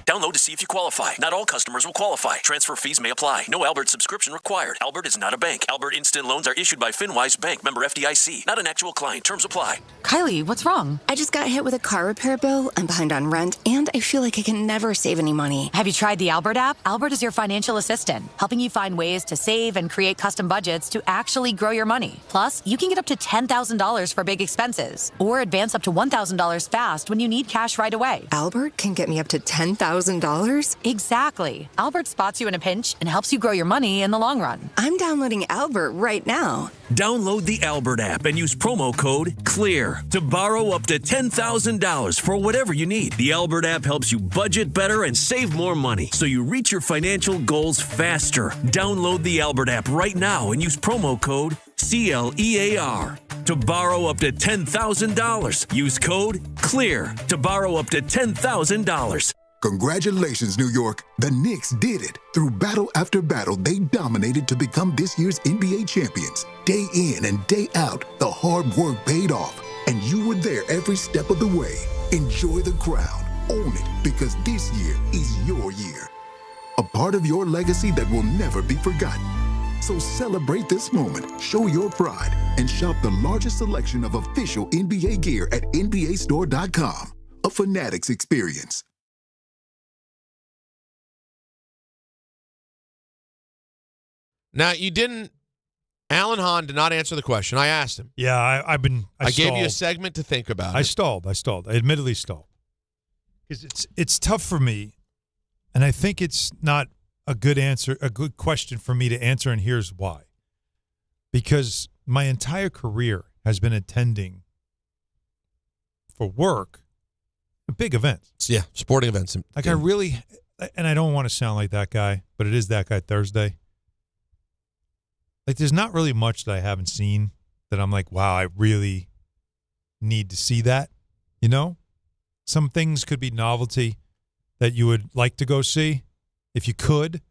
Download to see if you qualify. Not all customers will qualify. Transfer fees may apply. No Albert subscription required. Albert is not a bank. Albert Instant Loans are issued by FinWise Bank, member FDIC. Not an actual client. Terms apply. Kylie, what's wrong? I just got hit with a car repair bill. I'm behind on rent, and I feel like I can never save any money. Have you tried the Albert app? Albert is your financial assistant, helping you find ways to save and create custom budgets to actually grow your money. Plus, you can get up to $10,000 for big expenses, or advance up to $1,000 fast when you need cash right away. Albert can get me up to $10,000 $10,000? Exactly. Albert spots you in a pinch and helps you grow your money in the long run. I'm downloading Albert right now. Download the Albert app and use promo code CLEAR to borrow up to $10,000 for whatever you need. The Albert app helps you budget better and save more money so you reach your financial goals faster. Download the Albert app right now and use promo code CLEAR to borrow up to $10,000. Use code CLEAR to borrow up to $10,000. Congratulations, New York. The Knicks did it. Through battle after battle, they dominated to become this year's NBA champions. Day in and day out, the hard work paid off, and you were there every step of the way. Enjoy the crown. Own it, because this year is your year. A part of your legacy that will never be forgotten. So celebrate this moment, show your pride, and shop the largest selection of official NBA gear at NBAstore.com. A Fanatics experience. Now, Alan Hahn did not answer the question. I asked him. Yeah, I gave you a segment to think about. I stalled. I admittedly stalled. Because it's tough for me, and I think it's not a good question for me to answer, and here's why. Because my entire career has been attending for work big events. Yeah, sporting events. Like I really, and I don't want to sound like that guy, but it is that guy Thursday. Like there's not really much that I haven't seen that I'm like, wow, I really need to see that. You know? Some things could be novelty that you would like to go see if you could,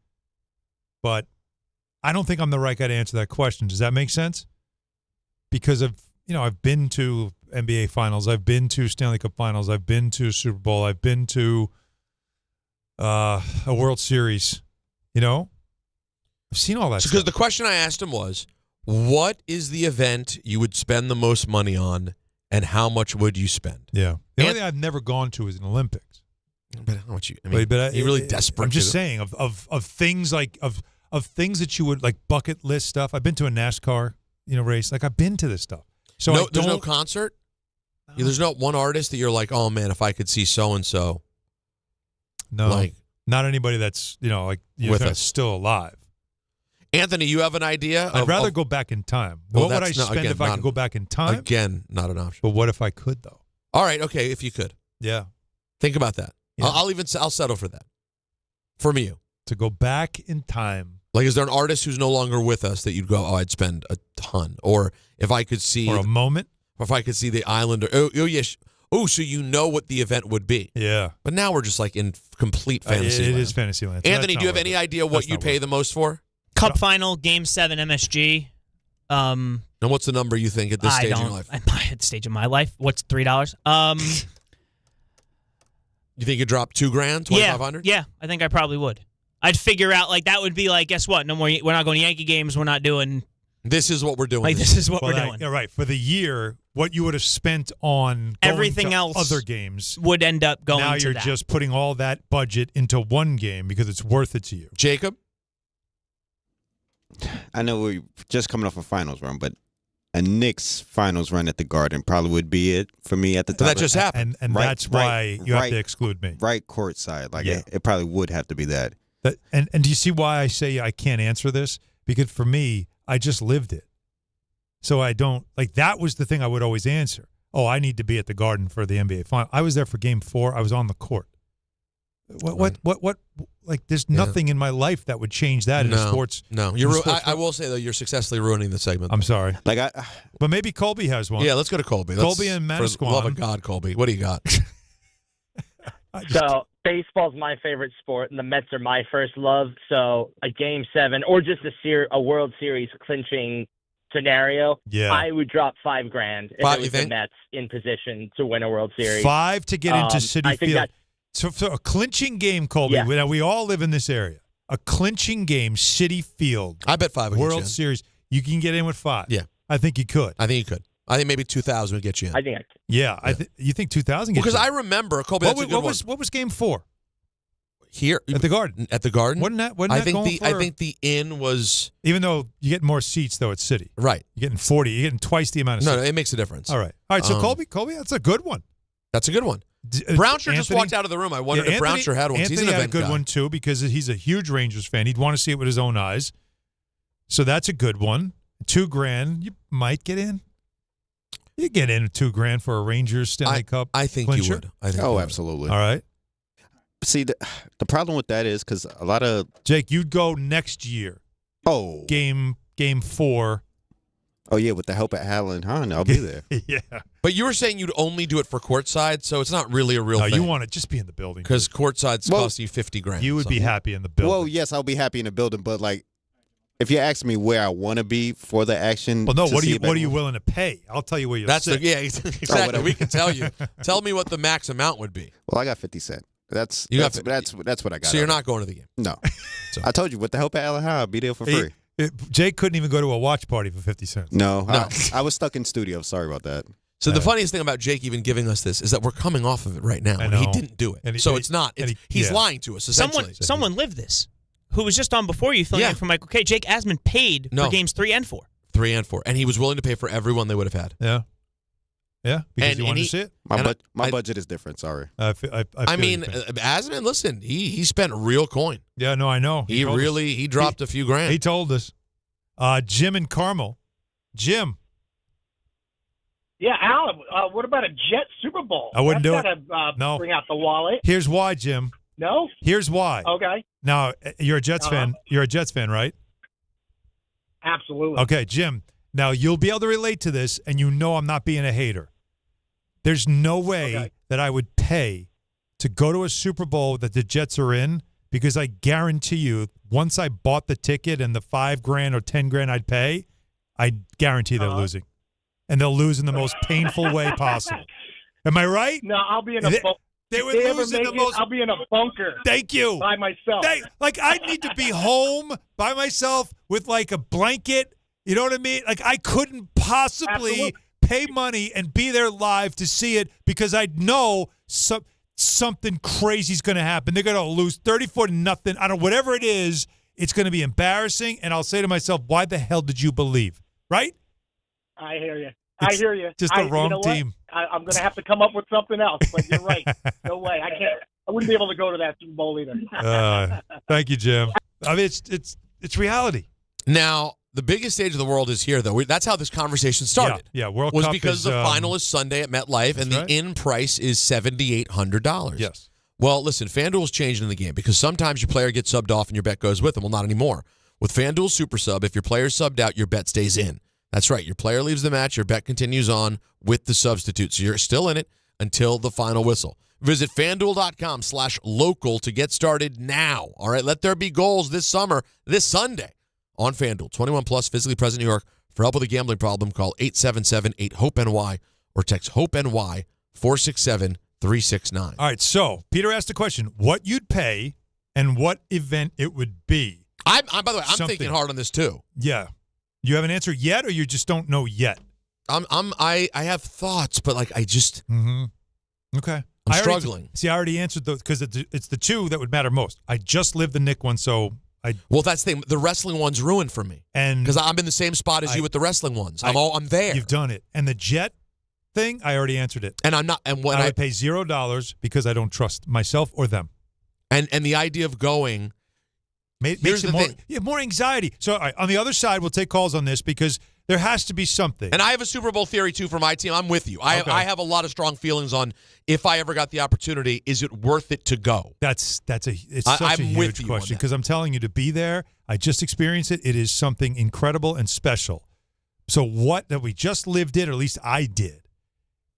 but I don't think I'm the right guy to answer that question. Does that make sense? Because I've been to NBA Finals, I've been to Stanley Cup Finals, I've been to Super Bowl, I've been to a World Series. You know, I've seen all that. Because the question I asked him was, what is the event you would spend the most money on, and how much would you spend? Yeah, the only thing I've never gone to is an Olympics. But how much you're really desperate. I'm just saying of things like of things that you would like bucket list stuff. I've been to a NASCAR race. Like I've been to this stuff. So there's no concert. Yeah, there's not one artist that you're like, oh man, if I could see so and so. No, like not anybody that's with us still alive. Anthony, you have an idea? I'd rather go back in time. What would I spend if I could go back in time? Again, not an option. But what if I could though? All right, okay, if you could. Yeah. Think about that. Yeah. I'll settle for that. From you. To go back in time. Like, is there an artist who's no longer with us that you'd go, oh, I'd spend a ton? Or if I could see... Or a moment? Or if I could see the Islander... Oh, yes. Oh, so you know what the event would be. Yeah. But now we're just like in complete fantasy land. It is fantasy land. Anthony, do you have any idea what you'd pay the most for? Cup final, Game 7, MSG. And what's the number you think at this stage in your life? At this stage of my life? What's $3? You think you'd drop $2,000, $2,500? Yeah, I think I probably would. I'd figure out, like, that would be like, guess what? No more. We're not going to Yankee games. We're not doing. This is what we're doing. Like, this is what we're doing. Yeah, right. For the year, what you would have spent on everything else, other games would end up going. Now to you're that. just putting all that budget into one game because it's worth it to you. Jacob, I know we're just coming off a finals run, but a Knicks finals run at the Garden probably would be it for me at the top. That just happened, and that's why you have to exclude me. Right courtside, like it probably would have to be that. And do you see why I say I can't answer this? Because for me, I just lived it. So I don't, like, that was the thing I would always answer. Oh, I need to be at the Garden for the NBA Final. I was there for Game 4. I was on the court. What? Like, there's nothing in my life that would change that in sports. No, I will say though, you're successsually ruining the segment. I'm sorry. But maybe Colby has one. Yeah, let's go to Colby. Colby and Manasquan. For the love of God, Colby, what do you got? So baseball's my favorite sport, and the Mets are my first love. So a Game 7 or just a World Series clinching scenario, I would drop $5,000 if it was the Mets in position to win a World Series. $5 to get into Citi Field. So a clinching game, Colby. Yeah. Now, we all live in this area. A clinching game, Citi Field. I bet $5 would World get you in. Series. You can get in with $5. Yeah, I think you could. I think you could. I think maybe 2,000 would get you in. I think I could. Yeah. You think 2,000 gets because you in? I remember Colby. What was Game 4? Here at the Garden. At the Garden. Wasn't that I going think the inn was. Even though you get more seats though at Citi. Right. You're getting 40. You're getting twice the amount of seats. No, it makes a difference. All right. So Colby, that's a good one. That's a good one. Brownshire just walked out of the room. I wondered if Brownshire had one. Anthony had a good one, too, because he's a huge Rangers fan. He'd want to see it with his own eyes. So that's a good one. $2,000, you might get in. You get in $2,000 for a Rangers Stanley Cup. I think clincher. you would. I think you would. Absolutely. All right. See, the problem with that is because a lot of Jake, you'd go next year. Oh, game 4. Oh yeah, with the help at Hahn and Hahn, I'll be there. Yeah. But you were saying you'd only do it for courtside, so it's not really a real thing. You want to just be in the building because courtside's costing you $50,000. You would be happy in the building. Well, yes, I'll be happy in the building, but like, if you ask me where I want to be for the action, well, no. What are you willing to pay? I'll tell you where you're. Exactly. We can tell you. Tell me what the max amount would be. Well, I got 50 cents. That's what I got. So you're not going to the game? No. So. I told you, with the help of Hahn, I'll be there for free. Jake couldn't even go to a watch party for 50 cents. No. I was stuck in studio. Sorry about that. So the funniest thing about Jake even giving us this is that we're coming off of it right now, and he didn't do it. He's lying to us, essentially. Someone lived this. Who was just on before you filling in for Michael K. Jake Asman paid for games 3 and 4. 3 and 4. And he was willing to pay for everyone they would have had. Yeah. Yeah, because you wanted to see it? My budget is different, sorry. I mean, Asman, listen, he spent real coin. Yeah, no, I know. He dropped a few grand. He told us. Jim and Carmel. Jim. Yeah, Alan, what about a Jet Super Bowl? I wouldn't do it. No. Bring out the wallet. Here's why, Jim. No? Here's why. Okay. Now, you're a Jets fan. You're a Jets fan, right? Absolutely. Okay, Jim. Now, you'll be able to relate to this, and you know I'm not being a hater. There's no way that I would pay to go to a Super Bowl that the Jets are in, because I guarantee you, once I bought the ticket and the $5,000 or $10,000 I'd pay, I guarantee they're losing. And they'll lose in the most painful way possible. Am I right? No, I'll be in a They would lose in the most. I'll be in a bunker. Thank you. By myself. I need to be home by myself with like a blanket. You know what I mean? Like I couldn't possibly pay money and be there live to see it because I know something crazy is going to happen. They're going to lose 34-0. I don't know, whatever it is. It's going to be embarrassing, and I'll say to myself, "Why the hell did you believe?" Right? I hear you. I hear you. Just the wrong team. I'm going to have to come up with something else, but you're right. No way. I can't. I wouldn't be able to go to that Super Bowl either. Thank you, Jim. I mean, it's reality. Now, the biggest stage of the world is here, though. That's how this conversation started. Yeah, World was Cup because the final is Sunday at MetLife, and the in price is $7,800. Yes. Well, listen, FanDuel's changing the game because sometimes your player gets subbed off and your bet goes with them. Well, not anymore. With FanDuel Super Sub, if your player's subbed out, your bet stays in. That's right. Your player leaves the match, your bet continues on with the substitute. So you're still in it until the final whistle. Visit FanDuel.com/local to get started now. All right, let there be goals this summer, this Sunday on FanDuel. 21 plus, physically present in New York. For help with a gambling problem, call 877-8-HOPE-NY or text HOPE-NY 467-369. All right, so Peter asked the question, what you'd pay and what event it would be. By the way, I'm thinking hard on this too. Yeah. You have an answer yet, or you just don't know yet? I have thoughts, but like I just okay. I'm struggling. I already answered those because it's the two that would matter most. I just lived the Nick one, so well, that's the thing. The wrestling one's ruined for me, and because I'm in the same spot as you with the wrestling ones. I'm there. You've done it, and the Jet thing, I already answered it, and I'm not. And when I would pay $0 because I don't trust myself or them, and the idea of going. Makes it more anxiety. So on the other side, we'll take calls on this because there has to be something. And I have a Super Bowl theory, too, for my team. I'm with you. I have a lot of strong feelings on if I ever got the opportunity, is it worth it to go? It's such a huge question because I'm telling you to be there. I just experienced it. It is something incredible and special. So what that we just lived it, or at least I did,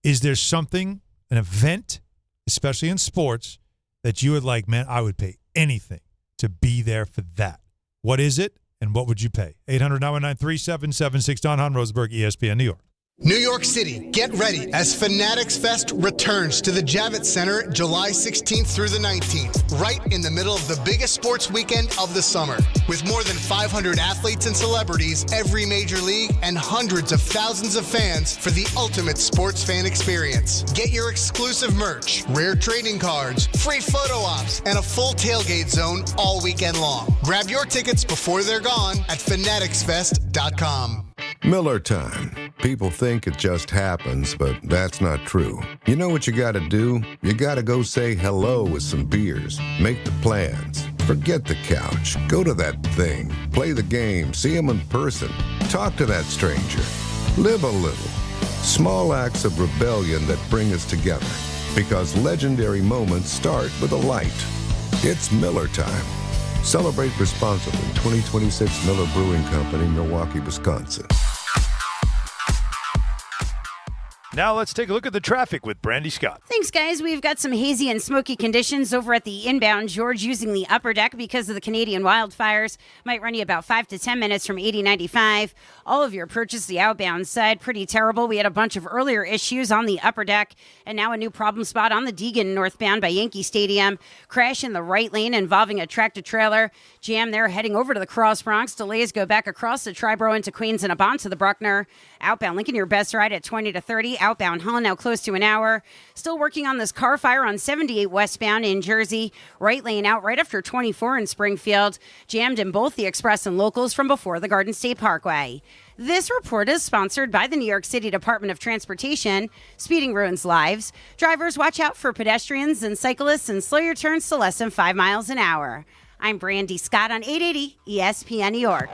is there something, an event, especially in sports, that you would like, man, I would pay anything to be there for that. What is it, and what would you pay? 800-919-3776. Don Hahn, Rosenberg, ESPN, New York. New York City, get ready as Fanatics Fest returns to the Javits Center July 16th through the 19th, right in the middle of the biggest sports weekend of the summer. With more than 500 athletes and celebrities, every major league, and hundreds of thousands of fans for the ultimate sports fan experience. Get your exclusive merch, rare trading cards, free photo ops, and a full tailgate zone all weekend long. Grab your tickets before they're gone at fanaticsfest.com. Miller Time. People think it just happens, but that's not true. You know what you gotta do? You gotta go say hello with some beers. Make the plans. Forget the couch. Go to that thing. Play the game. See him in person. Talk to that stranger. Live a little. Small acts of rebellion that bring us together. Because legendary moments start with a light. It's Miller time. Celebrate responsibly. 2026 Miller Brewing Company, Milwaukee, Wisconsin. Now let's take a look at the traffic with Brandy Scott. Thanks, guys. We've got some hazy and smoky conditions over at the inbound George using the upper deck because of the Canadian wildfires. Might run you about 5 to 10 minutes from 8095. All of your approaches the outbound side, pretty terrible. We had a bunch of earlier issues on the upper deck, and now a new problem spot on the Deegan northbound by Yankee Stadium. Crash in the right lane involving a tractor-trailer. Jam there heading over to the Cross Bronx. Delays go back across the Triborough into Queens and up onto the Bruckner. Outbound Lincoln, your best ride at 20 to 30. Outbound Hahn, now close to an hour. Still working on this car fire on 78 westbound in Jersey. Right lane out right after 24 in Springfield. Jammed in both the express and locals from before the Garden State Parkway. This report is sponsored by the New York City Department of Transportation. Speeding ruins lives. Drivers, watch out for pedestrians and cyclists and slow your turns to less than 5 miles an hour. I'm Brandy Scott on 880 ESPN New York.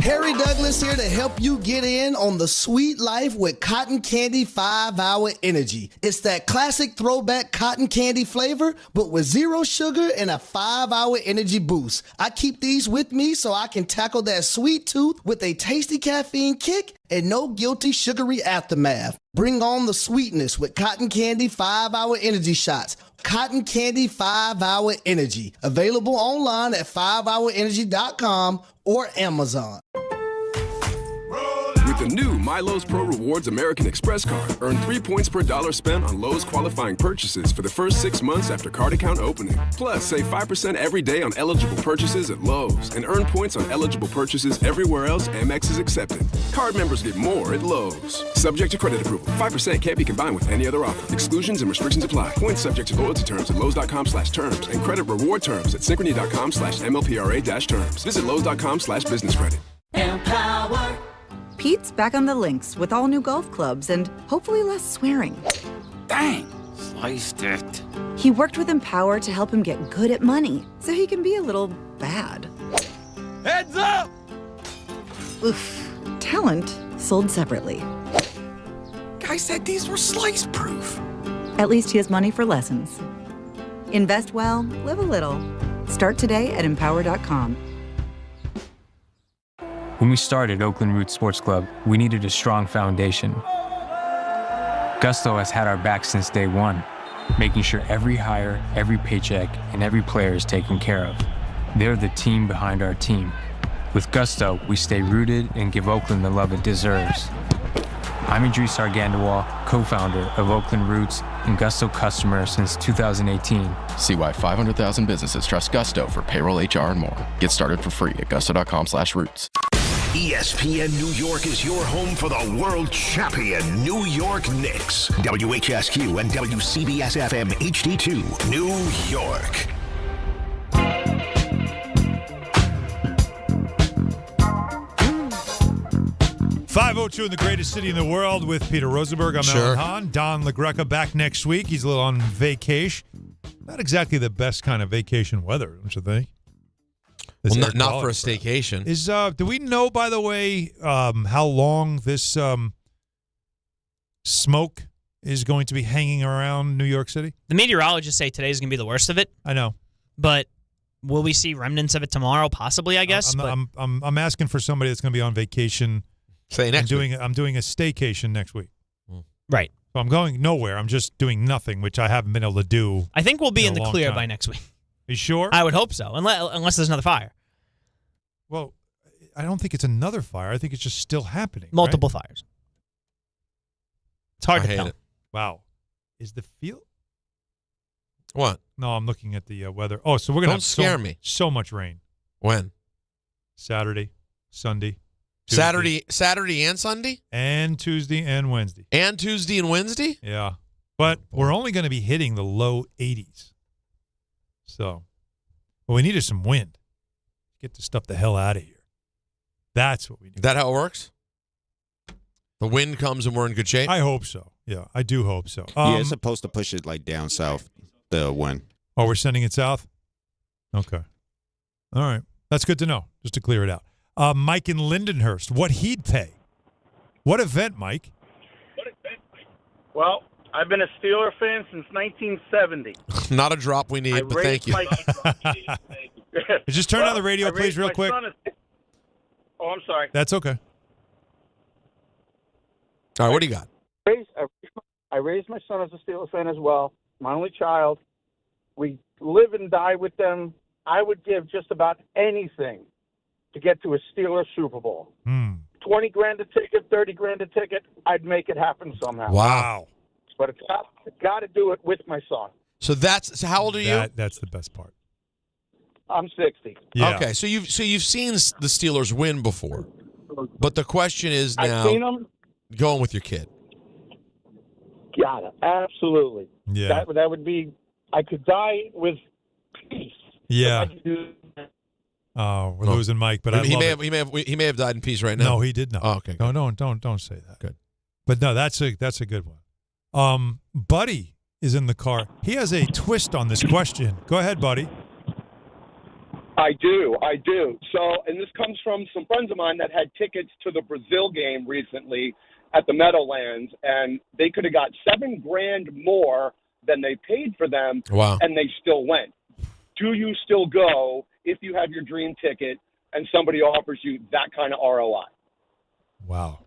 Harry Douglas here to help you get in on the sweet life with Cotton Candy 5-Hour Energy. It's that classic throwback cotton candy flavor, but with 0 sugar and a 5-hour energy boost. I keep these with me so I can tackle that sweet tooth with a tasty caffeine kick and no guilty sugary aftermath. Bring on the sweetness with Cotton Candy 5-Hour Energy shots. Cotton Candy 5-Hour Energy. Available online at 5hourenergy.com or Amazon. With the new MyLowe's Pro Rewards American Express card, earn 3 points per dollar spent on Lowe's qualifying purchases for the first 6 months after card account opening. Plus, save 5% every day on eligible purchases at Lowe's and earn points on eligible purchases everywhere else Amex is accepted. Card members get more at Lowe's. Subject to credit approval. 5% can't be combined with any other offer. Exclusions and restrictions apply. Points subject to loyalty terms at Lowe's.com/terms and credit reward terms at Synchrony.com/MLPRA-terms. Visit Lowe's.com/business credit. Empower. Pete's back on the links with all new golf clubs and hopefully less swearing. Dang, sliced it. He worked with Empower to help him get good at money so he can be a little bad. Heads up! Oof. Talent sold separately. Guy said these were slice-proof. At least he has money for lessons. Invest well, live a little. Start today at Empower.com. When we started Oakland Roots Sports Club, we needed a strong foundation. Gusto has had our back since day one, making sure every hire, every paycheck, and every player is taken care of. They're the team behind our team. With Gusto, we stay rooted and give Oakland the love it deserves. I'm Idris Argandawal, co-founder of Oakland Roots and Gusto customer since 2018. See why 500,000 businesses trust Gusto for payroll, HR, and more. Get started for free at gusto.com/roots. ESPN New York is your home for the world champion New York Knicks. WHSQ and WCBS-FM HD2, New York. .502 in the greatest city in the world with Peter Rosenberg. I'm Alan Hahn. Don LaGreca back next week. He's a little on vacation. Not exactly the best kind of vacation weather, don't you think? Well, not for a staycation. Do we know, by the way, how long this smoke is going to be hanging around New York City? The meteorologists say today is going to be the worst of it. I know. But will we see remnants of it tomorrow? Possibly, I guess. I'm asking for somebody that's going to be on vacation. Say next week. I'm doing a staycation next week. Right. So I'm going nowhere. I'm just doing nothing, which I haven't been able to do. I think we'll be in the clear time. by next week. You sure? I would hope so, unless there's another fire. Well, I don't think it's another fire. I think it's just still happening. Multiple fires. It's hard to tell. It. Wow. Is the field? What? No, I'm looking at the weather. Oh, so we're going to have scare me. So much rain. When? Saturday, Sunday. Tuesday. Saturday and Sunday? And Tuesday and Wednesday. And Tuesday and Wednesday? Yeah. But we're only going to be hitting the low 80s. So, what we need is some wind. Get the stuff the hell out of here. That's what we need. Is that how it works? The wind comes and we're in good shape? I hope so. Yeah, I do hope so. Yeah, it's supposed to push it like down south, the wind. Oh, we're sending it south? Okay. All right. That's good to know, just to clear it out. Mike in Lindenhurst, what he'd pay. What event, Mike? Well, I've been a Steeler fan since 1970. Not a drop we need, but thank you. Just turn on the radio, please, real quick. Oh, I'm sorry. That's okay. All right, what do you got? I raised my son as a Steelers fan as well, my only child. We live and die with them. I would give just about anything to get to a Steelers Super Bowl. 20 grand a ticket, 30 grand a ticket, I'd make it happen somehow. Wow. But it's got to do it with my son. So how old are you? That's the best part. I'm 60. Yeah. Okay, so you've seen the Steelers win before. But the question is now, I've seen them. Going with your kid. Got it. Absolutely. Yeah. That would be, I could die with peace. Yeah. Oh, we're losing Mike, but he may have died in peace right now. No, he did not. Oh, okay. No, don't say that. Good. But no, that's a good one. Buddy is in the car. He has a twist on this question. Go ahead, Buddy. I do. So, and this comes from some friends of mine that had tickets to the Brazil game recently at the Meadowlands, and they could have got $7 grand more than they paid for them. Wow. And they still went. Do you still go if you have your dream ticket and somebody offers you that kind of ROI? Wow.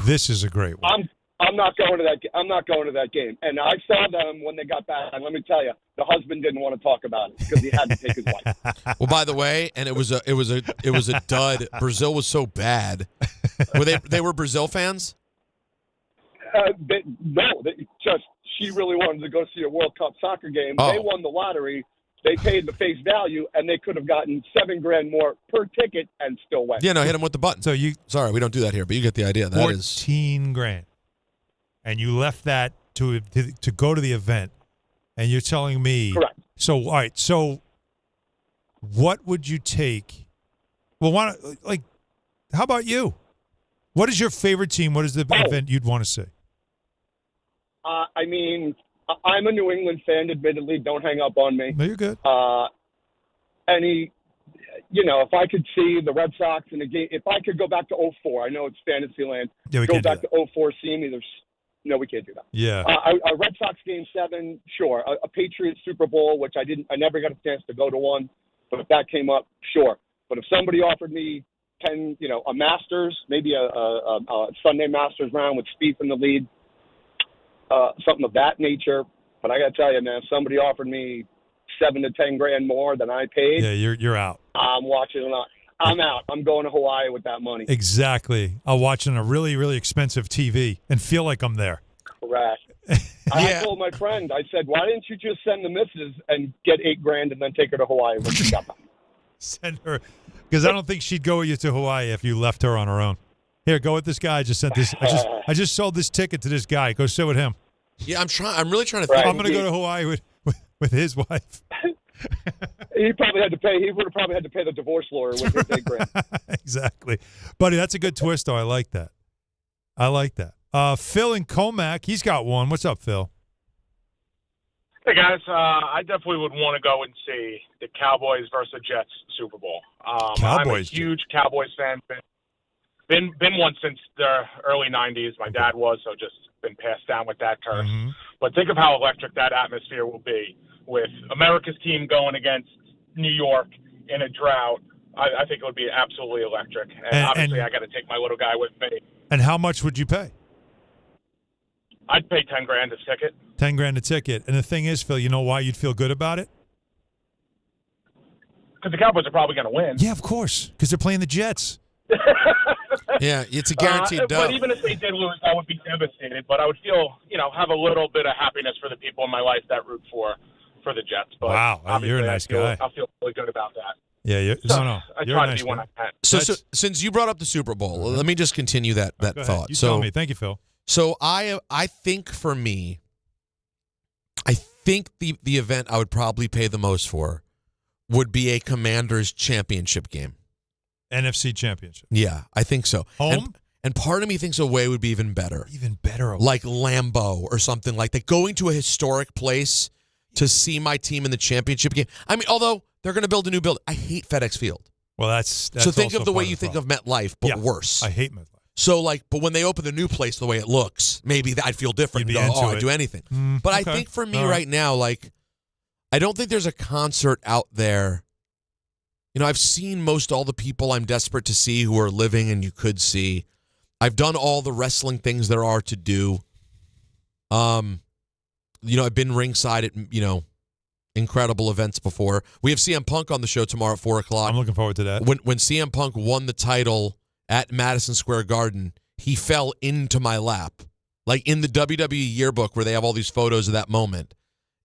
This is a great one. I'm not going to that. I'm not going to that game. And I saw them when they got back. And let me tell you, the husband didn't want to talk about it because he had to take his wife. Well, by the way, and it was a dud. Brazil was so bad. They were Brazil fans? She really wanted to go see a World Cup soccer game. Oh. They won the lottery. They paid the face value, and they could have gotten $7 grand more per ticket and still went. Yeah, no, hit him with the button. Sorry, we don't do that here, but you get the idea. That 14 grand. And you left that to go to the event, and you're telling me. Correct. So, all right. So, what would you take? Well, how about you? What is your favorite team? What is the event you'd want to see? I mean, I'm a New England fan, admittedly. Don't hang up on me. No, you're good. If I could see the Red Sox in a game, if I could go back to 2004, I know it's Fantasyland. Yeah, we go can't do back to 2004, see me. No, we can't do that. Yeah. A Red Sox Game 7, sure. A Patriots Super Bowl, which I never got a chance to go to one, but if that came up, sure. But if somebody offered me a Masters, maybe a Sunday Masters round with Spieth in the lead, something of that nature. But I got to tell you, man, if somebody offered me $7 to $10 grand more than I paid, yeah, you're out. I'm watching it. I'm out. I'm going to Hawaii with that money. Exactly. I'll watch on a really, really expensive TV and feel like I'm there. Correct. I told my friend, I said, why didn't you just send the missus and get $8 grand and then take her to Hawaii when she got back? Send her, because I don't think she'd go with you to Hawaii if you left her on her own. Here, go with this guy. I just sent this. I just sold this ticket to this guy. Go sit with him. Yeah, I'm really trying to think. I'm going to go to Hawaii with his wife. He would have probably had to pay the divorce lawyer with his $8 grand. Exactly. Buddy, that's a good twist, though. I like that. Phil in Comac, he's got one. What's up, Phil? Hey, guys. I definitely would want to go and see the Cowboys versus the Jets Super Bowl. I'm a huge Cowboys fan. Been one since the early 90s. My dad was, so just been passed down with that curse. Mm-hmm. But think of how electric that atmosphere will be with America's team going against New York in a drought. I think it would be absolutely electric. And obviously, I got to take my little guy with me. And how much would you pay? I'd pay $10 grand a ticket. 10 grand a ticket. And the thing is, Phil, you know why you'd feel good about it? Because the Cowboys are probably going to win. Yeah, of course, because they're playing the Jets. Yeah, it's a guaranteed dub. But even if they did lose, I would be devastated. But I would feel, have a little bit of happiness for the people in my life that root for the Jets. But wow, you're a nice guy. I feel really good about that. Yeah, I you're try a nice to be when guy. I can. So since you brought up the Super Bowl, let me just continue that thought. You tell me. Thank you, Phil. So I think for me, the event I would probably pay the most for would be a Commanders championship game. NFC championship. Yeah, I think so. Home? And part of me thinks away would be even better. Even better. Like Lambeau or something like that. Going to a historic place to see my team in the championship game. I mean, although they're going to build a new building. I hate FedEx Field. Well, that's so think of the way you think of MetLife, but worse. I hate MetLife. So, but when they open the new place the way it looks, maybe I'd feel different. I'd do anything. But I think for me right now, I don't think there's a concert out there. I've seen most all the people I'm desperate to see who are living and you could see. I've done all the wrestling things there are to do. I've been ringside at, incredible events before. We have CM Punk on the show tomorrow at 4 o'clock. I'm looking forward to that. When CM Punk won the title at Madison Square Garden, he fell into my lap. Like in the WWE yearbook where they have all these photos of that moment.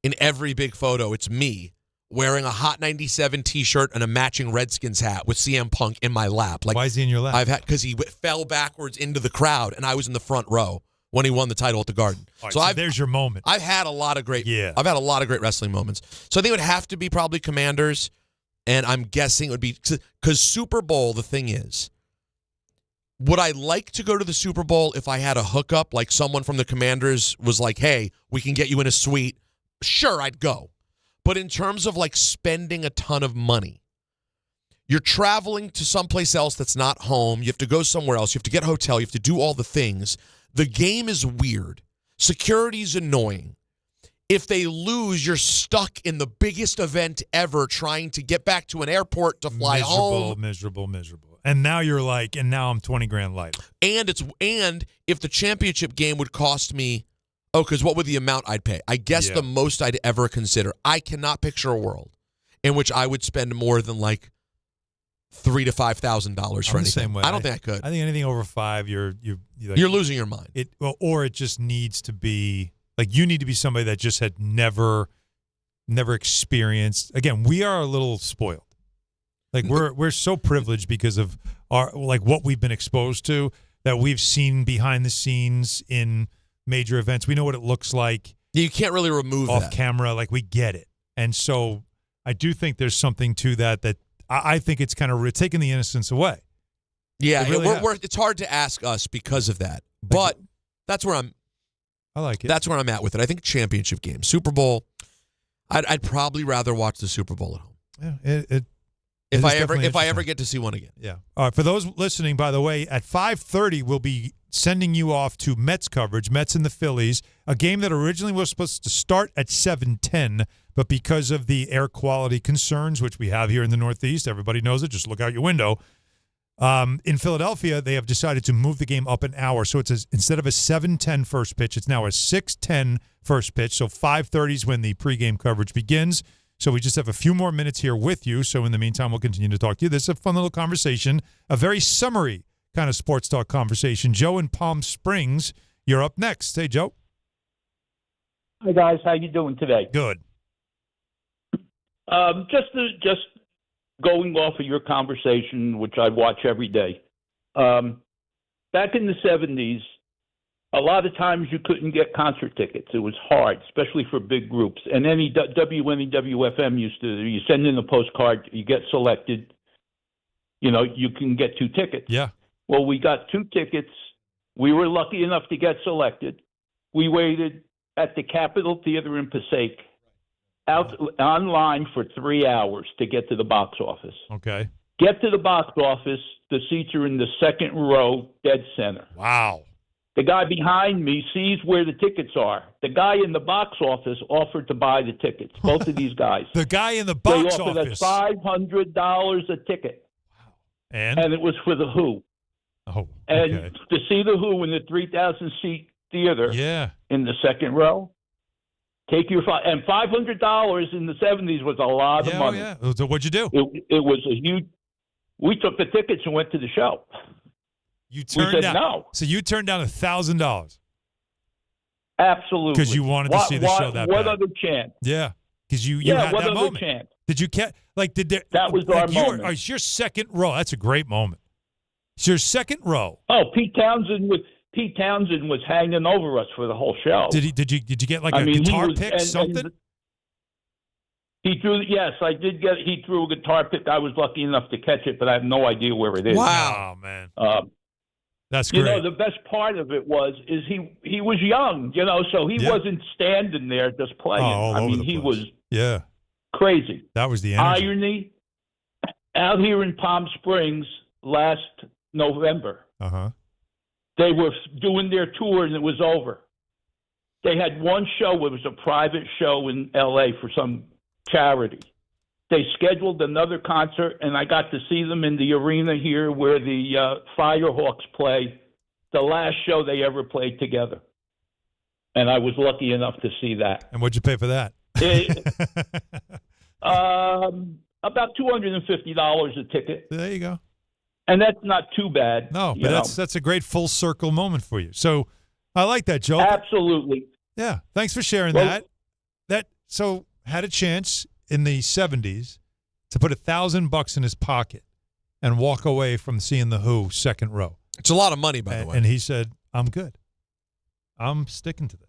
In every big photo, it's me wearing a Hot 97 T-shirt and a matching Redskins hat with CM Punk in my lap. Why is he in your lap? Because he fell backwards into the crowd, and I was in the front row when he won the title at the Garden. Right, so there's your moment. I've had a lot of great wrestling moments. So I think it would have to be probably Commanders, and I'm guessing it would be because Super Bowl. The thing is, would I like to go to the Super Bowl if I had a hookup, like someone from the Commanders was like, "Hey, we can get you in a suite"? Sure, I'd go. But in terms of spending a ton of money, you're traveling to someplace else that's not home. You have to go somewhere else. You have to get a hotel. You have to do all the things. The game is weird. Security's annoying. If they lose, you're stuck in the biggest event ever trying to get back to an airport to fly home. Miserable. And now you're and now I'm 20 grand lighter. And if the championship game would cost me, because what would the amount I'd pay? I guess the most I'd ever consider. I cannot picture a world in which I would spend more than $3,000 to $5,000 for anything. Same way. I don't think I could. I think anything over $5,000, you're losing your mind. Or it just needs to be you need to be somebody that just had never experienced. Again, we are a little spoiled. We're so privileged because of our what we've been exposed to, that we've seen behind the scenes in major events. We know what it looks like. You can't really remove off that. Camera. We get it. And so I do think there's something to that I think it's kind of taking the innocence away. Yeah, really it's hard to ask us because of that. But that's where I like it. That's where I'm at with it. I think championship game, Super Bowl. I'd probably rather watch the Super Bowl at home. Yeah, if I ever get to see one again. Yeah. All right. For those listening, by the way, at 5:30 we'll be sending you off to Mets coverage, Mets and the Phillies, a game that originally was supposed to start at 7:10, but because of the air quality concerns, which we have here in the Northeast, everybody knows it, just look out your window. In Philadelphia, they have decided to move the game up an hour. So instead of a 7:10 first pitch, it's now a 6:10 first pitch. So 5:30 is when the pregame coverage begins. So we just have a few more minutes here with you. So in the meantime, we'll continue to talk to you. This is a fun little conversation, a very summary kind of sports talk conversation. Joe in Palm Springs, you're up next. Hey, Joe. Hi, guys. How you doing today? Good. Just going off of your conversation, which I watch every day. Back in the 70s, a lot of times you couldn't get concert tickets. It was hard, especially for big groups. And any WNEWFM you send in a postcard, you get selected, you can get 2 tickets. Yeah. Well, we got 2 tickets. We were lucky enough to get selected. We waited at the Capitol Theater in Passaic online for 3 hours to get to the box office. Okay. Get to the box office, the seats are in the second row, dead center. Wow. The guy behind me sees where the tickets are. The guy in the box office offered to buy the tickets, both of these guys. The guy in the box office. They offered us $500 a ticket. Wow. And it was for The Who. Oh, okay. And to see The Who in the 3,000-seat theater in the second row, take your and $500 in the 70s was a lot of money. Yeah. So what'd you do? It was a huge. We took the tickets and went to the show. You turned down. No. So you turned down $1,000. Absolutely. Because you wanted to see the show that bad. What other chance? Yeah. Because you had what that other moment. Chance? Did you That was our moment. It's your second row. That's a great moment. It's your second row. Oh, Pete Townsend was hanging over us for the whole show. Did you get a guitar pick, something? He threw. Yes, I did get. He threw a guitar pick. I was lucky enough to catch it, but I have no idea where it is. Wow, man. That's great. You know, the best part of it is he was young, you know, so he wasn't standing there just playing. All over the he place. was crazy. That was the energy. Irony, out here in Palm Springs last November, they were doing their tour and it was over. They had one show. It was a private show in L.A. for some charity. They scheduled another concert, and I got to see them in the arena here where the Firehawks play, the last show they ever played together. And I was lucky enough to see that. And what'd you pay for that? About $250 a ticket. There you go. And that's not too bad. No, but that's a great full circle moment for you. So I like that, Joe. Absolutely. Yeah. Thanks for sharing that. So had a chance in the 70s to put $1,000 in his pocket and walk away from seeing the Who second row. It's a lot of money, by the way. And he said, I'm good. I'm sticking to this.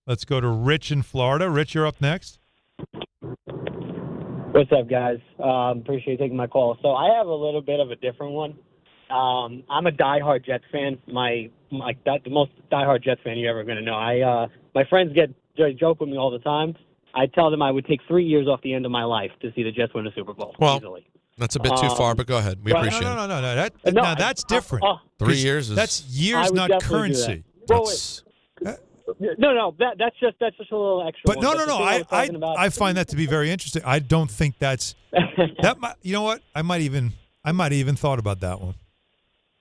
Let's go to Rich in Florida. Rich, you're up next. What's up, guys? Appreciate you taking my call. So I have a little bit of a different one. I'm a diehard Jets fan. The most diehard Jets fan you're ever going to know. My friends joke with me all the time. I tell them I would take 3 years off the end of my life to see the Jets win a Super Bowl easily. That's a bit too far, but go ahead. We appreciate it. No, that's different. 3 years is that's years, not currency. That's just a little extra. But no. I find that to be very interesting. I don't think that's that. You know what? I might even thought about that one.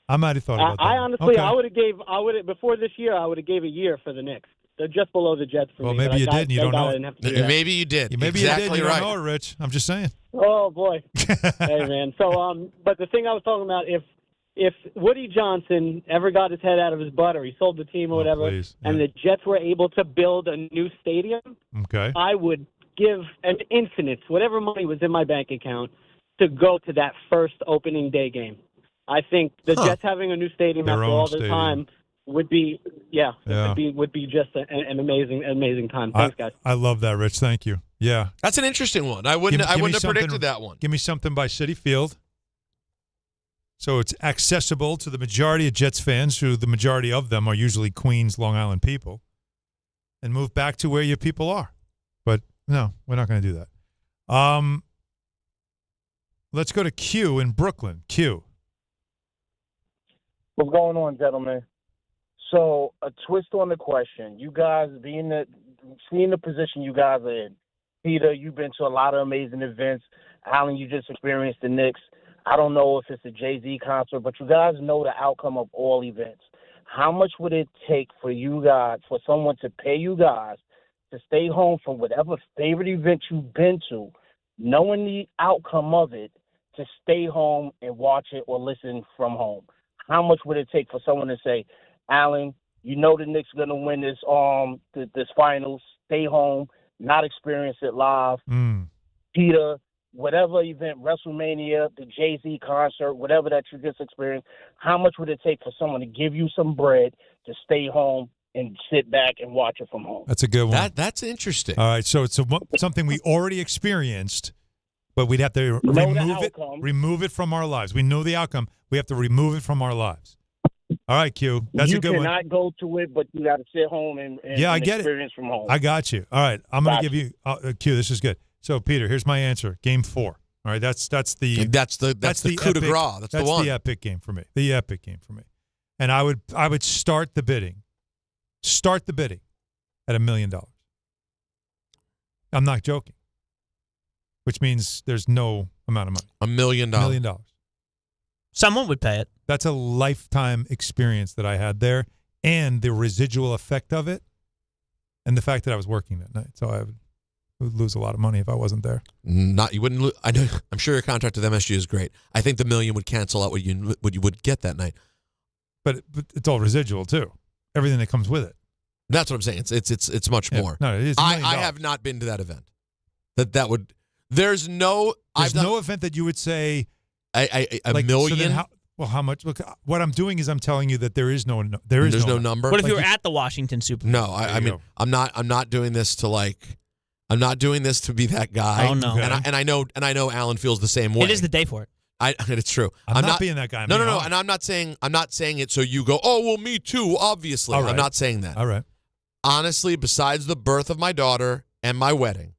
I might have thought about that. I honestly, okay. I would before this year. I would have gave a year for the Knicks. They're just below the Jets for me. Well, maybe you did, and you don't know. Maybe you did. Maybe exactly you did. You right. don't know it, Rich. I'm just saying. Oh boy. Hey man. So but the thing I was talking about, if Woody Johnson ever got his head out of his butt or he sold the team or whatever, and the Jets were able to build a new stadium, I would give an infinite, whatever money was in my bank account, to go to that first opening day game. I think the Jets having a new stadium after all this time would be, would be just an amazing time. Thanks, guys. I love that, Rich. Thank you. Yeah, that's an interesting one. I wouldn't have predicted that one. Give me something by Citi Field, so it's accessible to the majority of Jets fans, who the majority of them are usually Queens, Long Island people, and move back to where your people are. But no, we're not going to do that. Let's go to Q in Brooklyn. Q. What's going on, gentlemen? So, a twist on the question. You guys, seeing the position you guys are in. Peter, you've been to a lot of amazing events. Alan, you just experienced the Knicks. I don't know if it's a Jay-Z concert, but you guys know the outcome of all events. How much would it take for you guys, for someone to pay you guys to stay home from whatever favorite event you've been to, knowing the outcome of it, to stay home and watch it or listen from home? How much would it take for someone to say, Alan, you know the Knicks are going to win this finals, stay home, not experience it live. Peter, whatever event, WrestleMania, the Jay-Z concert, whatever that you just experienced, how much would it take for someone to give you some bread to stay home and sit back and watch it from home? That's a good one. That's interesting. All right, so it's something we already experienced, but we'd have to remove it from our lives. We know the outcome. We have to remove it from our lives. All right, Q. That's a good one. You cannot go to it, but you got to sit home and I get experience from home. I got you. All right, I'm going to give you Q. This is good. So, Peter, here's my answer. Game 4. All right, that's the coup de grace. That's the one. The epic game for me. The epic game for me. And I would start the bidding. Start the bidding at $1 million. I'm not joking. Which means there's no amount of money. $1 million. $1 million. Someone would pay it. That's a lifetime experience that I had there, and the residual effect of it, and the fact that I was working that night. So I would lose a lot of money if I wasn't there. You wouldn't lose. I'm sure your contract with MSG is great. I think the $1 million would cancel out what you would get that night. But it's all residual too. Everything that comes with it. That's what I'm saying. It's much more. No, it is. I have not been to that event. That would. There's no event that you would say a million. So how much? Look, what I'm doing is I'm telling you that there's no number. What if you were at the Washington Super Bowl? No, I mean I'm not doing this to I'm not doing this to be that guy. Oh no. And I know Alan feels the same way. It is the day for it. It's true. I'm not being that guy. No. And I'm not saying it so you go, oh, well, me too, obviously. Right. I'm not saying that. All right. Honestly, besides the birth of my daughter and my wedding,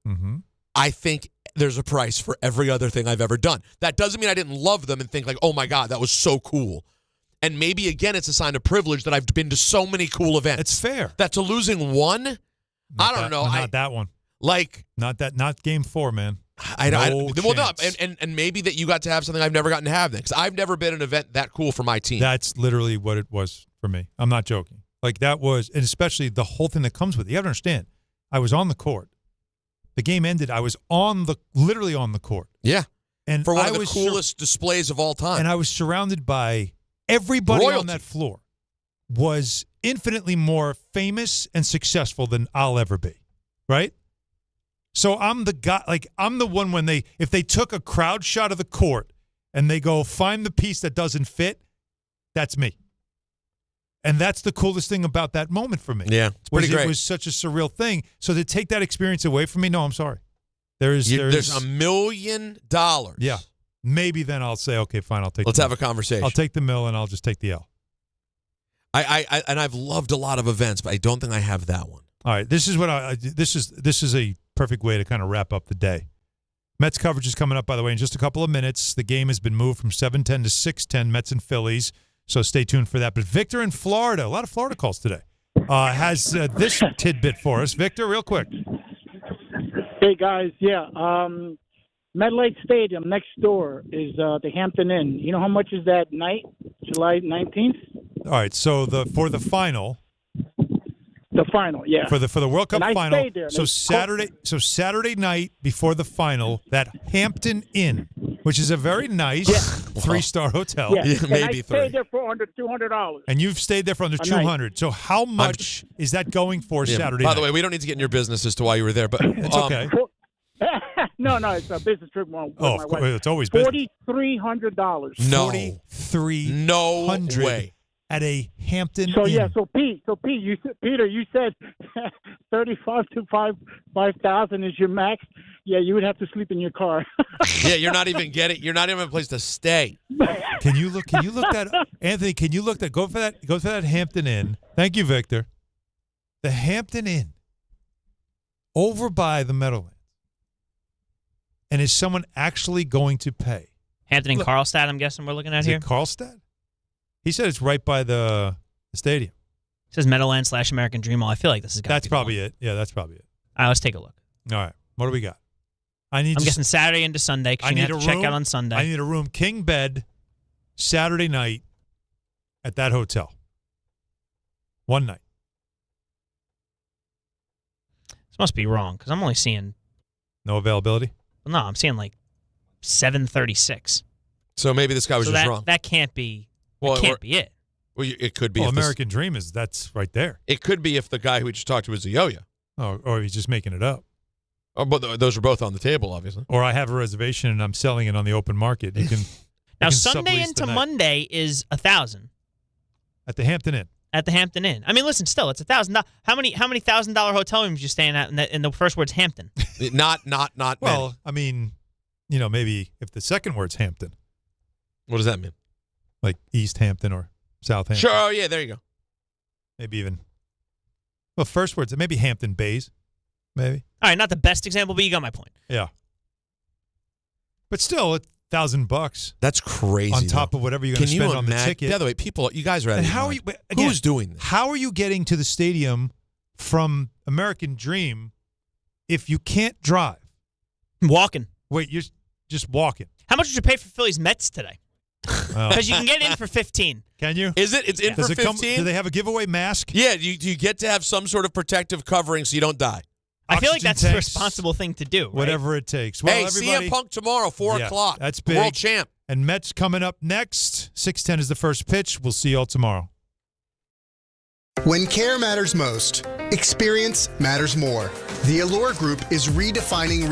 I think there's a price for every other thing I've ever done. That doesn't mean I didn't love them and think like, oh, my God, that was so cool. And maybe, again, it's a sign of privilege that I've been to so many cool events. It's fair. That to losing one, I don't know. Not that one. Like. Not game 4, man. And maybe that you got to have something I've never gotten to have then. Because I've never been an event that cool for my team. That's literally what it was for me. I'm not joking. Like that was, and especially the whole thing that comes with it. You have to understand, I was on the court. The game ended. I was literally on the court. Yeah. And for one of the coolest displays of all time. And I was surrounded by everybody on that floor was infinitely more famous and successful than I'll ever be. Right? So I'm the guy, like I'm the one if they took a crowd shot of the court and they go find the piece that doesn't fit, that's me. And that's the coolest thing about that moment for me. Yeah, it's pretty great. It was such a surreal thing. So to take that experience away from me, no, I'm sorry. There's $1 million. Yeah. Maybe then I'll say, okay, fine, Let's have a conversation. I'll take the mill and I'll just take the L. I've loved a lot of events, but I don't think I have that one. All right, this is a perfect way to kind of wrap up the day. Mets coverage is coming up, by the way, in just a couple of minutes. The game has been moved from 7:10 to 6:10, Mets and Phillies, so stay tuned for that. But Victor in Florida, a lot of Florida calls today, has this tidbit for us. Victor, real quick. Hey, guys, MetLife Stadium next door is the Hampton Inn. You know how much is that night, July 19th? All right, so for the final. The final, yeah. For the World Cup final. There, so Saturday night before the final, that Hampton Inn, which is a very nice 3-star hotel. Yeah, maybe I stayed there for under $200. And you've stayed there for under $200. So how much is that going for Saturday night? By the way, we don't need to get in your business as to why you were there, but it's okay. No, it's a business trip. With my wife. It's always business. $4,300. $4,300. No. $4,300. No way. At a Hampton Inn. So Peter, you said 35 to 5,000 is your max. Yeah, you would have to sleep in your car. Yeah, you're not even a place to stay. Can you look that, Anthony? Can you look that? Go for that Hampton Inn. Thank you, Victor. The Hampton Inn over by the Meadowlands. And is someone actually going to pay? Hampton and Karlstad, I'm guessing we're looking at here. Is it Karlstad? He said it's right by the stadium. It says Meadowlands / American Dream Hall. I feel like this is That's probably it. Yeah, that's probably it. All right, let's take a look. All right. What do we got? I'm guessing Saturday into Sunday because you have to check out on Sunday. I need a room king bed Saturday night at that hotel. One night. This must be wrong because I'm only seeing... No availability? No, I'm seeing like 736. So maybe this guy was just wrong. That can't be... Well, can't be it. Well, it could be. Well, American Dream that's right there. It could be if the guy who we just talked to is a yo-yo. Oh, or he's just making it up. Oh, but those are both on the table, obviously. Or I have a reservation and I'm selling it on the open market. You can now Sunday into Monday is 1,000 at the Hampton Inn. At the Hampton Inn. I mean, listen, still it's $1,000. How many $1,000 hotel rooms you staying at? In the first word's Hampton. Not. Well, many. I mean, maybe if the second word's Hampton. What does that mean? Like East Hampton or Southampton. Sure. Oh, yeah, there you go. Maybe even. Well, first words, maybe Hampton Bays. Maybe. All right, not the best example, but you got my point. Yeah. But still, $1,000. That's crazy. On top of whatever you're going to spend on the ticket. By the way, you guys are at it. And how are you? Again, who's doing this? How are you getting to the stadium from American Dream if you can't drive? Walking. Wait, you're just walking. How much did you pay for Phillies Mets today? Because you can get in for 15. Can you? Is it? It's in for 15? Do they have a giveaway mask? Yeah. Do you get to have some sort of protective covering so you don't die? I feel like that's the responsible thing to do. Right? Whatever it takes. Well, hey, CM Punk tomorrow, 4 o'clock. That's big. World champ. And Mets coming up next. 6:10 is the first pitch. We'll see you all tomorrow. When care matters most, experience matters more. The Allure Group is redefining